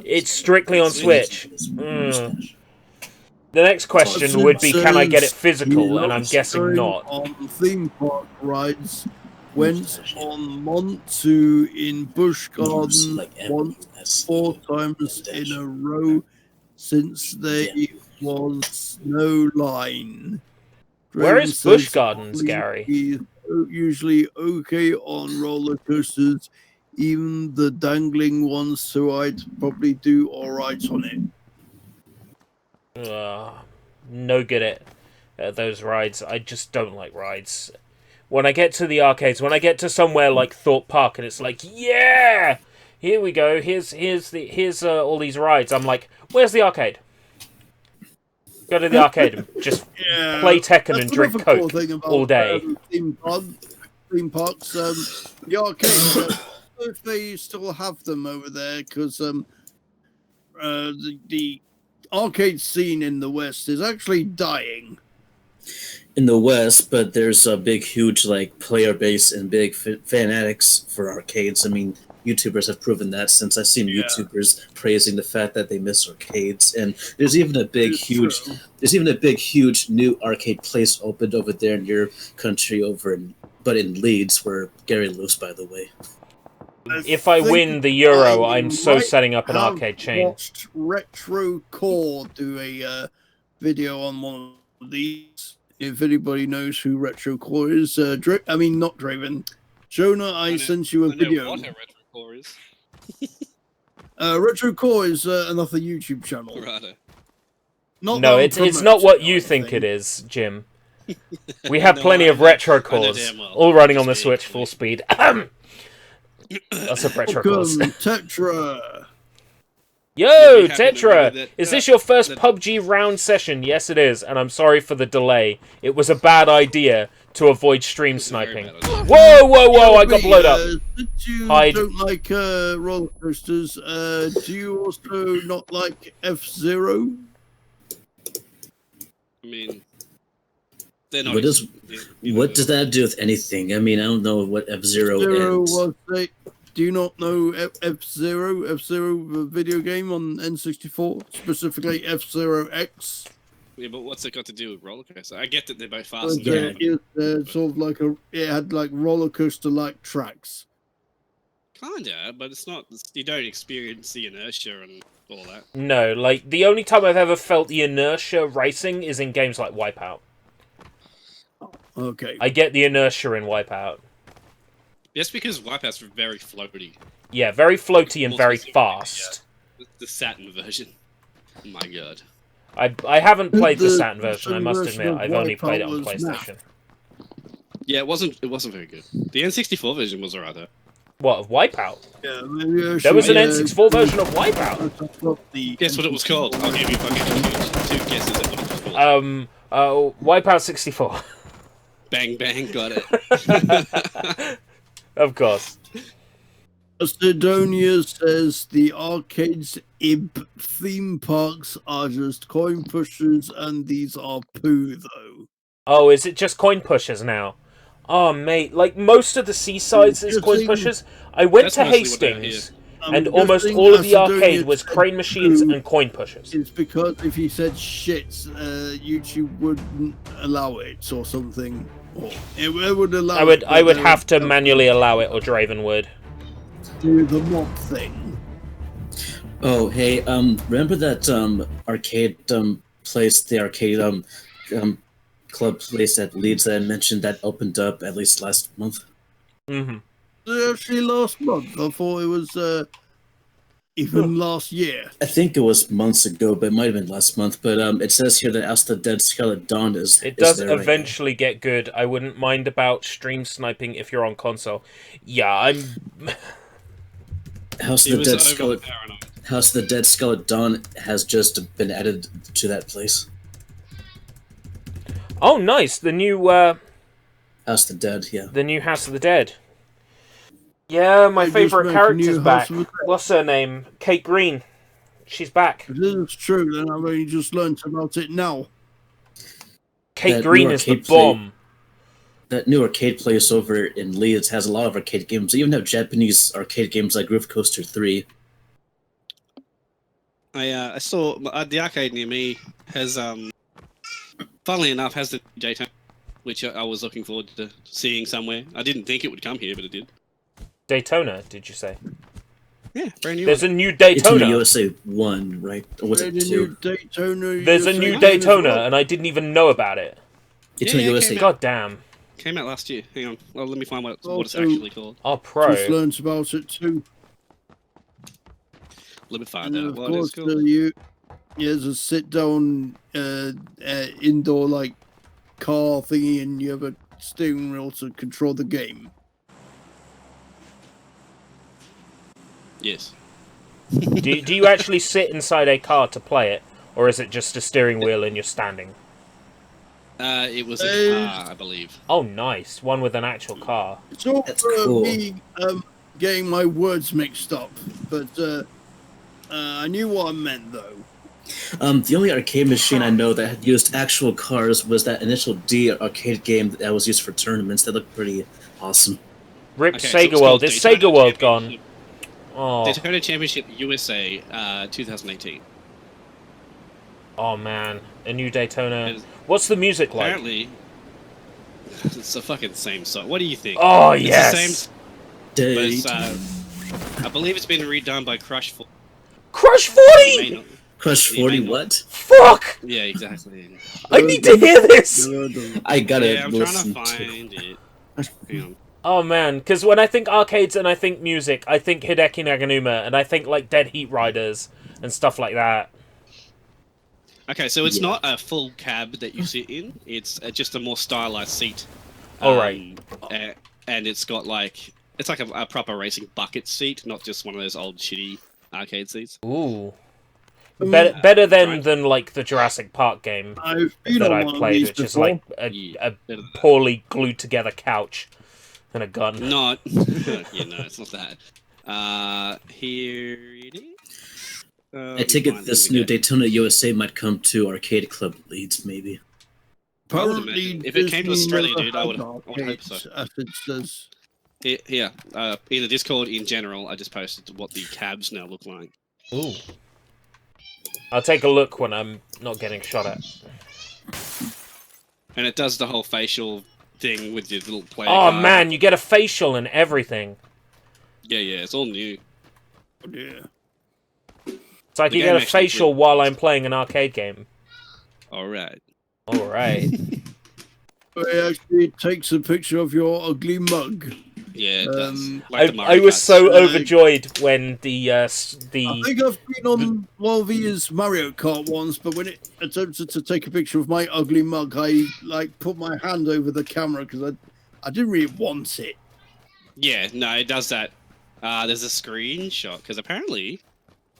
It's strictly on Switch. The next question would be, can I get it physical? And I'm guessing not. On theme park rides, went on Montu in Busch Garden once 4 times in a row since there was no line. Where is Busch Gardens, Gary? He's usually okay on roller coasters, even the dangling ones, so I'd probably do alright on it. No good at those rides. I just don't like rides. When I get to the arcades, when I get to somewhere like Thorpe Park, and it's like, yeah, here we go. Here's all these rides. I'm like, where's the arcade? Go to the arcade and just play Tekken and drink Coke all day. Theme parks, the arcades. If they still have them over there, because the arcade scene in the West is actually dying. In the West, but there's a big, huge player base and big fanatics for arcades. I mean, YouTubers have proven that since I've seen YouTubers praising the fact that they miss arcades, and there's even a big, huge new arcade place opened over there in your country, but in Leeds, where Gary lives, by the way. If I win the Euro, I'm setting up an arcade chain. Watched Retro Core do a video on one of these. If anybody knows who Retro Core is, not Draven. Jonah, I sent you a video. What a Retro Core is. Retro Core is another YouTube channel. Right. No, it's not what you think it is, Jim. We have plenty of Retro Cores, all running on the Switch full speed. That's a Retro Cores. Tetra. Yo, Tetra! Is this your first PUBG round session? Yes, it is, and I'm sorry for the delay. It was a bad idea to avoid stream sniping. Whoa, I got blowed up. Since you Hide. don't like roller coasters, do you also not like F-Zero? I mean, they're not. What does that do with anything? I mean, I don't know what F-Zero is. Do you not know F-Zero? F-Zero, the video game on N64, specifically F-Zero X. Yeah, but what's it got to do with roller coaster? I get that they're both fast. Sort of like it had like roller coaster like tracks. Kinda, but it's not. You don't experience the inertia and all that. No, the only time I've ever felt the inertia racing is in games like Wipeout. Okay. I get the inertia in Wipeout. That's because Wipeout's very floaty. Yeah, very floaty and very fast. The Saturn version. Oh my god. I haven't played the Saturn version, I must admit. I've only played it on PlayStation. Yeah, it wasn't very good. The N64 version was alright though. What, of Wipeout? Yeah, maybe there was an N64 version of Wipeout. Guess what it was called? I'll give you fucking 2 guesses at what it was called. Wipeout 64. Bang bang, got it. Of course. Sidonia says the arcades theme parks are just coin pushers and these are poo though. Oh, is it just coin pushers now? Oh, mate, most of the seasides is coin pushers. I went to Hastings, and almost guessing all of the after doing arcade it was crane machines to- and coin pushers. It's because if you said shit, YouTube wouldn't allow it or something. Or it would allow. I would but they have to manually allow it, or Draven would. do the mob thing. Oh, hey, remember that arcade place, the arcade club place at Leeds that I mentioned that opened up at least last month? Mm-hmm. Actually, last month. I thought it was even last year. I think it was months ago, but it might have been last month. But it says here that As the Dead Scarlet Dawn is. It is does there right now. eventually get good. I wouldn't mind about stream sniping if you're on console. Yeah, I'm. House It of the was Dead over Scarlet. paranoid. House of the Dead Scarlet Dawn has just been added to that place. Oh, nice! The new House of the Dead, yeah. the new House of the Dead. Yeah, my They just favorite make a character's new back. House of the Dead. What's her name? Kate Green. She's back. If this is true, then I've only just learned about it now. Kate That Green new is the arcade play- bomb. That new arcade place over in Leeds has a lot of arcade games. They even have Japanese arcade games like Groove Coaster 3. I saw the arcade near me has funnily enough has the Daytona, which I was looking forward to seeing somewhere. I didn't think it would come here, but it did. Daytona, did you say? Yeah, brand new. There's a new Daytona Daytona. USA 1, right? Or was it There's a 2? new Daytona. There's a USA new game as Daytona, well. and I didn't even know about it. Daytona yeah, it USA. came out. God damn. Came out last year. Hang on. Well, let me find what it's Also- actually called. Oh, Just pro. learned about it too. Let me find And then, out of what it's course, called. there's a sit-down indoor like car thingy, and you have a steering wheel to control the game. Yes. do you actually sit inside a car to play it, or is it just a steering wheel and you're standing? It was a car, I believe. Oh, nice. One with an actual car. It's all That's cool. me getting my words mixed up, but I knew what I meant though. The only arcade machine I know that had used actual cars was that Initial D arcade game that was used for tournaments. That looked pretty awesome. Rip Okay, so Sega it's World. called Is Daytona Sega World gone? Championship- Oh. Daytona Championship USA 2018. Oh, man. A new Daytona. It is- What's the music like? Apparently, it's the fucking same song. What do you think? Oh, It's yes. the same, but it's, Daytona. I believe it's been redone by Crush 4. Crush May 40! not- Crush You 40, may not- what? Fuck! Yeah, exactly. I need to hear this! I gotta Yeah, I'm trying listen to find it. Hang on. Oh, man. Because when I think arcades and I think music, I think Hideki Naganuma, and I think, like, Dead Heat Riders and stuff like that. Okay, so it's Yeah. not a full cab that you sit in. It's just a more stylized seat. All right. And it's got like it's like a proper racing bucket seat, not just one of those old shitty arcade seats. Ooh. Better right. than, like, the Jurassic Park game I've been that on I one of played, these which is, before. like, a Yeah, better than that. poorly glued together couch and a gun. Not. Yeah, no, it's not that. Here it is. I take it this new Daytona USA might come to Arcade Club Leeds, maybe. I would Apparently, imagine. If it came to Disney Australia, never dude, I would had hope so. arcades, as it says. Here, in the Discord in general, I just posted what the cabs now look like. Ooh. I'll take a look when I'm not getting shot at. And it does the whole facial thing with your little player Oh, card. man, you get a facial and everything. Yeah, it's all new. Oh, yeah. It's like The you game get a actually facial really while fast. I'm playing an arcade game. Alright. Alright. It actually takes a picture of your ugly mug. Yeah, it does. Um, Like the I Mario was Kart so like- overjoyed when the I think I've been on one of these Mario Kart ones, but when it attempted to take a picture of my ugly mug, I like put my hand over the camera because I didn't really want it. Yeah, no, it does that. There's a screenshot, because apparently,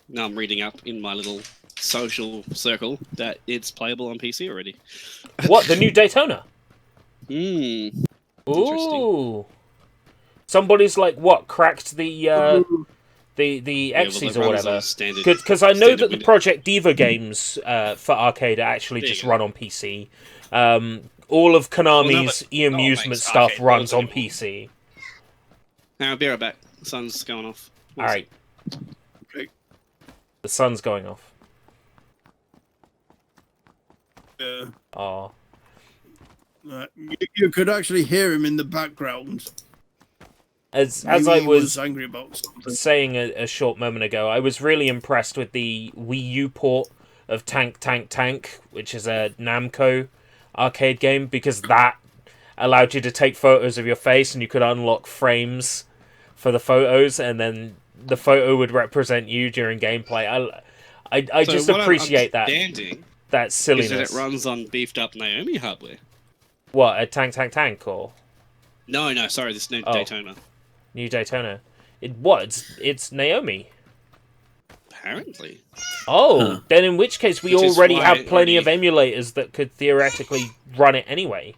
now I'm reading up in my little social circle, that it's playable on PC already. What, the new Daytona? Hmm. Ooh. Somebody's like what, cracked the Yeah, well, X's the or runs whatever. on standard- Because I know standard that the Windows. Project Diva games for arcade are actually There you just go. run on PC. All of Konami's but- e-amusement makes stuff arcade runs worlds on anymore. PC. Now, I'll be right back. The sun's going off. Alright. The sun's going off. Yeah. Oh. You could actually hear him in the background. As Maybe I he was angry about something. saying a short moment ago, I was really impressed with the Wii U port of Tank Tank Tank, which is a Namco arcade game, because that allowed you to take photos of your face and you could unlock frames for the photos, and then the photo would represent you during gameplay. I So just what I'm appreciate understanding that silliness. is that it runs on beefed up Naomi hardware. What, a Tank Tank Tank or No, sorry, this new Oh. Daytona. New Daytona? It's Naomi. Apparently. Oh, then in which case we Which is already why have it plenty already- of emulators that could theoretically run it anyway.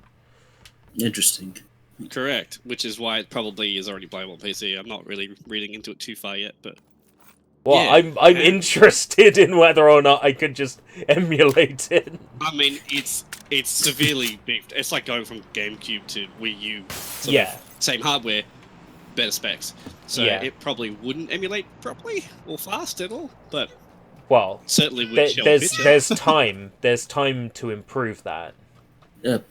Interesting. Correct, which is why it probably is already playable on PC. I'm not really reading into it too far yet, but Well, yeah, I'm and- interested in whether or not I could just emulate it. I mean, it's severely beefed. It's like going from GameCube to Wii U. Sort Yeah. of same hardware, better specs. So Yeah. it probably wouldn't emulate properly or fast at all, but Well, certainly would show a there's picture. there's time. There's time to improve that.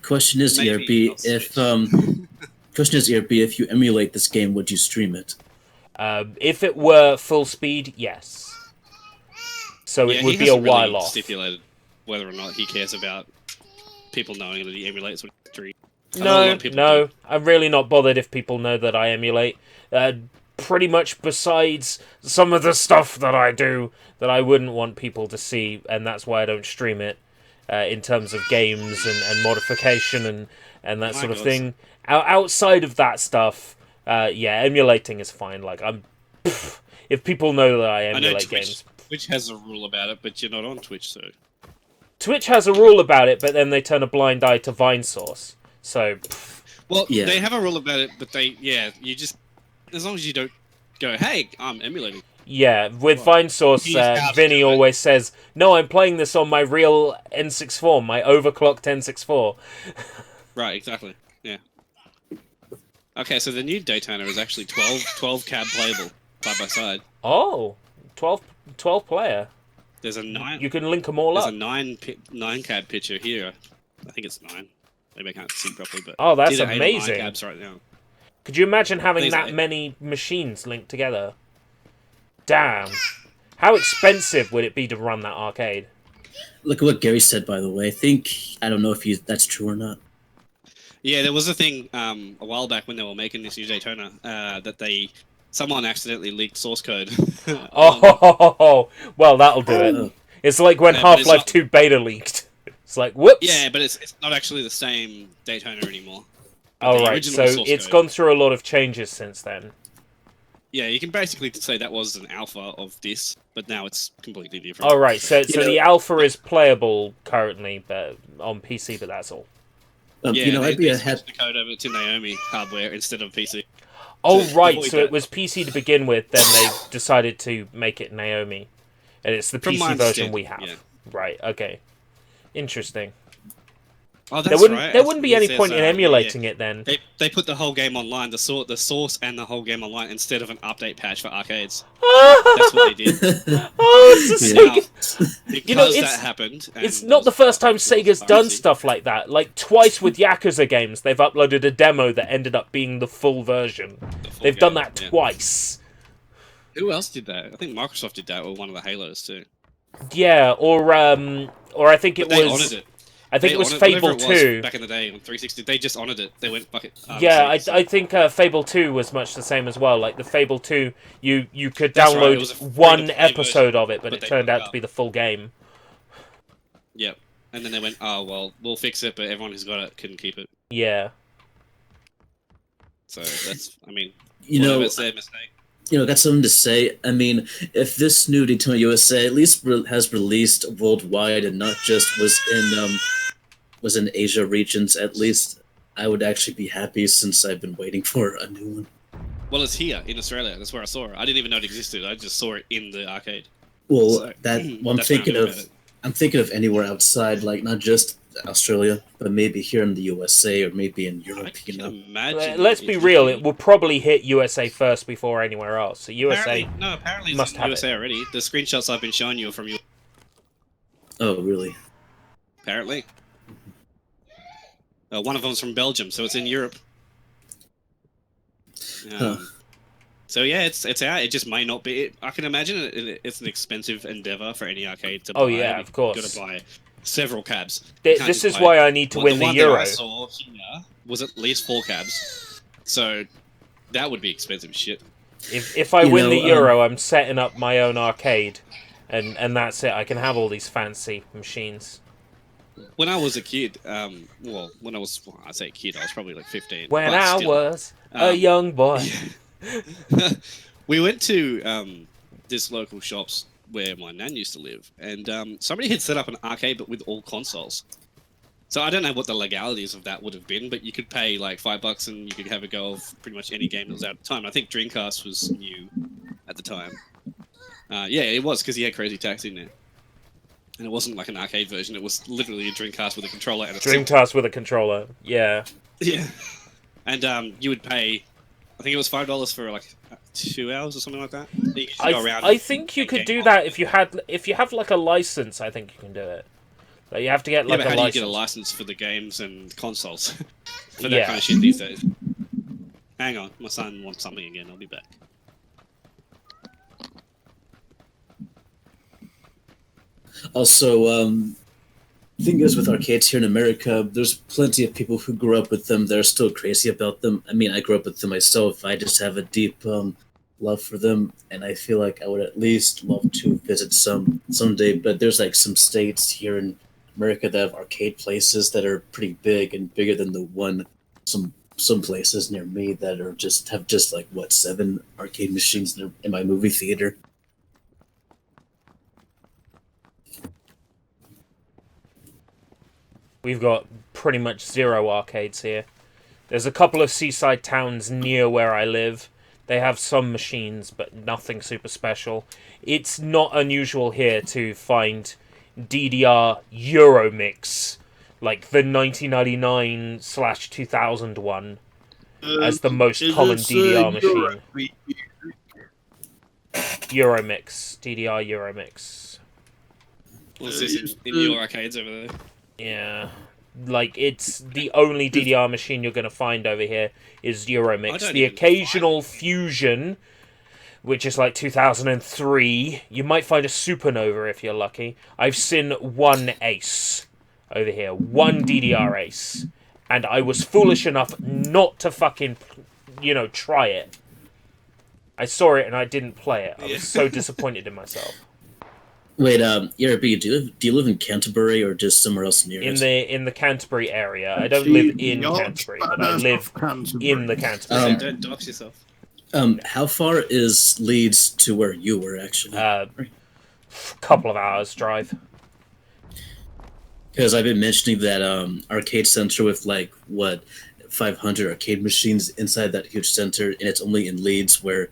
Question is, Maybe ERB, not if Switch. question is, ERB, if you emulate this game, would you stream it? If it were full speed, yes. So Yeah, it would he be a hasn't really while off. stipulated whether or not he cares about people knowing that he emulates with 3. I know a lot No, of people no, do. I'm really not bothered if people know that I emulate. Pretty much besides some of the stuff that I do that I wouldn't want people to see, and that's why I don't stream it, in terms of games and modification and that My sort of God. thing. Outside of that stuff, yeah, emulating is fine. Like, if people know that I I know emulate Twitch, games. Twitch has a rule about it, but you're not on Twitch, so... Twitch has a rule about it, but then they turn a blind eye to Vine Source. So, Well, Yeah. they have a rule about it, but you just... As long as you don't go, hey, I'm emulating. yeah, with Vine Source, he's out to Vinny do it. always says, "No, I'm playing this on my real N64, my overclocked N64." Right, exactly. Yeah. Okay, so the new Daytona is actually 12 cab playable, side by side. Oh, 12 player. There's a 9... You can link them all There's up. a 9 cab picture here. I think it's 9. Maybe I can't see properly, but... Oh, that's it's either 8 or 9 amazing. cabs right now. Could you imagine having Things that like- many machines linked together? Damn. How expensive would it be to run that arcade? Look at what Gary said, by the way. I don't know if that's true or not. Yeah, there was a thing a while back when they were making this new Daytona that someone accidentally leaked source code. Oh, well, that'll do it. Oh. It's like when Yeah, but it's Half-Life not- 2 beta leaked. It's like, whoops. Yeah, but it's not actually the same Daytona anymore. But All the right, original so source it's code- gone through a lot of changes since then. Yeah, you can basically say that was an alpha of this, but now it's completely different. All right, so You know- the alpha is playable currently, but on PC, but that's all. Yeah, You know, I'd be they a happy. switched the code over to Naomi hardware instead of PC. Oh, To right, avoid so that. it was PC to begin with, then they decided to make it Naomi. And it's the From my PC version we understanding, have. Right, okay. Interesting. Oh, that's There wouldn't right. there wouldn't be It any says, point in yeah, emulating it then. They put the whole game online, the source and the whole game online instead of an update patch for arcades. Oh, That's what they did. it's just Yeah. like, Because You know, it's- that happened. and it's not the those first time rules Sega's are done RC. stuff like that. Like, twice with Yakuza games, they've uploaded a demo that ended up being the full version. The full They've done game, that yeah. twice. Who else did that? I think Microsoft did that with one of the Halos too. Yeah, or I think it But they was... honoured it. I think They it was honoured- whatever Fable it was 2. back in the day on 360. They just honoured it. They went fuck it. Yeah, I I think Fable 2 was much the same as well. Like, the Fable 2, you could That's right, it download was a one free-to-play episode version, of it, but but it they turned put it out to up. be the full game. Yep. And then they went, oh well, we'll fix it, but everyone who's got it couldn't keep it. Yeah. So that's, I mean, You whatever, know, it's their mistake. got something to say. I mean, if this new Daytona USA at least has released worldwide and not just was in Asia regions, at least I would actually be happy since I've been waiting for a new one. Well, it's here in Australia. That's where I saw it. I didn't even know it existed. I just saw it in the arcade. Well, So, well, I'm that's what I thinking knew of about it. I'm thinking of anywhere outside, like not just Australia, but maybe here in the USA or maybe in Europe. I can imagine. Let's be real, it will probably hit USA first before anywhere else. So USA apparently must it's in have USA it. already. The screenshots I've been showing you are from you. Oh, really? Apparently. One of them's from Belgium, so it's in Europe. So yeah, it's out. It just may not be. I can imagine it's an expensive endeavor for any arcade to buy. Oh yeah, of course. You've got to buy several cabs. This is why I need to win the Euro. One that I saw here was at least 4 cabs, so that would be expensive as shit. If I win the Euro, I'm setting up my own arcade, and that's it. I can have all these fancy machines. When I was a kid, I say kid, I was probably like 15. When I was a young boy. We went to this local shops where my nan used to live, and somebody had set up an arcade but with all consoles. So I don't know what the legalities of that would have been, but you could pay like $5 and you could have a go of pretty much any game that was out at the time. I think Dreamcast was new at the time. Yeah, it was, because he had Crazy Taxi in there. And it wasn't like an arcade version, it was literally a Dreamcast with a controller and a Dreamcast with a controller, yeah. Yeah. And you would pay, I think it was $5 for like 2 hours or something like that. You could go around I think you could do that if you have like a license. I think you can do it. Like, you have to get like but a how license. do you get a license for the games and consoles for that kind of shit these days? Hang on, my son wants something again. I'll be back. Also, thing is with arcades here in America, there's plenty of people who grew up with them that are still crazy about them. I mean, I grew up with them myself. I just have a deep love for them, and I feel like I would at least love to visit some someday. But there's like some states here in America that have arcade places that are pretty big and bigger than the one. Some places near me that are have like what 7 arcade machines in my movie theater. We've got pretty much 0 arcades here. There's a couple of seaside towns near where I live. They have some machines, but nothing super special. It's not unusual here to find DDR Euromix, like the 1999/2000 one, as the most common DDR machine. Euromix, DDR Euromix. What's this in your arcades over there? Yeah, like it's the only DDR machine you're going to find over here is Euromix. The occasional Fusion, which is like 2003. You might find a Supernova if you're lucky. I've seen 1 Ace over here, 1 DDR Ace, and I was foolish enough not to fucking, try it. I saw it and I didn't play it. I was so disappointed in myself. Wait, ERB, do you live in Canterbury or just somewhere else near it? In the Canterbury area. I don't live in Canterbury, but I live in the Canterbury area. Don't dox yourself. How far is Leeds to where you were actually? Couple of hours drive. Because I've been mentioning that arcade center with like 500 arcade machines inside that huge center, and it's only in Leeds where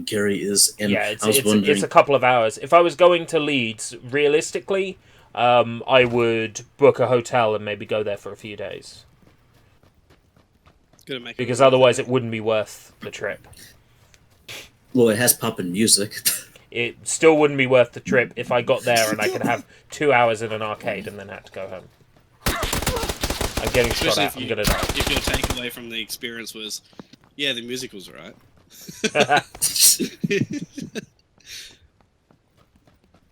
Gary is. And yeah, it's a couple of hours. If I was going to Leeds, realistically, I would book a hotel and maybe go there for a few days. Because otherwise it wouldn't be worth the trip. Well, it has poppin' music. It still wouldn't be worth the trip if I got there and I could have 2 hours in an arcade and then had to go home. I'm getting shot at. I'm gonna die. If your takeaway from the experience was, yeah, the music was alright.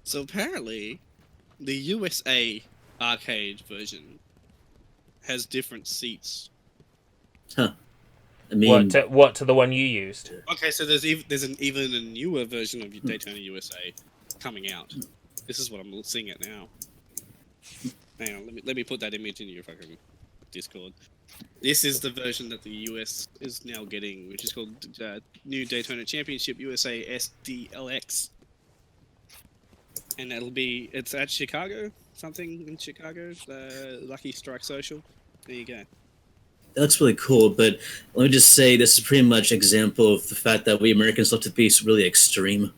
So apparently, the USA arcade version has different seats. Huh. I mean, what to the one you used? Okay, so there's even a newer version of Daytona USA coming out. This is what I'm seeing it now. Hang on, let me put that image in your fucking Discord. This is the version that the US is now getting, which is called New Daytona Championship USA SDLX. And it's at Chicago, something in Chicago, Lucky Strike Social. There you go. That looks really cool, but let me just say this is pretty much an example of the fact that we Americans love to be really extreme,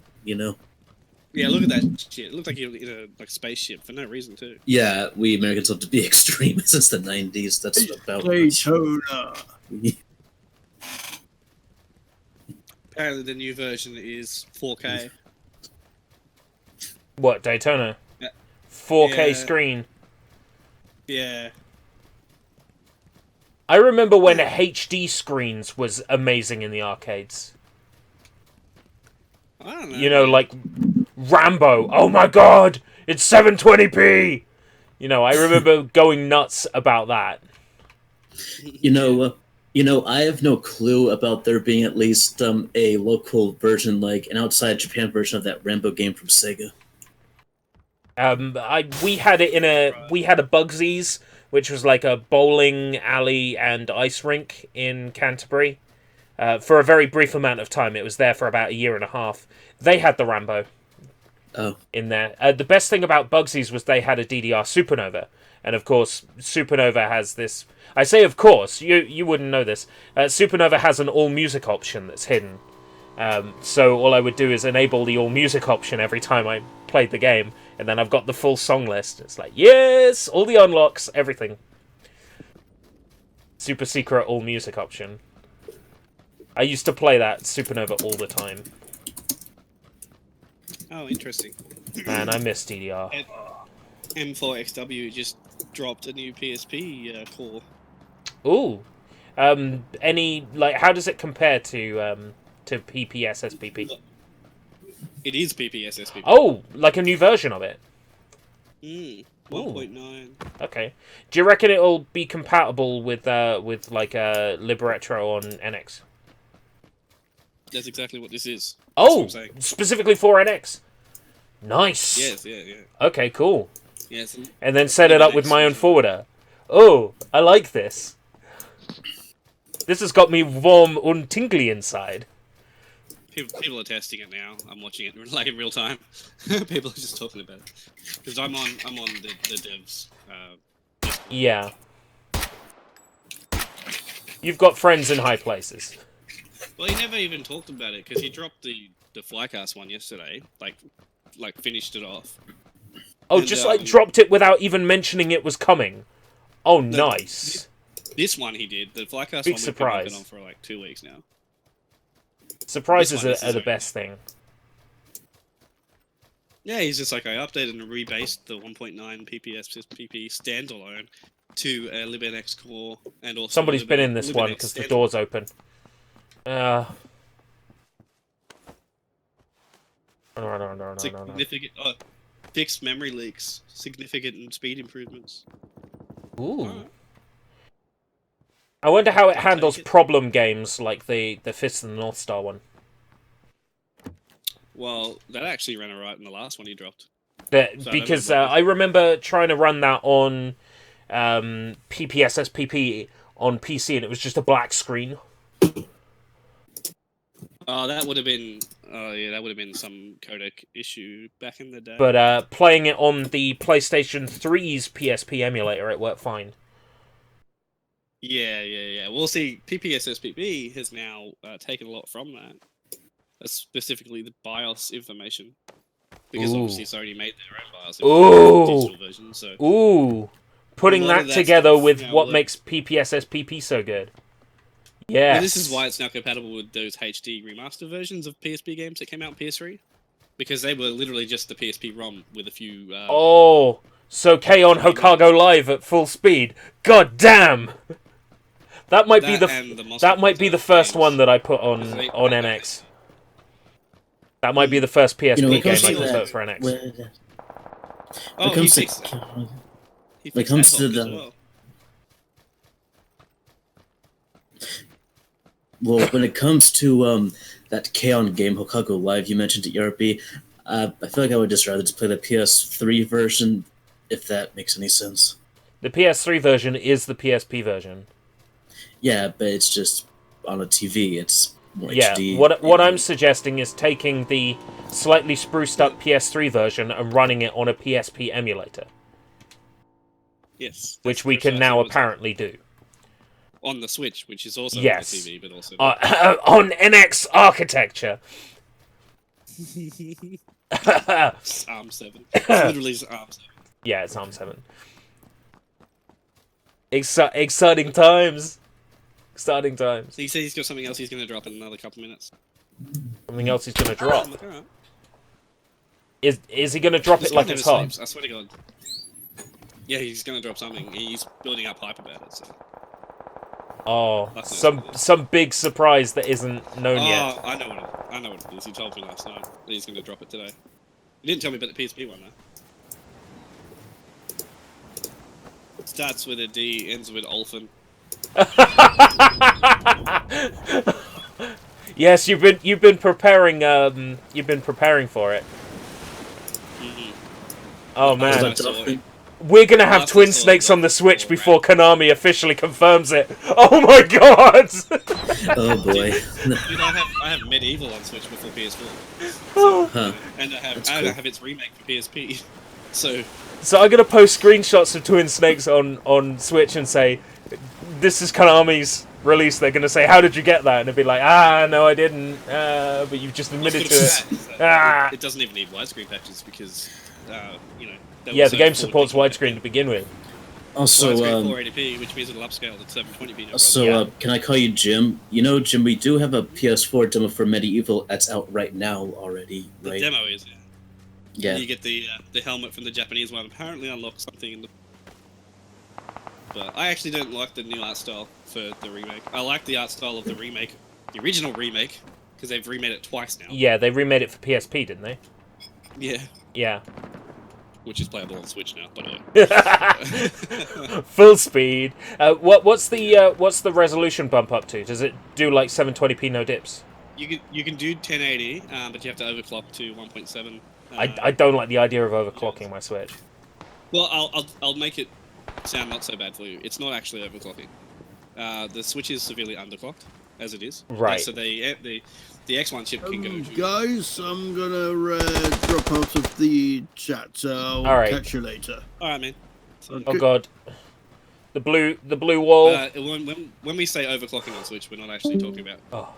Yeah, look at that shit. It looked like you're in a spaceship for no reason too. Yeah, we Americans love to be extreme since the 90s. That's about Daytona. Apparently, the new version is 4K. What, Daytona? Yeah. 4K Yeah. screen. Yeah. I remember when HD screens was amazing in the arcades. I don't know. You know, like Rambo. Oh my god, it's 720p. You know, I remember going nuts about that. You know, I have no clue about there being at least a local version, like an outside Japan version of that Rambo game from Sega. We had it in we had a Bugsy's, which was like a bowling alley and ice rink in Canterbury. For a very brief amount of time, it was there for about a year and a half. They had the Rambo. Oh. In there. The best thing about Bugsy's was they had a DDR Supernova. And of course, Supernova has this... I say of course, you wouldn't know this. Supernova has an all-music option that's hidden. So all I would do is enable the all-music option every time I played the game. And then I've got the full song list. It's like, yes! All the unlocks, everything. Super secret all-music option. I used to play that Supernova all the time. Oh, interesting. Man, I miss DDR. M4XW just dropped a new PSP core. Ooh. Any, like, how does it compare to PPSSPP? It is PPSSPP. Oh, like a new version of it? 1.9. Okay. Do you reckon it'll be compatible with like Libretro on NX? That's exactly what this is. That's Oh, what I'm saying. specifically for NX. Nice. Yes, yeah. Okay, cool. Yes. And then set it up with my own forwarder. Oh, I like this. This has got me warm and tingly inside. People are testing it now. I'm watching it like in real time. People are just talking about it because I'm on the devs. Yeah. You've got friends in high places. Well, he never even talked about it because he dropped the Flycast one yesterday. Like finished it off. Oh, And, just like dropped it without even mentioning it was coming. Oh, No, nice. This one he did. The Flycast Big one surprise. we've been on for like 2 weeks now. Surprises This one are the is best thing. Yeah, he's just like, I updated and rebased the 1.9 PPSSPP standalone to a LibNX core and also Somebody's been in this one because the door's open. No. Significant fixed memory leaks, significant speed improvements. Ooh. Alright. I wonder how it I'll handles take it. problem games like the Fist of the North Star one. Well, that actually ran alright in the last one he dropped. Because I remember trying to run that on PPSSPP on PC and it was just a black screen. Oh, that would have been. Oh, yeah, that would have been some codec issue back in the day. But playing it on the PlayStation 3's PSP emulator, it worked fine. Yeah. Well, see, PPSSPP has now taken a lot from that. Specifically the BIOS information. Because obviously Sony made their own BIOS digital version, so... Ooh! Putting A lot that of that together stuff with now what look- makes PPSSPP so good. Yeah. And this is why it's now compatible with those HD remaster versions of PSP games that came out on PS3. Because they were literally just the PSP ROM with a few... Oh! So K-On! Hokago Live at full speed. God damn! That might be the first one that I put on NX. That might be the first PSP game I put for NX. Oh, he fixed that. He When it fixed comes that to as the well. well, when it comes to that K-On! Game Hokago Live you mentioned at ERB, I feel like I would just rather just play the PS3 version, if that makes any sense. The PS3 version is the PSP version. Yeah, but it's just on a TV. It's more Yeah, HD. what I'm suggesting is taking the slightly spruced up PS3 version and running it on a PSP emulator, Yes. which we can now apparently do. On the Switch, which is also Yes. on the TV, but also... On NX architecture. It's Arm 7. It's literally Arm 7. Yeah, it's Arm 7. Exciting times. Exciting times. So he said he's got something else he's going to drop in another couple of minutes. Something else he's going to drop. I'm like, all right. Is he going to drop This it guy like never it's hot? sleeps, I swear to God. Yeah, he's going to drop something. He's building up hype about it. So. Oh, That's some big surprise that isn't known yet. I know what it is. He told me last night that he's going to drop it today. He didn't tell me about the PSP one, though. Starts with a D, ends with Olfen. Yes, you've been preparing for it. Mm-hmm. Oh man, I saw it. we're gonna have Last I Twin saw Snakes it, on the Switch right. before Konami officially confirms it. Oh my god! Oh boy. Dude, I have Medieval on Switch before PS4. Huh. And I That's have cool. have its remake for PSP. So So I'm gonna post screenshots of Twin Snakes on Switch and say, "This is Konami's release." They're gonna say, "How did you get that?" And it'd be like, no, I didn't. But you've just admitted to it. It doesn't even need widescreen patches because they Yeah, were the so game supports forward-thinking widescreen to begin with. Also, widescreen 480p, which means it'll upscale to 720p. No so Yeah. can I call you Jim? You know, Jim, we do have a PS4 demo for Medieval that's out right now already, the right? demo is Yeah. You get the helmet from the Japanese one. Apparently unlocks something in the. But I actually don't like the new art style for the remake. I like the art style of the remake, the original remake, because they've remade it twice now. Yeah, they remade it for PSP, didn't they? Yeah, Yeah. which is playable on Switch now, by the way. Full speed. What's the resolution bump up to? Does it do like 720p no dips? You can do 1080, but you have to overclock to 1.7. I don't like the idea of overclocking my Switch. Well, I'll make it sound not so bad for you. It's not actually overclocking. The Switch is severely underclocked, as it is. Right. So the X1 chip can go to... Guys, I'm gonna drop out of the chat. So I'll All right. catch you later. All right, man. So, Oh god. The blue wall. when we say overclocking on Switch, we're not actually talking about Oh.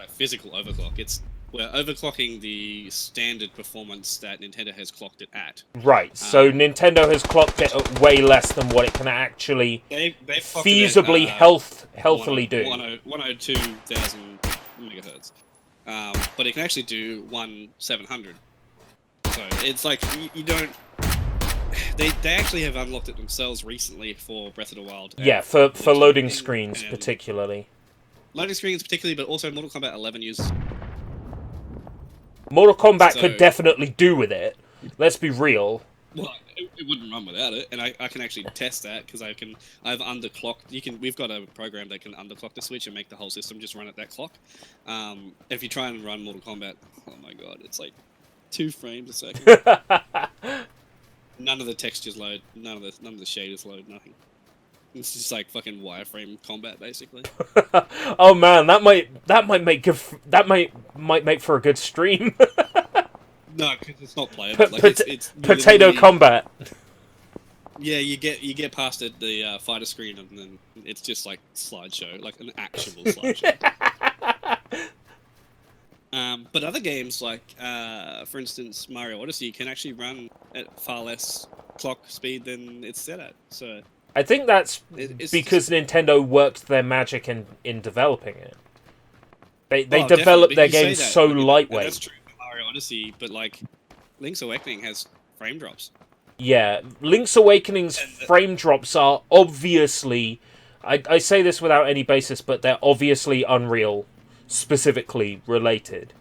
physical overclock. We're overclocking the standard performance that Nintendo has clocked it at. Right. So Nintendo has clocked it at way less than what it can actually They've clocked it at, feasibly healthily do. 102,000 megahertz. But it can actually do 1,700. So it's like you don't. They actually have unlocked it themselves recently for Breath of the Wild. Yeah, for loading screens particularly. Loading screens particularly, but also Mortal Kombat 11 uses. Mortal Kombat So- could definitely do with it. Let's be real. Well, it wouldn't run without it, and I can actually test that because I've underclocked. We've got a program that can underclock the Switch and make the whole system just run at that clock. If you try and run Mortal Kombat, oh my god, it's like 2 frames a second. None of the textures load, none of the shaders load, nothing. It's just like fucking wireframe combat, basically. Oh man, that might make for a good stream. No, because it's not playable. Like, it's Potato literally- combat. Yeah, you get past it, the fighter screen, and then it's just like slideshow, like an actual slideshow. But other games, like for instance Mario Odyssey, can actually run at far less clock speed than it's set at. So I think that's it's because Nintendo worked their magic in developing it. They Well, developed definitely, their you say games that, so but lightweight. That's true for Mario Odyssey, but like Link's Awakening has frame drops. Yeah, Link's Awakening's frame drops are obviously... I say this without any basis, but they're obviously Unreal specifically related.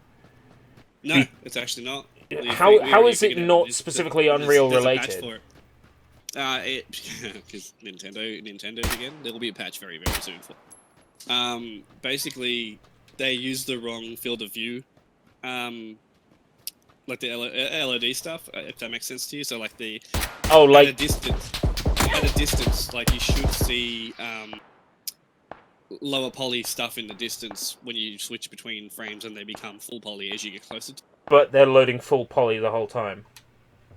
No, it's actually not. How is it not specifically Unreal there's related? A patch for it. Because Nintendo again. There will be a patch very, very soon for. Basically, they use the wrong field of view, like the LOD stuff. If that makes sense to you. So like at a distance, like you should see lower poly stuff in the distance when you switch between frames, and they become full poly as you get closer to. But they're loading full poly the whole time.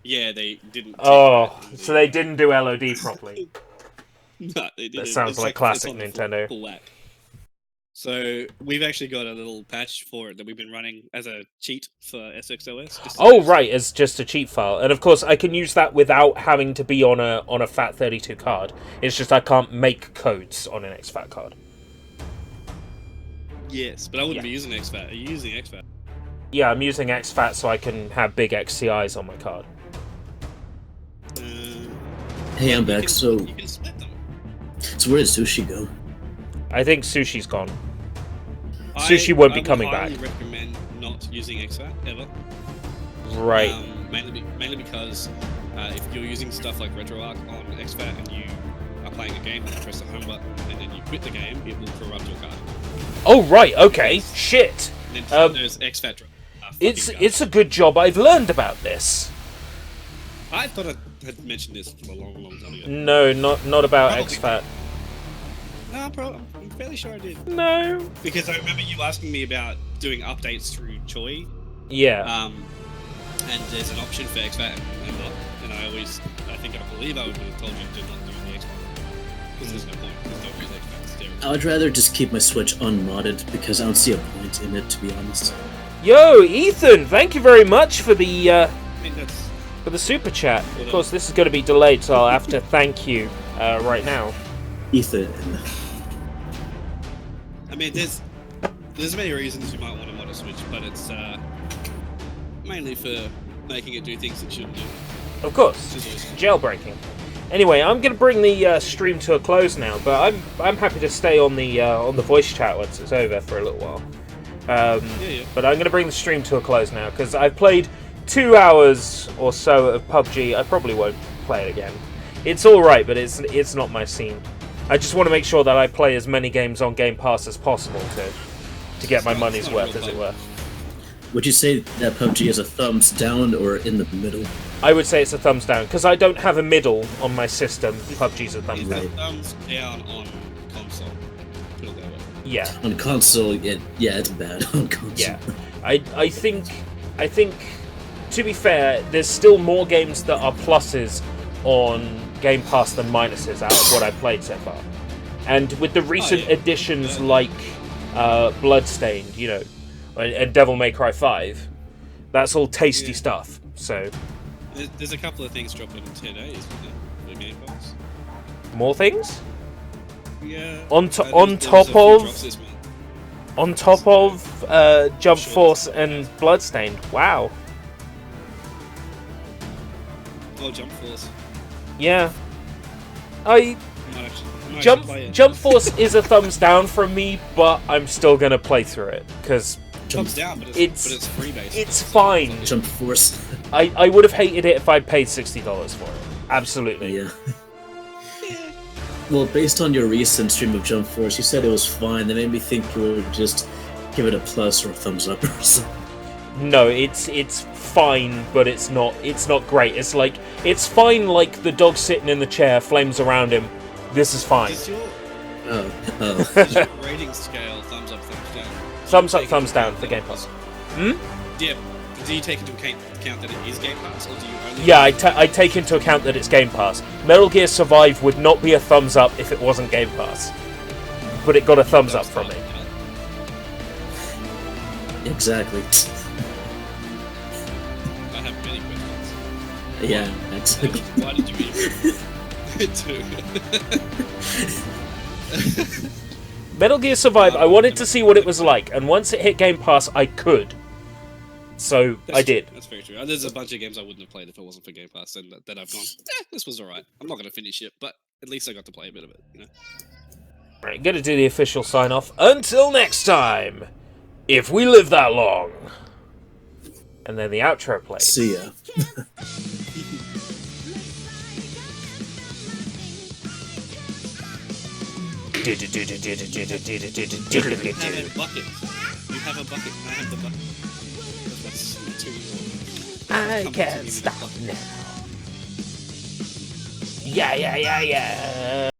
Yeah, they didn't. Oh, so they didn't do LOD properly. No, they didn't. That sounds It's like classic it's on the Nintendo. full whack. So we've actually got a little patch for it that we've been running as a cheat for SXOS. Oh, right, as just a cheat file. And of course, I can use that without having to be on a FAT32 card. It's just I can't make codes on an exFAT card. Yes, but I wouldn't be using exFAT. Are you using exFAT? Yeah, I'm using exFAT so I can have big XCIs on my card. Hey, I'm back. So You can split them. where did Sushi go? I think Sushi's gone. Sushi won't be coming back. I would recommend not using exFAT ever. Right. Mainly because if you're using stuff like RetroArch on exFAT and you are playing a game and you press the home button and then you quit the game, it will corrupt your card. Oh, right, okay. Shit. Nintendo's exFAT. It's a good job I've learned about this. I thought I had mentioned this a long time ago. No, not about Probably. exFAT. No, I'm fairly sure I did. No. Because I remember you asking me about doing updates through Choi. Yeah. And there's an option for exFAT and not. And I believe I would have told you to not do the exFAT. Because there's no point. There's no real exFAT stereo. I would rather just keep my Switch unmodded because I don't see a point in it, to be honest. Yo, Ethan, thank you very much for the I mean, that's... for the super chat. Of course, this is going to be delayed, so I'll have to thank you right now. Ethan. I mean, there's many reasons you might want to mod a Switch, but it's mainly for making it do things it shouldn't do. Of course, jailbreaking. Anyway, I'm going to bring the stream to a close now, but I'm happy to stay on the voice chat once it's over for a little while. But I'm going to bring the stream to a close now because I've played 2 hours or so of PUBG. I probably won't play it again. It's all right, but it's not my scene. I just want to make sure that I play as many games on Game Pass as possible to get my money's worth, as it were. Would you say that PUBG is a thumbs down or in the middle? I would say it's a thumbs down because I don't have a middle on my system. PUBG's a thumbs down. It's a thumbs down on console. Put it that way. Yeah. On console, it's bad on console. Yeah. I think to be fair, there's still more games that are pluses on Game Pass than minuses out of what I've played so far. And with the recent additions like Bloodstained, and Devil May Cry 5, that's all tasty stuff. So there's a couple of things dropping in 10 days for Game Pass. More things? Yeah. On top of Jump Force and Bloodstained. Wow. Oh, Jump Force. Yeah. Jump Jump Force is a thumbs down from me, but I'm still gonna play through it because thumbs down, but it's free based. It's fine. Jump Force. I would have hated it if I'd paid $60 for it. Absolutely. Yeah. Well, based on your recent stream of Jump Force, you said it was fine. That made me think you would just give it a plus or a thumbs up or something. No, it's fine, but it's not great. It's fine like the dog sitting in the chair, flames around him. This is fine. Is your rating scale thumbs up, thumbs down? Thumbs up, thumbs down for Game Pass. Yeah. Do you take into account that it is Game Pass, or do you only... Yeah, I take into account that it's Game Pass. Metal Gear Survive would not be a thumbs up if it wasn't Game Pass. But it got a thumbs up from me. Exactly. I have many questions. Yeah, exactly. Why did you even... Metal Gear Survive, I wanted to see what it was like, and once it hit Game Pass, I could. So, I did. That's very true. There's a bunch of games I wouldn't have played if it wasn't for Game Pass, and that I've gone, this was alright. I'm not going to finish it, but at least I got to play a bit of it, Right, gotta do the official sign-off. Until next time, if we live that long. And then the outro plays. See ya. You have a bucket. You have a bucket, and I have the bucket. That's too I can't stop now. Yeah.